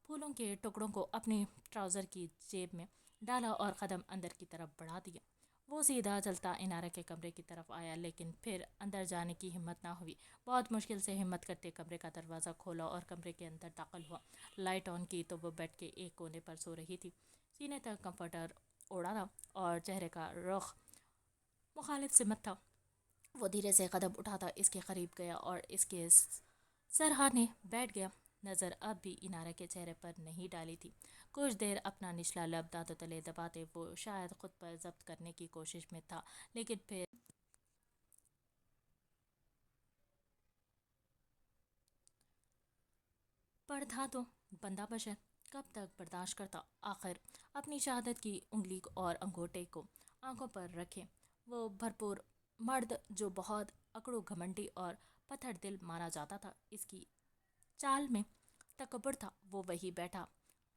پھولوں کے ٹکڑوں کو اپنی ٹراؤزر کی جیب میں ڈالا اور قدم اندر کی طرف بڑھا دیا۔ وہ سیدھا چلتا انارا کے کمرے کی طرف آیا، لیکن پھر اندر جانے کی ہمت نہ ہوئی۔ بہت مشکل سے ہمت کرتے کمرے کا دروازہ کھولا اور کمرے کے اندر داخل ہوا۔ لائٹ آن کی تو وہ بیڈ کے ایک کونے پر سو رہی تھی، سینے تک کمفرٹر اوڑھا تھا اور چہرے کا رخ مخالف سمت تھا۔ وہ دھیرے سے قدم اٹھاتا اس کے قریب گیا اور اس کے سرہانے بیٹھ گیا۔ نظر اب بھی انارا کے چہرے پر نہیں ڈالی تھی۔ کچھ دیر اپنا نچلا لب دانتوں تلے دباتے وہ شاید خود پر ضبط کرنے کی کوشش میں تھا، لیکن پھر پر تھا تو بندہ بشر، کب تک برداشت کرتا؟ آخر اپنی شہادت کی انگلی اور انگوٹھے کو آنکھوں پر رکھے وہ بھرپور مرد جو بہت اکڑو گھمنڈی اور پتھر دل مانا جاتا تھا، اس کی چال میں تکبر تھا۔ وہ وہی بیٹھا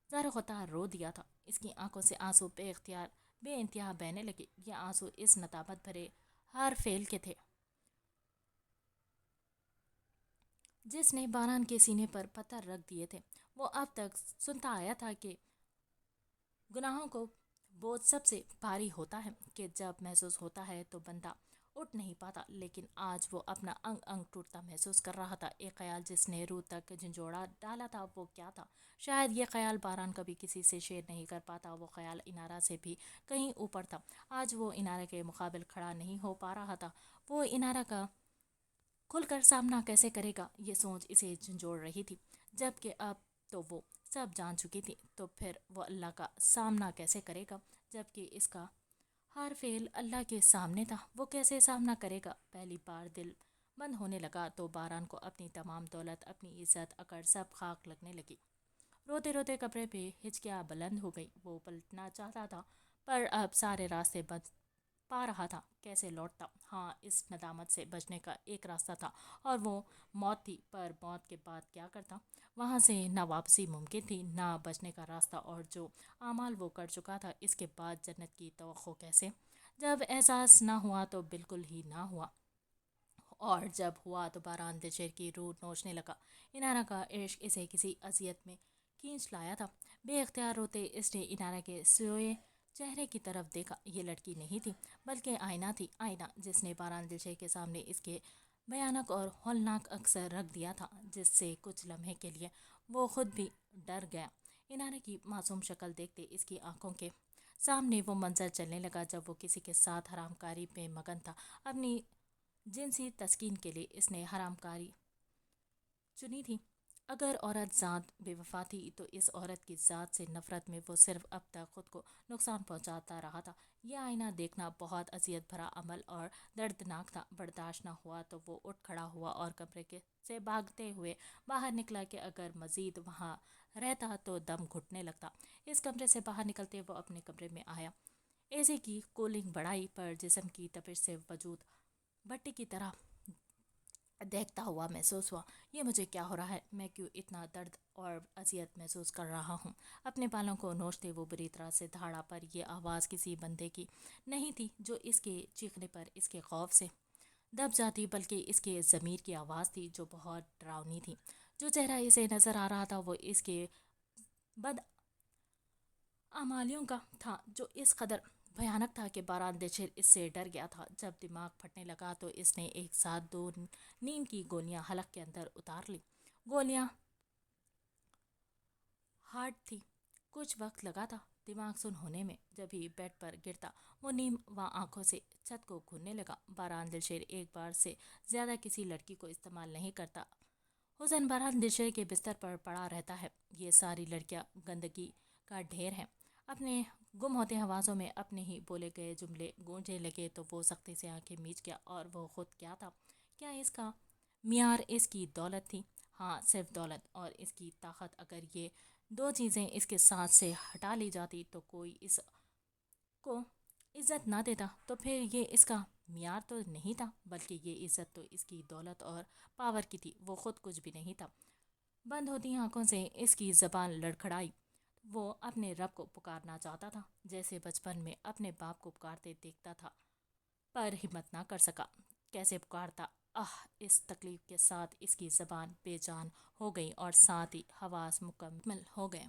زار قطار رو دیا تھا، اس کی آنکھوں سے آنسو بے انتہا بہنے لگے۔ یہ آنسو اس ندامت بھرے ہر فعل کے تھے جس نے باران کے سینے پر پتھر رکھ دیے تھے۔ وہ اب تک سنتا آیا تھا کہ گناہوں کو بوجھ سب سے بھاری ہوتا ہے، کہ جب محسوس ہوتا ہے تو بندہ اٹھ نہیں پاتا، لیکن آج وہ اپنا انگ انگ ٹوٹتا محسوس کر رہا تھا۔ ایک خیال جس نے روح تک جھنجھوڑا ڈالا تھا، وہ کیا تھا؟ شاید یہ خیال باران کبھی کسی سے شیئر نہیں کر پاتا، وہ خیال انارا سے بھی کہیں اوپر تھا۔ آج وہ انارا کے مقابل کھڑا نہیں ہو پا رہا تھا، وہ انارا کا کھل کر سامنا کیسے کرے گا، یہ سوچ اسے جھنجھوڑ رہی تھی۔ جبکہ اب تو وہ سب جان چکی تھی، تو پھر وہ اللہ کا سامنا کیسے کرے گا؟ جبکہ اس کا ہر فعل اللہ کے سامنے تھا، وہ کیسے سامنا کرے گا؟ پہلی بار دل بند ہونے لگا تو باران کو اپنی تمام دولت، اپنی عزت، اکڑ سب خاک لگنے لگی۔ روتے روتے کپڑے پہ ہچکیاں بلند ہو گئی۔ وہ پلٹنا چاہتا تھا پر اب سارے راستے بند پا رہا تھا، کیسے لوٹتا؟ ہاں، اس ندامت سے بچنے کا ایک راستہ تھا اور وہ موت تھی، پر موت کے بعد کیا کرتا؟ وہاں سے نہ واپسی ممکن تھی، نہ بچنے کا راستہ، اور جو اعمال وہ کر چکا تھا اس کے بعد جنت کی توقع کیسے؟ جب احساس نہ ہوا تو بالکل ہی نہ ہوا، اور جب ہوا تو باران دلشیر کی روح نوچنے لگا۔ انارا کا عشق اسے کسی اذیت میں کھینچ لایا تھا۔ بے اختیار روتے اس نے انارا کے سوئے چہرے کی طرف دیکھا۔ یہ لڑکی نہیں تھی بلکہ آئینہ تھی، آئینہ جس نے باران دلشیر کے سامنے اس کے بھیانک اور ہولناک اکثر رکھ دیا تھا، جس سے کچھ لمحے کے لیے وہ خود بھی ڈر گیا۔ انارا کی معصوم شکل دیکھتے اس کی آنکھوں کے سامنے وہ منظر چلنے لگا جب وہ کسی کے ساتھ حرام کاری میں مگن تھا۔ اپنی جنسی تسکین کے لیے اس نے حرام کاری چنی تھی۔ اگر عورت ذات بے وفا تھی تو اس عورت کی ذات سے نفرت میں وہ صرف اب تک خود کو نقصان پہنچاتا رہا تھا۔ یہ آئینہ دیکھنا بہت اذیت بھرا عمل اور دردناک تھا۔ برداشت نہ ہوا تو وہ اٹھ کھڑا ہوا اور کمرے سے بھاگتے ہوئے باہر نکلا کہ اگر مزید وہاں رہتا تو دم گھٹنے لگتا۔ اس کمرے سے باہر نکلتے وہ اپنے کمرے میں آیا، اے سی کی کولنگ بڑھائی، پر جسم کی تپش سے وجود بھٹی کی طرح دیکھتا ہوا محسوس ہوا۔ یہ مجھے کیا ہو رہا ہے؟ میں کیوں اتنا درد اور اذیت محسوس کر رہا ہوں؟ اپنے بالوں کو نوچتے وہ بری طرح سے دھاڑا، پر یہ آواز کسی بندے کی نہیں تھی جو اس کے چیخنے پر اس کے خوف سے دب جاتی، بلکہ اس کے ضمیر کی آواز تھی جو بہت ڈراؤنی تھی۔ جو چہرہ اسے نظر آ رہا تھا وہ اس کے بد اعمالیوں کا تھا، جو اس قدر भयानक था कि बारान दिशेर इससे डर गया था। जब दिमाग फटने लगा तो इसने एक साथ 2 नींद की गोलियां हलक के अंदर उतार ली। गोलियां हार्ड थी। कुछ वक्त लगा था दिमाग सुन होने में। जब ही बेड पर गिरता वो नीम व आंखों से छत को घूरने लगा। बारान दिलशेर एक बार से ज्यादा किसी लड़की को इस्तेमाल नहीं करता। हुसैन बारान दिलशेर के बिस्तर पर पड़ा रहता है। ये सारी लड़कियां गंदगी का ढेर हैं। अपने गुम होते आवाज़ों में अपने ही बोले गए जुमले गूंजने लगे तो वो सख्ती से आंखें मीच गया। और वो खुद क्या था? क्या इसका मियार इसकी दौलत थी? हाँ, सिर्फ दौलत और इसकी ताकत। अगर ये 2 चीज़ें इसके साथ से हटा ली जाती तो कोई इसको इज्जत ना देता। तो फिर ये इसका मियार तो नहीं था, बल्कि ये इज्जत तो इसकी दौलत और पावर की थी। वो खुद कुछ भी नहीं था। बंद होती आंखों से इसकी जबान लड़खड़ाई। वो अपने रब को पुकारना चाहता था, जैसे बचपन में अपने बाप को पुकारते देखता था, पर हिम्मत ना कर सका। कैसे पुकारता? आह! इस तकलीफ के साथ इसकी जबान बेजान हो गई और साथ ही हवास मुकम्मल हो गए।